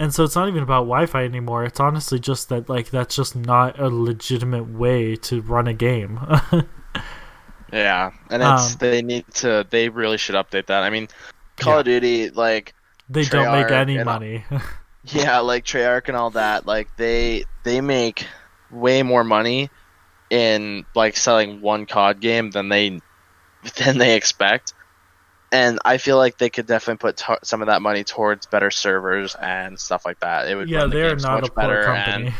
so it's not even about Wi-Fi anymore. It's honestly just that like that's just not a legitimate way to run a game. Yeah, and they really should update that. I mean, Call of Duty, like they don't make any money. Yeah, like Treyarch and all that, like they make way more money in like selling one COD game than they expect. And I feel like they could definitely put some of that money towards better servers and stuff like that. It would run the they're game not much a poor better. company.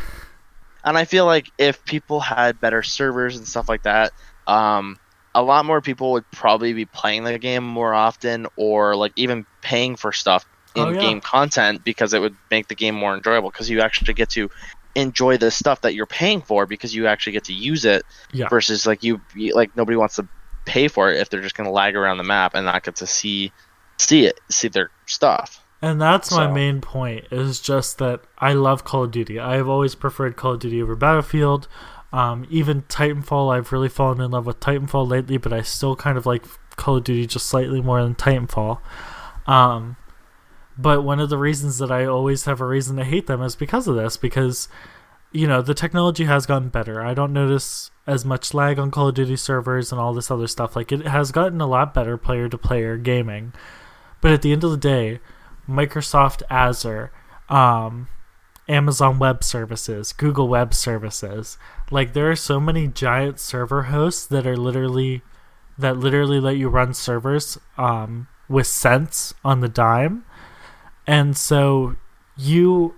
And I feel like if people had better servers and stuff like that, a lot more people would probably be playing the game more often, or like even paying for stuff in-game content, because it would make the game more enjoyable, because you actually get to enjoy the stuff that you're paying for because you actually get to use it, versus like you like nobody wants to pay for it if they're just going to lag around the map and not get to see their stuff. And that's my main point, is just that I love Call of Duty. I've always preferred Call of Duty over Battlefield. Even Titanfall, I've really fallen in love with Titanfall lately, but I still kind of like Call of Duty just slightly more than Titanfall. But one of the reasons that I always have a reason to hate them is because of this, because, the technology has gotten better. I don't notice as much lag on Call of Duty servers and all this other stuff. Like, it has gotten a lot better player-to-player gaming. But at the end of the day, Microsoft Azure, Amazon Web Services, Google Web Services, like, there are so many giant server hosts that literally let you run servers with cents on the dime. And so you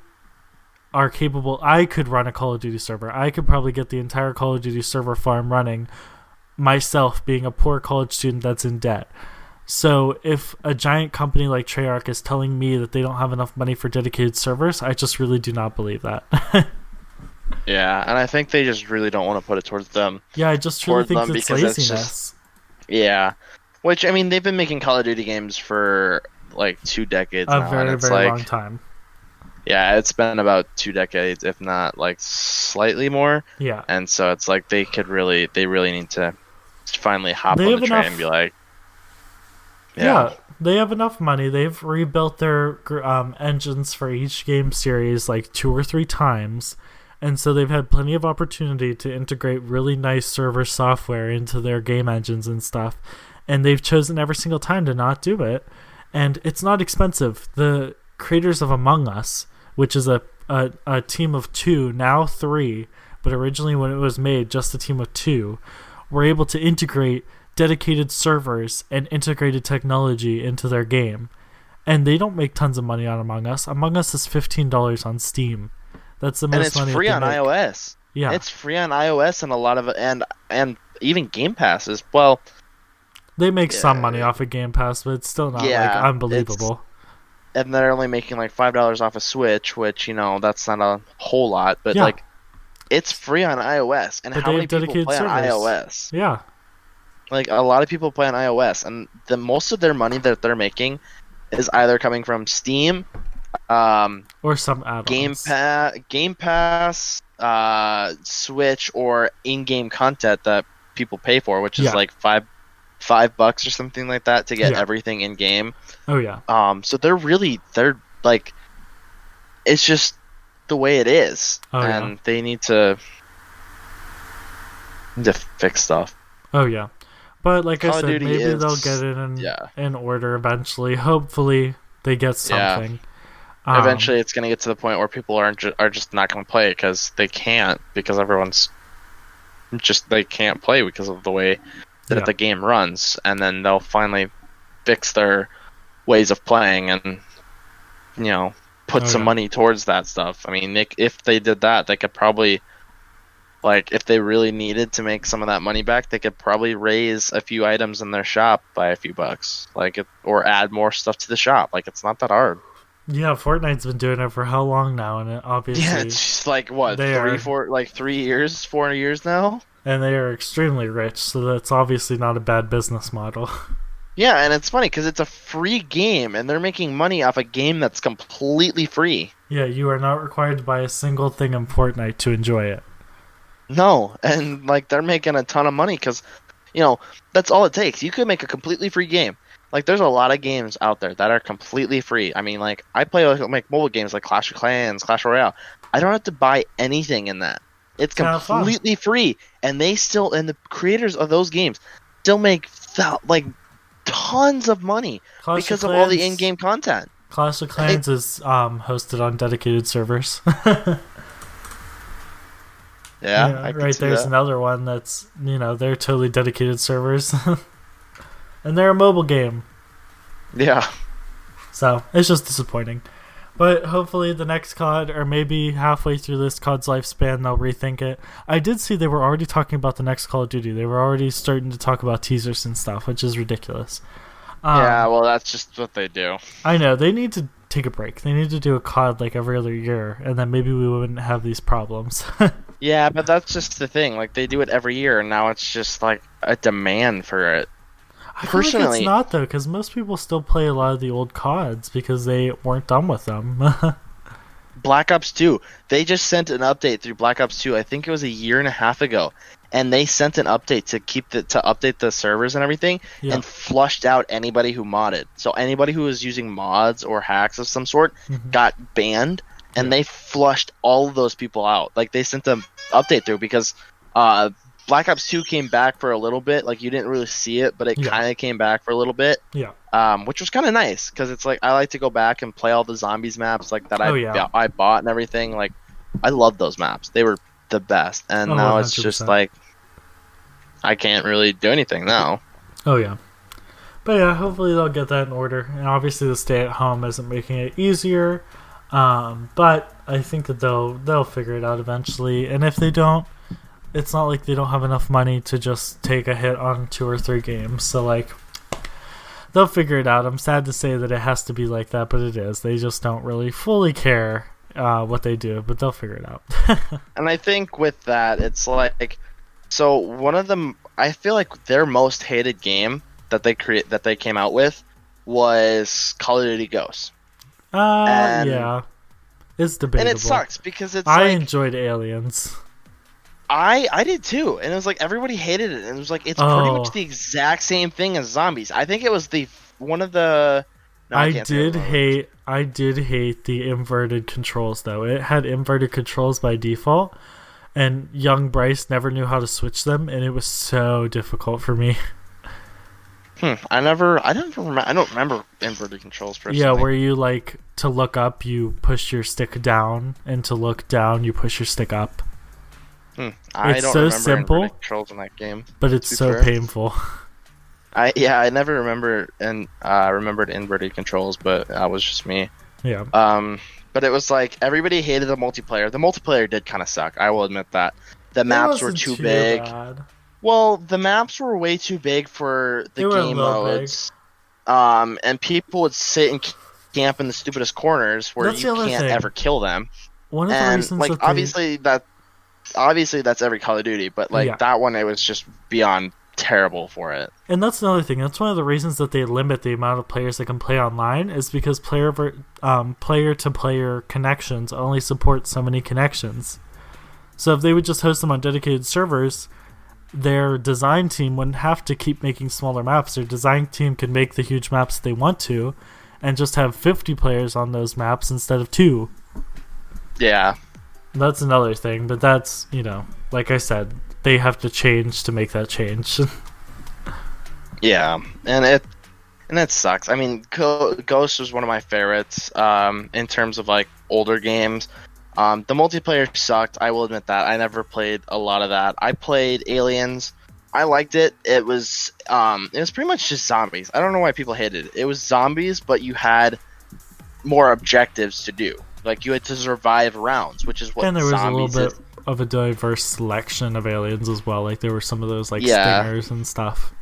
are capable. I could run a Call of Duty server. I could probably get the entire Call of Duty server farm running myself, being a poor college student that's in debt. So if a giant company like Treyarch is telling me that they don't have enough money for dedicated servers, I just really do not believe that. Yeah, and I think they just really don't want to put it towards them. Yeah, I just really think it's laziness. Yeah. Which, I mean, they've been making Call of Duty games for like 2 decades now. A very, very long time. Yeah, it's been about 2 decades, if not like slightly more. Yeah. And so it's like they really need to finally hop on the train and be like, yeah, they have enough money. They've rebuilt their engines for each game series like 2 or 3 times. And so they've had plenty of opportunity to integrate really nice server software into their game engines and stuff. And they've chosen every single time to not do it. And it's not expensive. The creators of Among Us, which is a team of 2, now 3, but originally when it was made, just a team of 2, were able to integrate dedicated servers and integrated technology into their game. And they don't make tons of money on Among Us. Among Us is $15 on Steam. That's the most money. And it's free on iOS. Yeah. It's free on iOS and a lot of and even Game Pass as well. They make some money off of Game Pass, but it's still not like unbelievable. And they're only making like $5 off a Switch, which, that's not a whole lot, but like it's free on iOS. And how many people play on iOS? Yeah. Like a lot of people play on iOS, and the most of their money that they're making is either coming from Steam, or some add-ons. Game Pass, Switch, or in-game content that people pay for, which is like $5 or something like that to get everything in game. Oh yeah. So they're like, it's just the way it is, and they need to fix stuff. Oh yeah. But like I said, maybe they'll get it in order eventually. Hopefully they get something. Yeah. Eventually it's going to get to the point where people are just not going to play it because they can't, because everyone's just, they can't play because of the way that Yeah. the game runs, and then they'll finally fix their ways of playing and put some money towards that stuff. I mean, if they did that, they could probably, like, if they really needed to make some of that money back, they could probably raise a few items in their shop by a few bucks, or add more stuff to the shop. Like, it's not that hard. Yeah, Fortnite's been doing it for how long now, and obviously Yeah, it's just like what, they are, 3 years, 4 years now. and they are extremely rich, so that's obviously not a bad business model. Yeah, and it's funny because it's a free game, and they're making money off a game that's completely free. Yeah, you are not required to buy a single thing in Fortnite to enjoy it. No, and like they're making a ton of money because, that's all it takes. You could make a completely free game. Like, there's a lot of games out there that are completely free. I mean, like, I play like mobile games like Clash of Clans, Clash Royale. I don't have to buy anything in that. It's completely free, and the creators of those games still make tons of money because of all the in-game content. Clash of Clans is hosted on dedicated servers. Yeah, right. There's another one that's they're totally dedicated servers, and they're a mobile game. Yeah. So it's just disappointing. But hopefully the next COD, or maybe halfway through this COD's lifespan, they'll rethink it. I did see they were already talking about the next Call of Duty. They were already starting to talk about teasers and stuff, which is ridiculous. Yeah, well, that's just what they do. I know. They need to take a break. They need to do a COD like every other year, and then maybe we wouldn't have these problems. Yeah, but that's just the thing. Like, they do it every year, and now it's just like a demand for it. I feel like it's not, though, because most people still play a lot of the old CODs because they weren't done with them. Black Ops 2. They just sent an update through Black Ops 2. I think it was a year and a half ago, and they sent an update to update the servers and everything, and flushed out anybody who modded. So anybody who was using mods or hacks of some sort got banned, and they flushed all of those people out. Like, they sent an update through because Black Ops 2 came back for a little bit. Like, you didn't really see it, but it kind of came back for a little bit. Yeah. Which was kind of nice because it's like I like to go back and play all the zombies maps like that I bought and everything. Like, I love those maps. They were the best. And now 100%. It's just like I can't really do anything now. Oh yeah. But yeah, hopefully they'll get that in order. And obviously the stay at home isn't making it easier. But I think that they'll figure it out eventually. And if they don't, it's not like they don't have enough money to just take a hit on 2 or 3 games. So, like, they'll figure it out. I'm sad to say that it has to be like that, but it is. They just don't really fully care what they do, but they'll figure it out. And I think with that, it's like, so one of them, I feel like their most hated game that they came out with was Call of Duty Ghosts. Yeah, it's debatable. And it sucks because I enjoyed Aliens. I did too, and it was like everybody hated it, and it was like it's pretty much the exact same thing as zombies. I think it was one of the. No, I did hate the inverted controls though. It had inverted controls by default, and young Bryce never knew how to switch them, and it was so difficult for me. I don't remember inverted controls personally. Yeah, where you like to look up, you push your stick down, and to look down, you push your stick up. I don't so remember simple controls in that game, but it's so painful. I never remembered inverted controls, but that was just me. Yeah. But it was like everybody hated the multiplayer. The multiplayer did kind of suck. I will admit that. The maps were too big. Bad. Well, the maps were way too big for the game modes. And people would sit and camp in the stupidest corners where you can't ever kill them. One of the reasons, like, obviously that's every Call of Duty, but like that one, it was just beyond terrible for it. And that's another thing. That's one of the reasons that they limit the amount of players that can play online, is because player to player connections only support so many connections. So if they would just host them on dedicated servers, their design team wouldn't have to keep making smaller maps. Their design team could make the huge maps they want to and just have 50 players on those maps instead of 2. Yeah. That's another thing, but that's, like I said, they have to change to make that change. Yeah, and it sucks. I mean, Ghost was one of my favorites in terms of like older games. The multiplayer sucked. I will admit that. I never played a lot of that. I played Aliens. I liked it. It was pretty much just zombies. I don't know why people hated it. It was zombies, but you had more objectives to do. Like you had to survive rounds, which is what And there was a zombies little bit is. of a diverse selection of aliens as well. Like there were some of those like Yeah. stingers and stuff.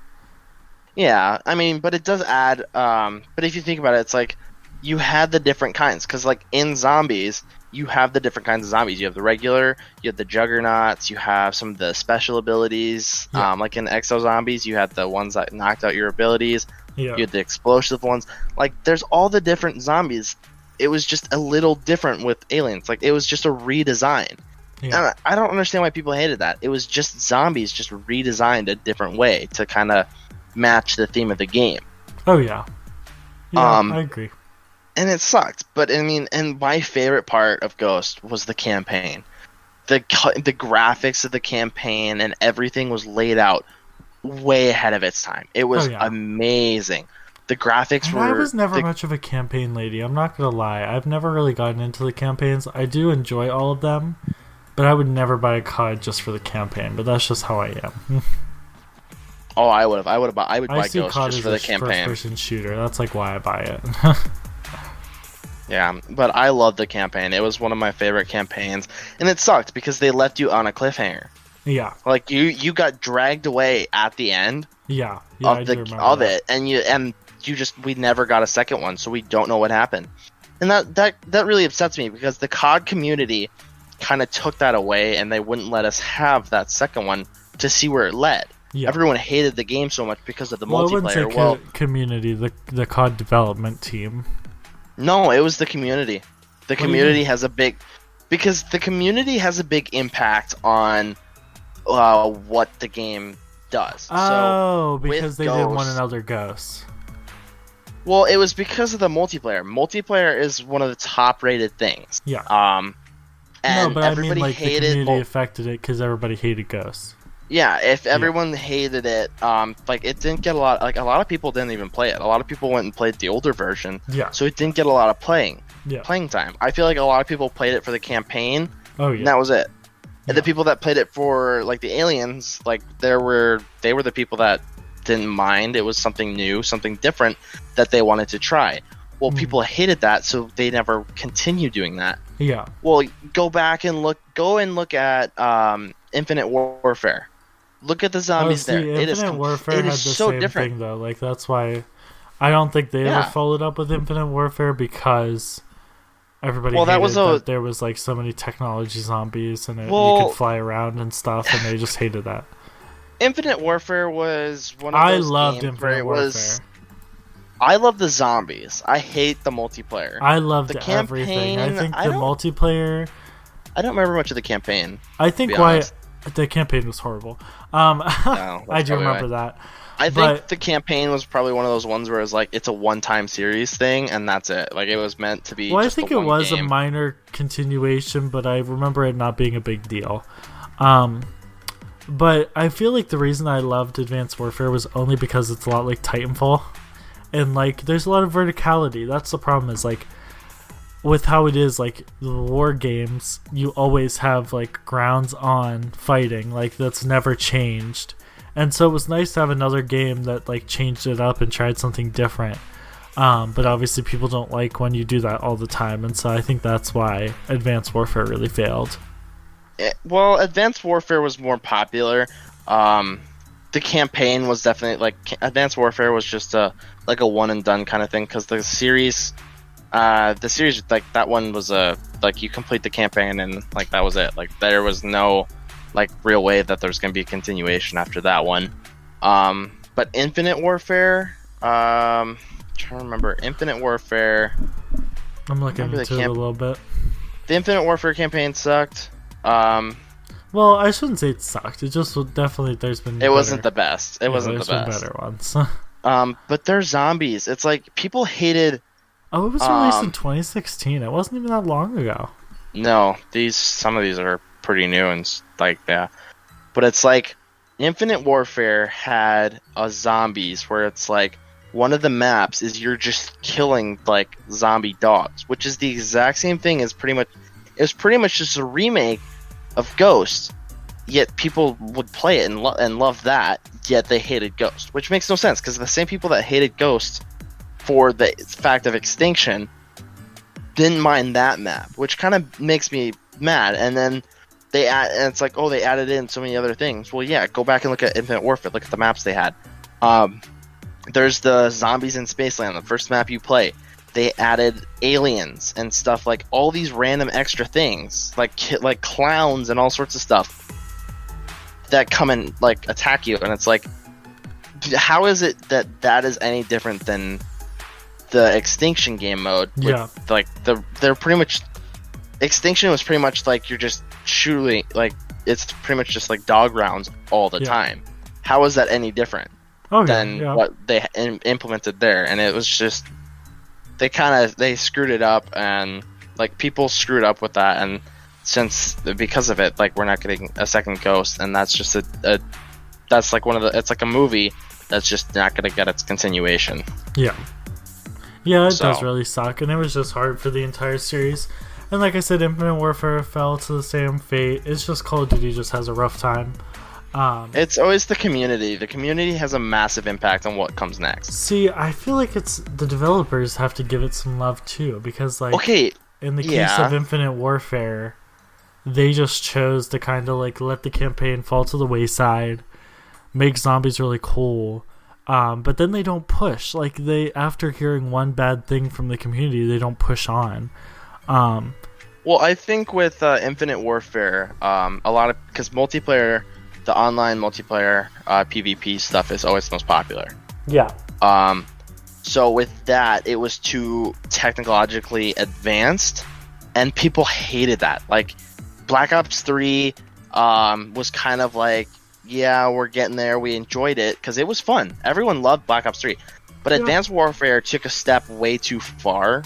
Yeah, I mean, but it does add. But if you think about it, it's like you had the different kinds because, like in zombies, you have the different kinds of zombies. You have the regular, you have the juggernauts, you have some of the special abilities. Yeah. Like in Exo Zombies, you had the ones that knocked out your abilities. Yeah. You had the explosive ones. Like there's all the different zombies. It was just a little different with aliens. Like it was just a redesign. Yeah. And I don't understand why people hated that. It was just zombies, just redesigned a different way to kind of match the theme of the game. Oh yeah. Yeah, I agree. And it sucked. But I mean, and my favorite part of Ghost was the campaign. The graphics of the campaign and everything was laid out way ahead of its time. It was amazing. The graphics and were. I was never much of a campaign lady. I'm not gonna lie. I've never really gotten into the campaigns. I do enjoy all of them, but I would never buy a COD just for the campaign. But that's just how I am. Oh, I would buy see Ghost COD just as for the a campaign. first-person shooter. That's like why I buy it. Yeah, but I love the campaign. It was one of my favorite campaigns, and it sucked because they left you on a cliffhanger. Yeah. Like you got dragged away at the end Yeah. of it, and we never got a second one, so we don't know what happened. And that really upsets me because the COD community kind of took that away, and they wouldn't let us have that second one to see where it led. Yeah. Everyone hated the game so much because of the multiplayer. I wouldn't say community, the COD development team. No, it was the community. The community has a big impact on what the game does. Oh, so because they didn't want another Ghost. Well, it was because of the multiplayer. Multiplayer is one of the top-rated things. Yeah. And no, but I mean, like, hated the community affected it because everybody hated Ghosts. Yeah, if everyone hated it, like it didn't get a lot. Like a lot of people didn't even play it. A lot of people went and played the older version. Yeah. So it didn't get a lot of playing time. I feel like a lot of people played it for the campaign. Oh yeah. And that was it. And the people that played it for like the aliens, like they were the people that didn't mind. It was something new, something different that they wanted to try. Well, people hated that, so they never continued doing that. Yeah. Well, go look at Infinite Warfare. Look at the zombies there. Infinite Warfare had the so same different thing though. Like that's why I don't think they ever followed up with Infinite Warfare because everybody hated that there was like so many technology zombies and you could fly around and stuff, and they just hated that. Infinite Warfare was one of those loved games Infinite Warfare. I love the zombies. I hate the multiplayer. I loved the campaign, everything. I think the multiplayer. I don't remember much of the campaign. I think why the campaign was horrible. I do remember that. I think the campaign was probably one of those ones where it's like it's a one-time series thing, and that's it. Like it was meant to be. Well, just I think it was game. a minor continuation, but I remember it not being a big deal. But I feel like the reason I loved Advanced Warfare was only because it's a lot like Titanfall, and like there's a lot of verticality. That's the problem. Is like with how it is, like the war games, you always have like grounds on fighting, like that's never changed. And so it was nice to have another game that like changed it up and tried something different. But obviously people don't like when you do that all the time, and so I think that's why Advanced Warfare really failed. Well, Advanced Warfare was more popular. The campaign was definitely like Advanced Warfare was just a one and done kind of thing because the series like that one was like you complete the campaign and like that was it. Like there was no like real way that there's gonna be a continuation after that one. But Infinite Warfare, I'm trying to remember Infinite Warfare. I'm looking into it a little bit. The Infinite Warfare campaign sucked. Well, I shouldn't say it sucked. It just definitely there's been. It wasn't the best. It wasn't the best. Better ones. But they're zombies. It's like people hated. Oh, it was released in 2016. It wasn't even that long ago. No, some of these are pretty new and like yeah. But it's like Infinite Warfare had a zombies where it's like one of the maps is you're just killing like zombie dogs, which is the exact same thing as pretty much. It was pretty much just a remake of Ghost, yet people would play it and love that, yet they hated Ghost, which makes no sense because the same people that hated Ghost for the fact of extinction didn't mind that map, which kind of makes me mad. And then and it's like, oh, they added in so many other things. Well, yeah, go back and look at Infinite Warfare. Look at the maps they had. There's the zombies in Spaceland, the first map you play. They added aliens and stuff, like all these random extra things, like clowns and all sorts of stuff that come and like attack you. And it's like, how is it that is any different than the Extinction game mode? Yeah, like they're pretty much, Extinction was pretty much like you're just shooting, like it's pretty much just like dog rounds all the time. How is that any different than what they implemented there? And it was just, they screwed it up, and like people screwed up with that, and because of it, like we're not getting a second Ghost, and that's just that's like it's like a movie that's just not going to get its continuation. Yeah, it does really suck, and it was just hard for the entire series. And like I said, Infinite Warfare fell to the same fate. It's just Call of Duty just has a rough time. It's always the community. The community has a massive impact on what comes next. See, I feel like it's the developers have to give it some love too, because like in the case of Infinite Warfare, they just chose to kind of like let the campaign fall to the wayside, make zombies really cool, but then they don't push. Like after hearing one bad thing from the community, they don't push on. Well, I think with Infinite Warfare, a lot of, because multiplayer, the online multiplayer PvP stuff is always the most popular. Yeah. So with that, it was too technologically advanced, and people hated that. Like Black Ops 3 was kind of like, yeah, we're getting there. We enjoyed it because it was fun. Everyone loved Black Ops 3. But Advanced Warfare took a step way too far.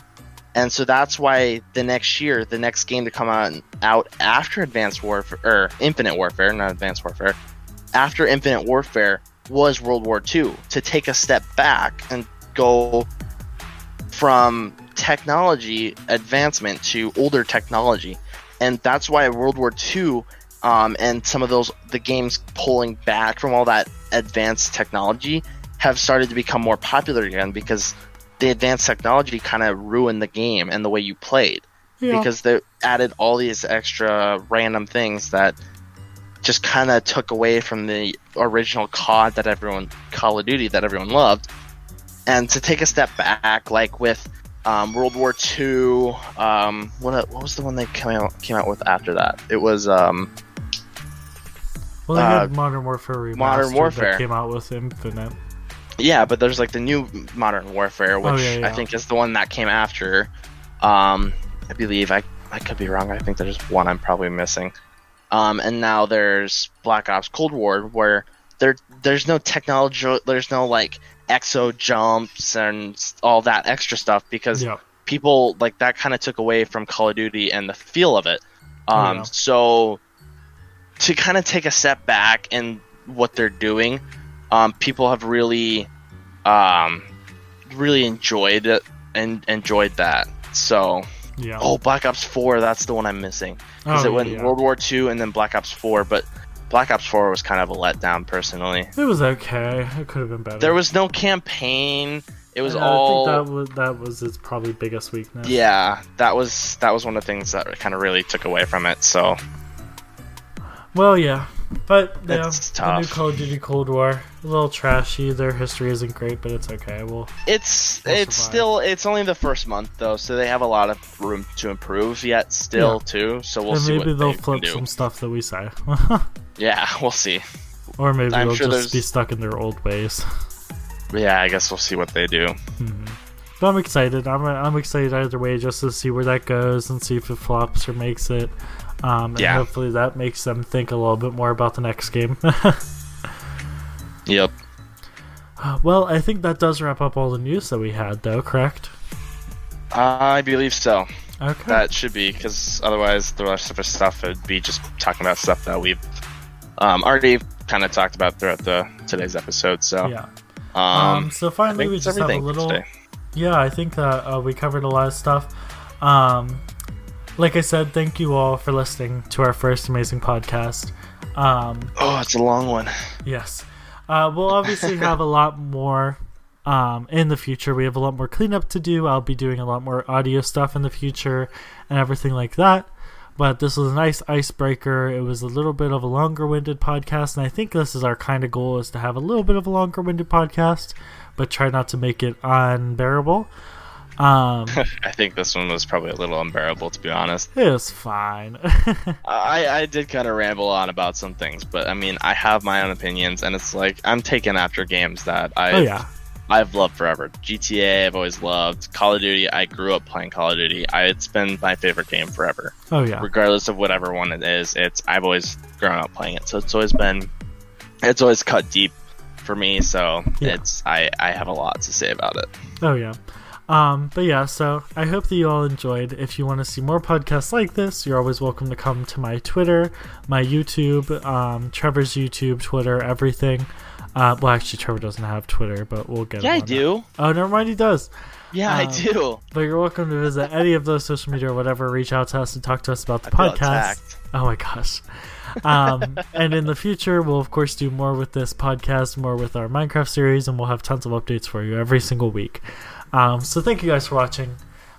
And so that's why the next year, the next game to come out after Advanced Warfare, or Infinite Warfare, not Advanced Warfare, after Infinite Warfare was World War II, to take a step back and go from technology advancement to older technology. And that's why World War II and some of the games pulling back from all that advanced technology have started to become more popular again, because the advanced technology kind of ruined the game and the way you played, because they added all these extra random things that just kind of took away from the original Call of Duty that everyone loved. And to take a step back, like with World War II, what was the one they came out with after that? It was well, they had Modern Warfare Remastered that came out with Infinite. Yeah, but there's like the new Modern Warfare, which I think is the one that came after. I believe, I could be wrong. I think there's one I'm probably missing. And now there's Black Ops Cold War, where there's no technology, there's no like exo jumps and all that extra stuff, because people like that kind of took away from Call of Duty and the feel of it. So to kind of take a step back in what they're doing, people have really enjoyed it and enjoyed that. So Black Ops 4, that's the one I'm missing, because it went World War II and then Black Ops 4, but Black Ops 4 was kind of a letdown personally. It was okay. It could have been better. There was no campaign. It was I think that was its probably biggest weakness. Yeah, that was one of the things that kind of really took away from it. So, well, yeah. But it's the tough. new Call of Duty Cold War, a little trashy. Their history isn't great, but it's okay. It's still, it's only the first month though, so they have a lot of room to improve yet still too. So we'll see. Maybe they'll flip some stuff that we say. Yeah, we'll see. Or maybe they'll just be stuck in their old ways. Yeah, I guess we'll see what they do. Mm-hmm. But I'm excited. I'm excited either way, just to see where that goes and see if it flops or makes it. And hopefully that makes them think a little bit more about the next game. Yep. Well, I think that does wrap up all the news that we had, though, correct? I believe so. Okay. That should be, because otherwise the rest of the stuff would be just talking about stuff that we've already kind of talked about throughout today's episode. So yeah. So finally we just have a little. Yeah, I think that we covered a lot of stuff. Like I said, thank you all for listening to our first amazing podcast. Oh, it's a long one. Yes. We'll obviously have a lot more in the future. We have a lot more cleanup to do. I'll be doing a lot more audio stuff in the future and everything like that. But this was a nice icebreaker. It was a little bit of a longer-winded podcast, and I think this is our kind of goal, is to have a little bit of a longer-winded podcast, but try not to make it unbearable. I think this one was probably a little unbearable, to be honest. It was fine. I did kind of ramble on about some things, but I mean, I have my own opinions, and it's like I'm taking after games that I've loved forever. GTA, I've always loved. Call of Duty, I grew up playing Call of Duty. It's been my favorite game forever. Oh yeah. Regardless of whatever one it is, I've always grown up playing it, so it's always cut deep for me. So yeah. I have a lot to say about it. Oh yeah. But yeah, so I hope that you all enjoyed. If you want to see more podcasts like this, you're always welcome to come to my Twitter, my YouTube, Trevor's YouTube, Twitter, everything. Well, actually, Trevor doesn't have Twitter, but we'll get him. Yeah, I on do. That. Oh, never mind, he does. Yeah, I do. But you're welcome to visit any of those social media or whatever. Reach out to us and talk to us about the podcast. Oh my gosh. And in the future, we'll of course do more with this podcast, more with our Minecraft series, and we'll have tons of updates for you every single week. So thank you guys for watching.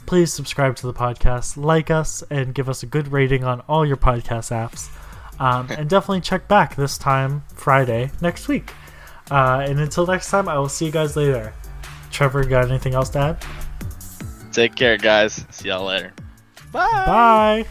Please subscribe to the podcast, like us, and give us a good rating on all your podcast apps. And definitely check back this time Friday next week. And until next time, I will see you guys later. Trevor, got anything else to add? Take care, guys. See y'all later. Bye. Bye.